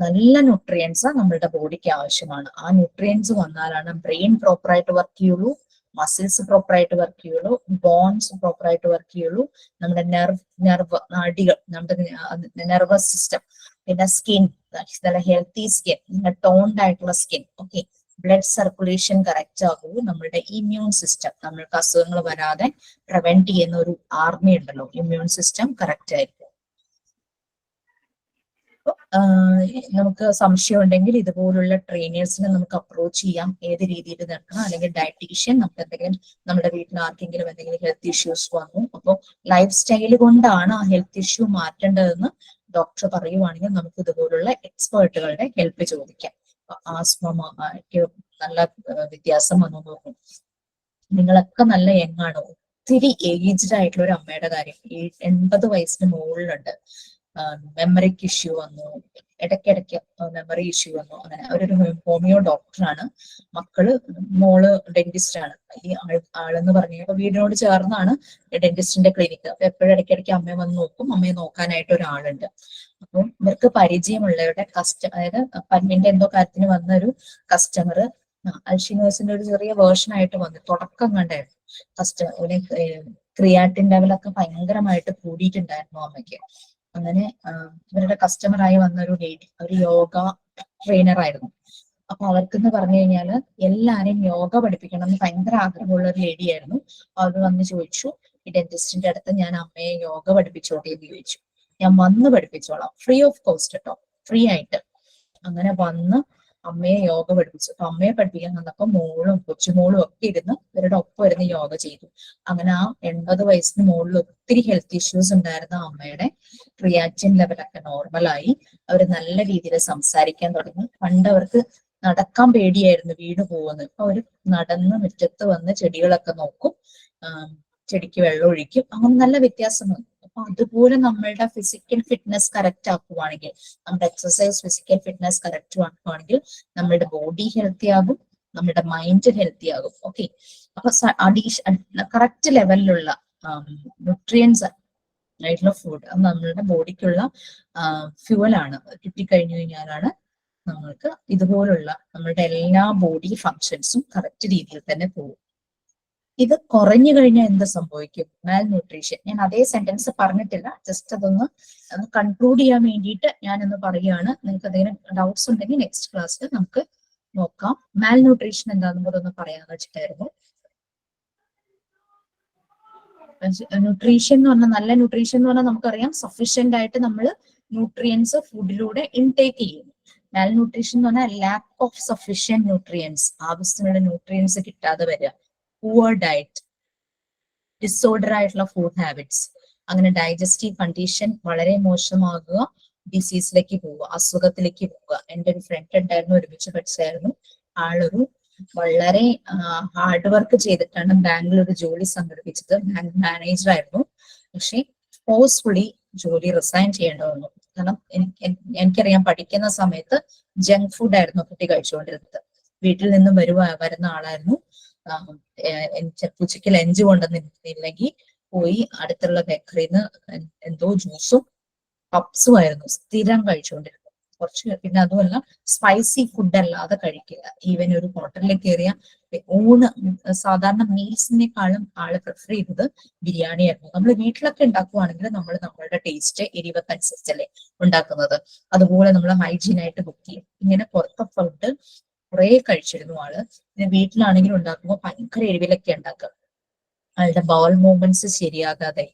നല്ല ന്യൂട്രിയൻസ് നമ്മളുടെ ബോഡിക്ക് ആവശ്യമാണ്. ആ ന്യൂട്രിയൻസ് വന്നാലാണ് ബ്രെയിൻ പ്രോപ്പറായിട്ട് വർക്ക് ചെയ്യുള്ളൂ, മസിൽസ് പ്രോപ്പറായിട്ട് വർക്ക് ചെയ്യുള്ളൂ, ബോൺസ് പ്രോപ്പറായിട്ട് വർക്ക് ചെയ്യുള്ളൂ, നമ്മുടെ നാഡികൾ, നമ്മുടെ നെർവസ് സിസ്റ്റം പിന്നെ സ്കിൻ, നല്ല ഹെൽത്തി സ്കിൻ, ടോൺഡ് ആയിട്ടുള്ള skin. Okay, blood circulation correct ആകുമോ, നമ്മളുടെ ഇമ്മ്യൂൺ സിസ്റ്റം, നമ്മൾക്ക് അസുഖങ്ങൾ വരാതെ പ്രിവെന്റ് ചെയ്യുന്ന ഒരു ആർമി ഉണ്ടല്ലോ, ഇമ്മ്യൂൺ സിസ്റ്റം കറക്റ്റ് ആയിരിക്കും. നമുക്ക് സംശയം ഉണ്ടെങ്കിൽ ഇതുപോലുള്ള ട്രെയിനേഴ്സിനെ നമുക്ക് അപ്രോച്ച് ചെയ്യാം, ഏത് രീതിയിൽ നടക്കണം. അല്ലെങ്കിൽ ഡയറ്റീഷ്യൻ, നമുക്ക് എന്തെങ്കിലും നമ്മുടെ വീട്ടിൽ ആർക്കെങ്കിലും എന്തെങ്കിലും ഹെൽത്ത് ഇഷ്യൂസ് വന്നു, അപ്പോൾ ലൈഫ് സ്റ്റൈൽ കൊണ്ടാണ് ആ ഹെൽത്ത് ഇഷ്യൂ മാറ്റേണ്ടതെന്ന് ഡോക്ടർ പറയുവാണെങ്കിൽ നമുക്ക് ഇതുപോലുള്ള എക്സ്പേർട്ടുകളുടെ ഹെൽപ്പ് ചോദിക്കാം. ആസ്മയ്ക്ക് നല്ല വ്യത്യാസം വന്നു നോക്കും. നിങ്ങളൊക്കെ നല്ല യങ്ങാണ്, ഒത്തിരി ഏജ്ഡ് ആയിട്ടുള്ള ഒരു അമ്മയുടെ കാര്യം, 80 വയസ്സിന് മുകളിലുണ്ട്, മെമ്മറിക്ക് ഇഷ്യൂ വന്നു, ഇടയ്ക്കിടയ്ക്ക് മെമ്മറി ഇഷ്യൂ വന്നു. അങ്ങനെ അവരൊരു ഹോമിയോ ഡോക്ടറാണ്, മോള് ഡെന്റിസ്റ്റ് ആണ്. ഈ ആളെന്ന് പറഞ്ഞപ്പോ വീടിനോട് ചേർന്നാണ് ഡെന്റിസ്റ്റിന്റെ ക്ലിനിക്ക്. അപ്പൊ എപ്പോഴും ഇടയ്ക്കിടയ്ക്ക് അമ്മയെ വന്ന് നോക്കും, അമ്മയെ നോക്കാനായിട്ട് ഒരാളുണ്ട്. അപ്പം ഇവർക്ക് പരിചയമുള്ളവരുടെ അതായത് പല്ലിന്റെ എന്തോ കാര്യത്തിന് വന്ന ഒരു കസ്റ്റമർ അൽഷിമേഴ്സിന്റെ ഒരു ചെറിയ വേർഷൻ ആയിട്ട് വന്നു, തുടക്കം കണ്ടായിരുന്നു. ക്രിയാറ്റിൻ ലെവലൊക്കെ ഭയങ്കരമായിട്ട് കൂടിയിട്ടുണ്ടായിരുന്നു അമ്മയ്ക്ക്. അങ്ങനെ ഇവരുടെ കസ്റ്റമറായി വന്ന ഒരു ലേഡി, ഒരു യോഗ ട്രെയിനർ ആയിരുന്നു. അപ്പൊ അവർക്കെന്ന് പറഞ്ഞു കഴിഞ്ഞാല് എല്ലാരെയും യോഗ പഠിപ്പിക്കണം എന്ന് ഭയങ്കര ആഗ്രഹമുള്ള ഒരു ലേഡി ആയിരുന്നു. അവർ വന്ന് ചോദിച്ചു, ഈ ഡെന്റിസ്റ്റിന്റെ അടുത്ത് ഞാൻ അമ്മയെ യോഗ പഠിപ്പിച്ചോട്ടെ എന്ന് ചോദിച്ചു. ഞാൻ വന്ന് പഠിപ്പിച്ചോളാം, ഫ്രീ ഓഫ് കോസ്റ്റ് കേട്ടോ, ഫ്രീ ആയിട്ട്. അങ്ങനെ വന്ന് അമ്മയെ യോഗ പഠിപ്പിച്ചു. അപ്പൊ അമ്മയെ പഠിപ്പിക്കാൻ വന്നപ്പോ മോളും കൊച്ചുമോളും ഒക്കെ ഇരുന്ന് ഇവരുടെ ഒപ്പം ഇരുന്ന് യോഗ ചെയ്തു. അങ്ങനെ ആ 80 വയസ്സിന് മുകളിൽ ഒത്തിരി ഹെൽത്ത് ഇഷ്യൂസ് ഉണ്ടായിരുന്ന അമ്മയുടെ ക്രിയാറ്റിൻ ലെവലൊക്കെ നോർമലായി. അവർ നല്ല രീതിയിൽ സംസാരിക്കാൻ തുടങ്ങി. പണ്ട് അവർക്ക് നടക്കാൻ പേടിയായിരുന്നു, വീട് പോകുന്നത്. ഇപ്പൊ അവര് നടന്ന് മുറ്റത്ത് വന്ന് ചെടികളൊക്കെ നോക്കും, ചെടിക്ക് വെള്ളം ഒഴിക്കും, അങ്ങനെ നല്ല വ്യത്യാസം വന്നു. അപ്പൊ അതുപോലെ നമ്മളുടെ ഫിസിക്കൽ ഫിറ്റ്നസ് കറക്റ്റ് ആക്കുവാണെങ്കിൽ, നമ്മുടെ എക്സസൈസ് ഫിസിക്കൽ ഫിറ്റ്നസ് കറക്റ്റ് ആക്കുവാണെങ്കിൽ നമ്മളുടെ ബോഡി ഹെൽത്തി ആകും, നമ്മുടെ മൈൻഡ് ഹെൽത്തി ആകും. ഓക്കെ, അപ്പൊ കറക്റ്റ് ലെവലിലുള്ള ന്യൂട്രിയൻസ് ആയിട്ടുള്ള ഫുഡ് നമ്മളുടെ ബോഡിക്കുള്ള ഫ്യൂവലാണ്. കിട്ടിക്കഴിഞ്ഞു കഴിഞ്ഞാലാണ് നമ്മൾക്ക് ഇതുപോലുള്ള നമ്മളുടെ എല്ലാ ബോഡി ഫങ്ഷൻസും കറക്റ്റ് രീതിയിൽ തന്നെ പോകും. ഇത് കുറഞ്ഞു കഴിഞ്ഞാൽ എന്ത് സംഭവിക്കും? മാൽ ന്യൂട്രീഷൻ. ഞാൻ അതേ സെന്റൻസ് പറഞ്ഞിട്ടില്ല, ജസ്റ്റ് അതൊന്ന് കൺക്ലൂഡ് ചെയ്യാൻ വേണ്ടിയിട്ട് ഞാനൊന്ന് പറയുകയാണ്. നിങ്ങൾക്ക് എന്തെങ്കിലും ഡൗട്ട്സ് ഉണ്ടെങ്കിൽ നെക്സ്റ്റ് ക്ലാസ്സിൽ നമുക്ക് നോക്കാം. മാൽ ന്യൂട്രീഷൻ എന്താണെന്ന് കൂടെ ഒന്ന് പറയാന്ന് വെച്ചിട്ടായിരുന്നു. ന്യൂട്രീഷൻ എന്ന് പറഞ്ഞാൽ, നല്ല ന്യൂട്രീഷൻ എന്ന് പറഞ്ഞാൽ നമുക്കറിയാം സഫീഷ്യന്റ് ആയിട്ട് നമ്മൾ ന്യൂട്രിയൻസ് ഫുഡിലൂടെ ഇൻടേക്ക് ചെയ്യുന്നു. മാൽ ന്യൂട്രീഷൻ എന്ന് പറഞ്ഞാൽ ലാക്ക് ഓഫ് സഫീഷ്യന്റ് ന്യൂട്രിയൻസ്, ആവശ്യത്തിനുള്ള ന്യൂട്രിയൻസ് കിട്ടാതെ വരിക, പൂവർ ഡയറ്റ്, ഡിസോർഡർ ആയിട്ടുള്ള ഫുഡ് ഹാബിറ്റ്സ്, അങ്ങനെ ഡൈജസ്റ്റീവ് കണ്ടീഷൻ വളരെ മോശമാകുക, ഡിസീസിലേക്ക് പോവുക, അസുഖത്തിലേക്ക് പോവുക. എൻ്റെ ഒരു ഫ്രണ്ട് ഉണ്ടായിരുന്നു, ഒരുമിച്ച് പഠിച്ചായിരുന്നു. ആളൊരു വളരെ ഹാർഡ് വർക്ക് ചെയ്തിട്ടാണ് ബാങ്കിൽ ഒരു ജോലി സംഘടിപ്പിച്ചത്, ബാങ്ക് മാനേജർ ആയിരുന്നു. പക്ഷെ ഫോഴ്സ്ഫുള്ളി ജോലി റിസൈൻ ചെയ്യേണ്ടി വന്നു. കാരണം എനിക്കറിയാം, പഠിക്കുന്ന സമയത്ത് ജങ്ക് ഫുഡ് ആയിരുന്നു കുട്ടി കഴിച്ചുകൊണ്ടിരുന്നത്. വീട്ടിൽ നിന്നും വരുന്ന ആളായിരുന്നു. ഉച്ചയ്ക്ക് ലഞ്ച് കൊണ്ടുവന്നില്ലെങ്കിൽ പോയി അടുത്തുള്ള ബേക്കറിന്ന് എന്തോ ജ്യൂസും പപ്സും ആയിരുന്നു സ്ഥിരം കഴിച്ചുകൊണ്ടിരുന്നത്. പിന്നെ അതുമല്ല, സ്പൈസി ഫുഡ് അല്ലാതെ കഴിക്കില്ല. ഈവൻ ഒരു ഹോട്ടലിൽ കയറിയ ഊണ്, സാധാരണ മീൽസിനേക്കാളും ആള് പ്രിഫർ ചെയ്തത് ബിരിയാണി ആയിരുന്നു. നമ്മൾ വീട്ടിലൊക്കെ ഉണ്ടാക്കുവാണെങ്കിൽ നമ്മൾ നമ്മളുടെ ടേസ്റ്റ് എരിവത്തനുസരിച്ചല്ലേ ഉണ്ടാക്കുന്നത്, അതുപോലെ നമ്മൾ ഹൈജീൻ ആയിട്ട് കുക്ക് ചെയ്യും. ഇങ്ങനെ പുറത്തെ ഫുഡ് കുറെ കഴിച്ചിരുന്നു ആള്. പിന്നെ വീട്ടിലാണെങ്കിലും ഉണ്ടാക്കുമ്പോൾ ഭയങ്കര എരിവിലൊക്കെ ഉണ്ടാക്കുക. ആളുടെ ബൗൾ മൂവ്മെന്റ്സ് ശരിയാകാതെ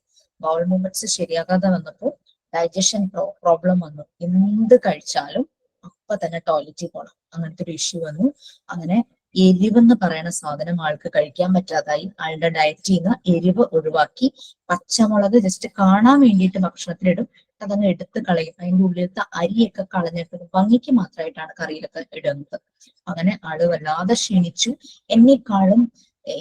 വന്നപ്പോൾ ഡൈജഷൻ പ്രോബ്ലം വന്നു. എന്ത് കഴിച്ചാലും അപ്പൊ തന്നെ ടോയ്ലറ്റിൽ പോകണം, അങ്ങനത്തെ ഒരു ഇഷ്യൂ വന്നു. അങ്ങനെ എരിവെന്ന് പറയുന്ന സാധനം ആൾക്ക് കഴിക്കാൻ പറ്റാതായി. ആളുടെ ഡയറ്റിൽ നിന്ന് എരിവ് ഒഴിവാക്കി. പച്ചമുളക് ജസ്റ്റ് കാണാൻ വേണ്ടിയിട്ട് ഭക്ഷണത്തിലിടും, അതങ്ങ് എടുത്ത് കളയും. അതിന്റെ ഉള്ളിലത്തെ അരിയൊക്കെ കളഞ്ഞിട്ട് ഭംഗിക്ക് മാത്രമായിട്ടാണ് കറിയിലൊക്കെ ഇടുന്നത്. അങ്ങനെ ആള് വല്ലാതെ ക്ഷീണിച്ചു. എന്നെക്കാളും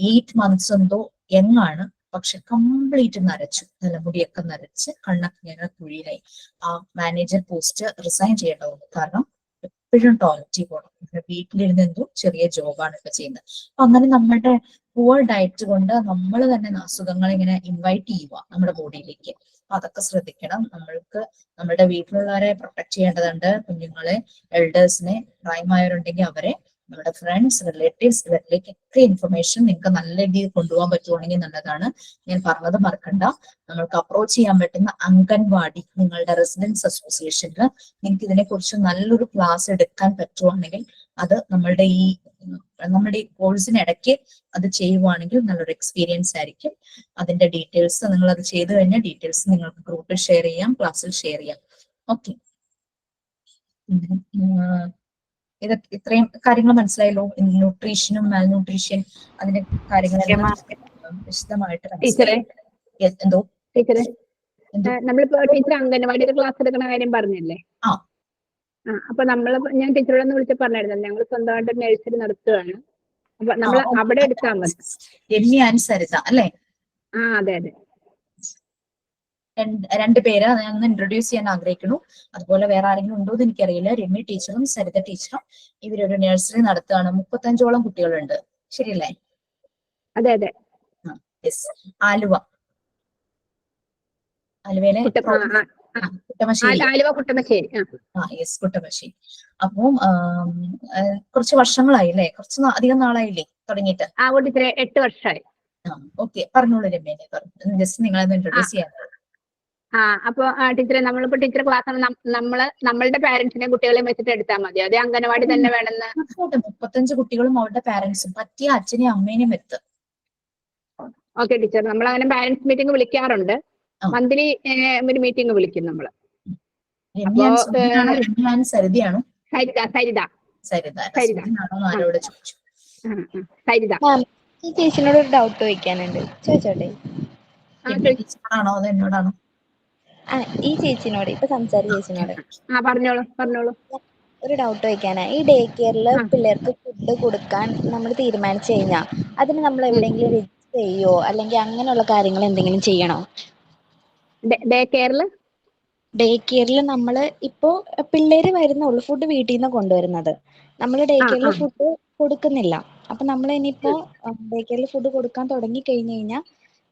8 months എന്തോ യങ്ങാണ്, പക്ഷെ കംപ്ലീറ്റ് നരച്ചു, തലമുടിയൊക്കെ നരച്ച്, കണ്ണൊക്കെ ഇങ്ങനെ കുഴിയിലായി. ആ മാനേജർ പോസ്റ്റ് റിസൈൻ ചെയ്യേണ്ട വന്നു. കാരണം എപ്പോഴും ടോയ്ലറ്റിൽ പോകണം. വീട്ടിലിരുന്ന് എന്തോ ചെറിയ ജോബാണ് ഇപ്പൊ ചെയ്യുന്നത്. അപ്പൊ അങ്ങനെ നമ്മുടെ പൂവർ ഡയറ്റ് കൊണ്ട് നമ്മൾ തന്നെ അസുഖങ്ങൾ ഇങ്ങനെ ഇൻവൈറ്റ് ചെയ്യുക നമ്മുടെ ബോഡിയിലേക്ക്. അപ്പൊ അതൊക്കെ ശ്രദ്ധിക്കണം. നമ്മൾക്ക് നമ്മുടെ വീട്ടിലുള്ളവരെ പ്രൊട്ടക്ട് ചെയ്യേണ്ടതുണ്ട്. കുഞ്ഞുങ്ങളെ, എൽഡേഴ്സിനെ, പ്രായമായവരുണ്ടെങ്കിൽ അവരെ നമ്മുടെ ഫ്രണ്ട്സ്, റിലേറ്റീവ്സ് ഇവരിലേക്കൊക്കെ ഇൻഫർമേഷൻ നിങ്ങൾക്ക് നല്ല രീതിയിൽ കൊണ്ടുപോകാൻ പറ്റുവാണെങ്കിൽ നല്ലതാണ്. ഞാൻ പറഞ്ഞത് മറക്കണ്ട. നമ്മൾക്ക് അപ്രോച്ച് ചെയ്യാൻ പറ്റുന്ന അംഗൻവാടി, നിങ്ങളുടെ റെസിഡൻസ് അസോസിയേഷനിൽ നിങ്ങൾക്ക് ഇതിനെക്കുറിച്ച് നല്ലൊരു ക്ലാസ് എടുക്കാൻ പറ്റുവാണെങ്കിൽ അത് നമ്മുടെ ഈ കോഴ്സിനിടയ്ക്ക് അത് ചെയ്യുവാണെങ്കിൽ നല്ലൊരു എക്സ്പീരിയൻസ് ആയിരിക്കും. അതിന്റെ ഡീറ്റെയിൽസ് നിങ്ങൾ അത് ചെയ്തു കഴിഞ്ഞാൽ ഡീറ്റെയിൽസ് നിങ്ങൾക്ക് ഗ്രൂപ്പിൽ ഷെയർ ചെയ്യാം, ക്ലാസ്സിൽ ഷെയർ ചെയ്യാം. ഓക്കെ, ഇത്രയും കാര്യങ്ങൾ മനസ്സിലായല്ലോ. ന്യൂട്രീഷനും മാൽന്യൂട്രീഷൻ അതിന്റെ കാര്യങ്ങളെല്ലാം വിശദമായിട്ട് മനസ്സിലായി. എന്തോ ടീച്ചറെ, നമ്മളിപ്പോ ടീച്ചർ അംഗനവാടിയുടെ ക്ലാസ് എടുക്കുന്ന കാര്യം പറഞ്ഞല്ലേ? അപ്പൊ ഞാൻ ടീച്ചറോട് ഒന്ന് വിളിച്ച് പറഞ്ഞായിരുന്നു, ഞങ്ങൾ സ്വന്തമായിട്ട് നഴ്സറി നടത്തുകയാണ്. അപ്പൊ നമ്മൾ അവിടെ എടുത്താൽ മതി. രമ്യ ആൻഡ് സരിത അല്ലേ? അതെ അതെ. രണ്ടുപേരെ ഞാൻ ഒന്ന് ഇൻട്രൊഡ്യൂസ് ചെയ്യാൻ ആഗ്രഹിക്കുന്നു. അതുപോലെ വേറെ ആരെങ്കിലും ഉണ്ടോ എന്ന് എനിക്കറിയില്ല. രമ്യ ടീച്ചറും സരിത ടീച്ചറും ഇവരൊരു നഴ്സറി നടത്തുകയാണ്. 35ഓളം കുട്ടികളുണ്ട്, ശരിയല്ലേ? അതെ അതെ. ആലുവയിലെ കുട്ടമശ്ശേരി. കുട്ടമശ്ശേരി. അപ്പം കുറച്ച് വർഷങ്ങളായി അല്ലേ? കുറച്ച് അധികം നാളായില്ലേ തുടങ്ങിയിട്ട്? 8 വർഷമായി. ഓക്കെ, പറഞ്ഞോളൂ രമ്യ. ജസ്റ്റ് നിങ്ങളെ ഇൻട്രൊഡ്യൂസ് ചെയ്യാൻ. അപ്പൊ ടീച്ചറെ, നമ്മളിപ്പോ ടീച്ചർ ക്ലാസ് നമ്മളുടെ പാരന്റ്സിനെയും കുട്ടികളെയും വെച്ചിട്ട് എടുത്താൽ മതി? അതേ അംഗനവാടി തന്നെ വേണമെന്ന്? 35 കുട്ടികളും അവരുടെ പാരന്റ്സും, പറ്റിയ അച്ഛനെയും അമ്മേനെയും എടുത്ത്. ഓക്കെ ടീച്ചർ, നമ്മൾ അങ്ങനെ പാരന്റ്സ് മീറ്റിംഗ് വിളിക്കാറുണ്ട്. മന്ത്ലി ഒരു മീറ്റിംഗ് വിളിക്കും നമ്മള്. ഈ ചേച്ചിനോട് ഒരു ഡൗട്ട് ചോദിക്കാനുണ്ട്, ചോദിച്ചോട്ടെ? ആണോ അതോ എന്നോടാണോ? ഈ ചേച്ചിനോട്, ഇപ്പൊ സംസാരിച്ച ചേച്ചിനോട് പറഞ്ഞോളൂ. ഒരു ഡൗട്ട് ചോദിക്കാനാ. ഈ ഡേ കെയറിൽ പിള്ളേർക്ക് ഫുഡ് കൊടുക്കാൻ നമ്മൾ തീരുമാനിച്ചു കഴിഞ്ഞാൽ അതിന് നമ്മൾ എവിടെയെങ്കിലും രജിസ്റ്റർ ചെയ്യോ, അല്ലെങ്കിൽ അങ്ങനെയുള്ള കാര്യങ്ങൾ എന്തെങ്കിലും ചെയ്യണോ? ഡേ കെയറിൽ നമ്മൾ ഇപ്പോ പിള്ളേര് വരുന്നുള്ളൂ, ഫുഡ് വീട്ടിൽ നിന്ന് കൊണ്ടുവരുന്നത്. നമ്മൾ ഡേ കെയറിൽ ഫുഡ് കൊടുക്കുന്നില്ല. അപ്പൊ നമ്മൾ ഇനിയിപ്പോ ഡേ കെയറിൽ ഫുഡ് കൊടുക്കാൻ തുടങ്ങി കഴിഞ്ഞു കഴിഞ്ഞാൽ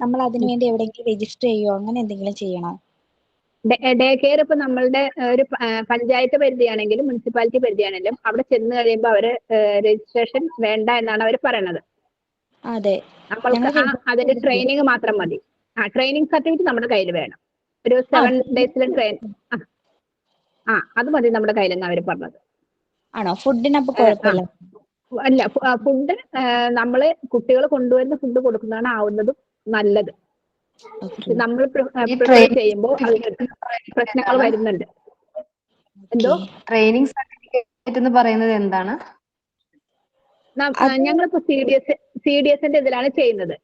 നമ്മൾ അതിനു വേണ്ടി എവിടെയെങ്കിലും രജിസ്റ്റർ ചെയ്യോ, അങ്ങനെ എന്തെങ്കിലും ചെയ്യണോ? ഡേ കെയർ ഇപ്പൊ നമ്മളുടെ ഒരു പഞ്ചായത്ത് പരിധിയാണെങ്കിലും മുനിസിപ്പാലിറ്റി പരിധിയാണെങ്കിലും അവിടെ ചെന്ന് കഴിയുമ്പോൾ അവര് രജിസ്ട്രേഷൻ വേണ്ട എന്നാണ് അവർ പറയണത്. അതെ, നമ്മൾക്ക് അതിന്റെ ട്രെയിനിങ് മാത്രം മതി. ട്രെയിനിങ് സർട്ടിഫിക്കറ്റ് നമ്മുടെ കയ്യിൽ വേണം. ഒരു 7 ഡേയ്സിലെ അത് മതി നമ്മുടെ കയ്യിലെന്ന് അവർ പറഞ്ഞത്. ആണോ? ഫുഡിനപ്പോ കുഴപ്പമില്ല? അല്ല, ഫുഡ് നമ്മള് കുട്ടികൾ കൊണ്ടുവരുന്ന ഫുഡ് കൊടുക്കുന്നതാണ് ആവുന്നതും നല്ലത്. നമ്മൾ പ്രിപ്പയർ ചെയ്യുമ്പോൾ പ്രശ്നങ്ങൾ വരുന്നുണ്ട്. എന്തോ? ട്രെയിനിങ് സർട്ടിഫിക്കറ്റ് എന്ന് പറയുന്നത് എന്താണ്? ഞങ്ങളിപ്പോ CDSന്റെ ഇതിലാണ് ചെയ്യുന്നത്.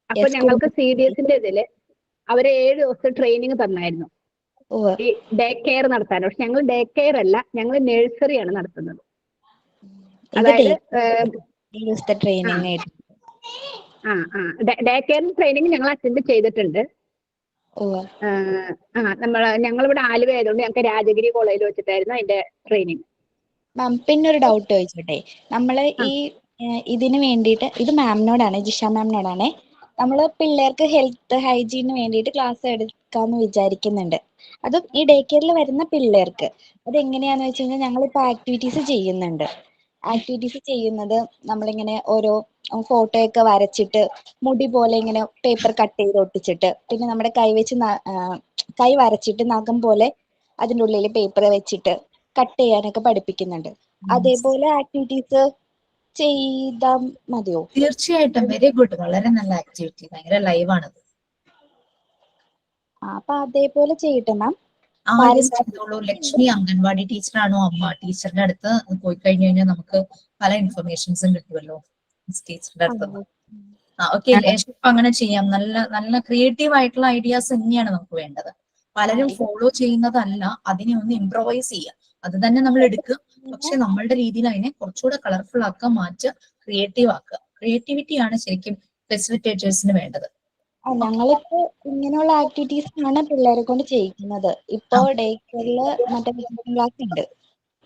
അപ്പൊ ഞങ്ങൾക്ക് CDSന്റെ ഇതില് അവര് 7 ദിവസം ട്രെയിനിങ് തന്നായിരുന്നു ഈ ഡേ കെയർ നടത്താൻ. പക്ഷെ ഞങ്ങൾ ഡേ കെയർ അല്ല, ഞങ്ങൾ നഴ്സറിയാണ് നടത്തുന്നത്. അതായത് ഡേ കെയർ ട്രെയിനിങ് ഞങ്ങൾ അറ്റൻഡ് ചെയ്തിട്ടുണ്ട്. ഞങ്ങളിവിടെ ആലുവ ആയതുകൊണ്ട് ഞങ്ങൾക്ക് രാജഗിരി കോളേജിൽ വെച്ചിട്ടായിരുന്നു അതിന്റെ ട്രെയിനിങ്. പിന്നെ ഒരു ഡൗട്ട് ചോദിച്ചോട്ടെ? നമ്മള് ഈ ഇതിന് വേണ്ടിയിട്ട്, ഇത് മാമിനോടാണ്, ജിഷ മാമിനോടാണ്. നമ്മള് പിള്ളേർക്ക് ഹെൽത്ത് ഹൈജീന് വേണ്ടിയിട്ട് ക്ലാസ് എടുക്കാന്ന് വിചാരിക്കുന്നുണ്ട്. അതും ഈ ഡേ കെയറിൽ വരുന്ന പിള്ളേർക്ക്. അതെങ്ങനെയാന്ന് വെച്ച് കഴിഞ്ഞാൽ ഞങ്ങളിപ്പോ ആക്ടിവിറ്റീസ് ചെയ്യുന്നുണ്ട്. ആക്ടിവിറ്റീസ് ചെയ്യുന്നത് നമ്മളിങ്ങനെ ഓരോ ഫോട്ടോയൊക്കെ വരച്ചിട്ട് മുടി പോലെ ഇങ്ങനെ പേപ്പർ കട്ട് ചെയ്ത് ഒട്ടിച്ചിട്ട്, പിന്നെ നമ്മുടെ കൈ വരച്ചിട്ട് നഖം പോലെ അതിൻ്റെ ഉള്ളിൽ പേപ്പർ വെച്ചിട്ട് കട്ട് ചെയ്യാനൊക്കെ പഠിപ്പിക്കുന്നുണ്ട്. അതേപോലെ ആക്ടിവിറ്റീസ് ചെയ്താ മതിയോ? തീർച്ചയായിട്ടും. വെരി ഗുഡ്, വളരെ നല്ല ആക്ടിവിറ്റി, ഭയങ്കര ലൈവാണത്. അപ്പൊ അതേപോലെ ചെയ്യട്ടെ മാം? ചെയ്തോളൂ. ലക്ഷ്മി അംഗൻവാടി ടീച്ചറാണോ അമ്മ? ടീച്ചറിന്റെ അടുത്ത് പോയി കഴിഞ്ഞു കഴിഞ്ഞാൽ നമുക്ക് പല ഇൻഫർമേഷൻസും കിട്ടുമല്ലോ ടീച്ചറിന്റെ അടുത്ത്. ഓക്കെ, അങ്ങനെ ചെയ്യാം. നല്ല നല്ല ക്രിയേറ്റീവ് ആയിട്ടുള്ള ഐഡിയാസ് തന്നെയാണ് നമുക്ക് വേണ്ടത്. പലരും ഫോളോ ചെയ്യുന്നതല്ല, അതിനെ ഒന്ന് ഇംപ്രവൈസ് ചെയ്യുക. അത് തന്നെ നമ്മൾ എടുക്കുക, പക്ഷെ നമ്മളുടെ രീതിയിൽ അതിനെ കുറച്ചുകൂടെ കളർഫുൾ ആക്കുക, മാറ്റുക, ക്രിയേറ്റീവ് ആക്കുക. ക്രിയേറ്റിവിറ്റിയാണ് ശരിക്കും ഫെസിലിറ്റേറ്റേഴ്സിന് വേണ്ടത്. ഞങ്ങളിപ്പോ ഇങ്ങനെയുള്ള ആക്ടിവിറ്റീസ് ആണ് പിള്ളേരെ കൊണ്ട് ചെയ്യിക്കുന്നത്. ഇപ്പോ ഡേ കെയറില് മറ്റേ ക്ലാസ് ഉണ്ട്.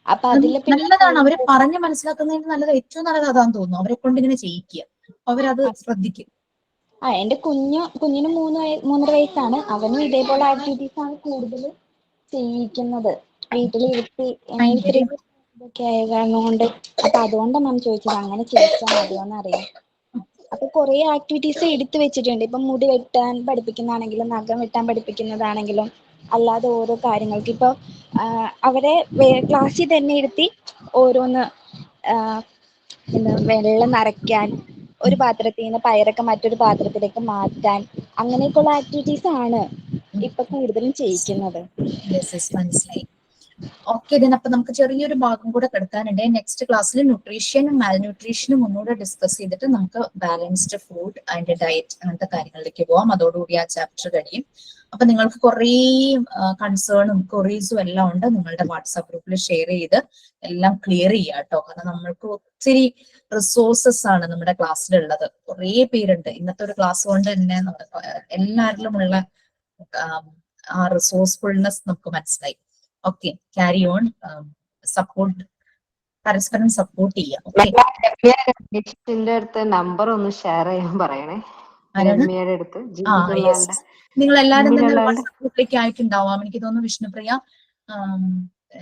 അപ്പൊ അതില് നല്ലതാണ്. അവരെ പറഞ്ഞ് മനസ്സിലാക്കുന്നതിന് നല്ലത്, ഏറ്റവും നല്ലത് അതാന്ന് തോന്നുന്നു. അവരെ കൊണ്ട് ഇങ്ങനെ ചെയ്യിക്കുക, അവരത് ശ്രദ്ധിക്കും. എന്റെ കുഞ്ഞിന് 3.5 വയസ്സാണ്. അവനും ഇതേപോലെ ആക്ടിവിറ്റീസ് ആണ് കൂടുതൽ ചെയ്യിക്കുന്നത്. വീട്ടിലിരുത്തി ഒക്കെ ആയ കാരണം കൊണ്ട് അപ്പൊ അതുകൊണ്ടാണ് മാം ചോദിച്ചത് അങ്ങനെ ചോദിച്ചാൽ മതിയോന്ന് അറിയാം. അപ്പൊ കുറെ ആക്ടിവിറ്റീസ് എടുത്തു വെച്ചിട്ടുണ്ട്. ഇപ്പൊ മുടി വെട്ടാൻ പഠിപ്പിക്കുന്നതാണെങ്കിലും നഖം വെട്ടാൻ പഠിപ്പിക്കുന്നതാണെങ്കിലും അല്ലാതെ ഓരോ കാര്യങ്ങൾക്ക് ഇപ്പൊ അവരെ ക്ലാസ്സിൽ തന്നെ ഇരുത്തി ഓരോന്ന് എന്താ വെള്ളം നിറയ്ക്കാൻ, ഒരു പാത്രത്തിൽ നിന്ന് പയറൊക്കെ മറ്റൊരു പാത്രത്തിലേക്ക് മാറ്റാൻ, അങ്ങനെയൊക്കെയുള്ള ആക്ടിവിറ്റീസ് ആണ് ഇപ്പൊ കൂടുതലും ചെയ്യിക്കുന്നത്. മനസ്സിലായി. ഓക്കെ, അപ്പൊ നമുക്ക് ചെറിയൊരു ഭാഗം കൂടെ കിടക്കാനുണ്ട്. നെക്സ്റ്റ് ക്ലാസ്സിൽ ന്യൂട്രീഷനും മാൽന്യൂട്രീഷനും ഒന്നുകൂടെ ഡിസ്കസ് ചെയ്തിട്ട് നമുക്ക് ബാലൻസ്ഡ് ഫുഡ് ആൻഡ് ഡയറ്റ് അങ്ങനത്തെ കാര്യങ്ങളിലേക്ക് പോവാം. അതോടുകൂടി ആ ചാപ്റ്റർ കഴിയും. അപ്പൊ നിങ്ങൾക്ക് കുറേ കൺസേണും ക്വറീസും എല്ലാം ഉണ്ട്. നിങ്ങളുടെ വാട്സാപ്പ് ഗ്രൂപ്പിൽ ഷെയർ ചെയ്ത് എല്ലാം ക്ലിയർ ചെയ്യുക കേട്ടോ. കാരണം നമ്മൾക്ക് ഒത്തിരി റിസോഴ്സസ് ആണ് നമ്മുടെ ക്ലാസ്സിലുള്ളത്. കുറേ പേരുണ്ട്. ഇന്നത്തെ ഒരു ക്ലാസ് കൊണ്ട് തന്നെ എല്ലാവരിലും ഉള്ള ആ റിസോഴ്സ്ഫുൾനെസ് നമുക്ക് മനസ്സിലായി. ഓക്കെ, ക്യാരി ഓൺ, സപ്പോർട്ട്, പരസ്പരം സപ്പോർട്ട് ചെയ്യാം. രമ്യയുടെ അടുത്ത് നമ്പർ ഒന്ന് ഷെയർ ചെയ്യാൻ പറയണേ. ആരാണ്? രമ്യയുടെ അടുത്ത് ജിമ്മിലുള്ള ആളുടെ. നിങ്ങൾ എല്ലാവരും തന്നെ ജിമ്മിലുള്ള വാട്സാപ്പ് ഗ്രൂപ്പിലേക്ക് ആയിട്ടുണ്ടാവാം. എനിക്ക് തോന്നുന്നു വിഷ്ണുപ്രിയ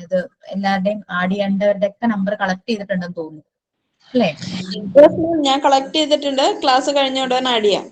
ഇത് എല്ലാവരുടെയും ആഡ് ചെയ്യേണ്ടവരുടെ ഒക്കെ നമ്പർ കളക്ട് ചെയ്തിട്ടുണ്ടെന്ന് തോന്നുന്നു അല്ലേ? ഞാൻ കളക്ട് ചെയ്തിട്ടുണ്ട്. ക്ലാസ് കഴിഞ്ഞ ഉടനെ ആഡ് ചെയ്യാം.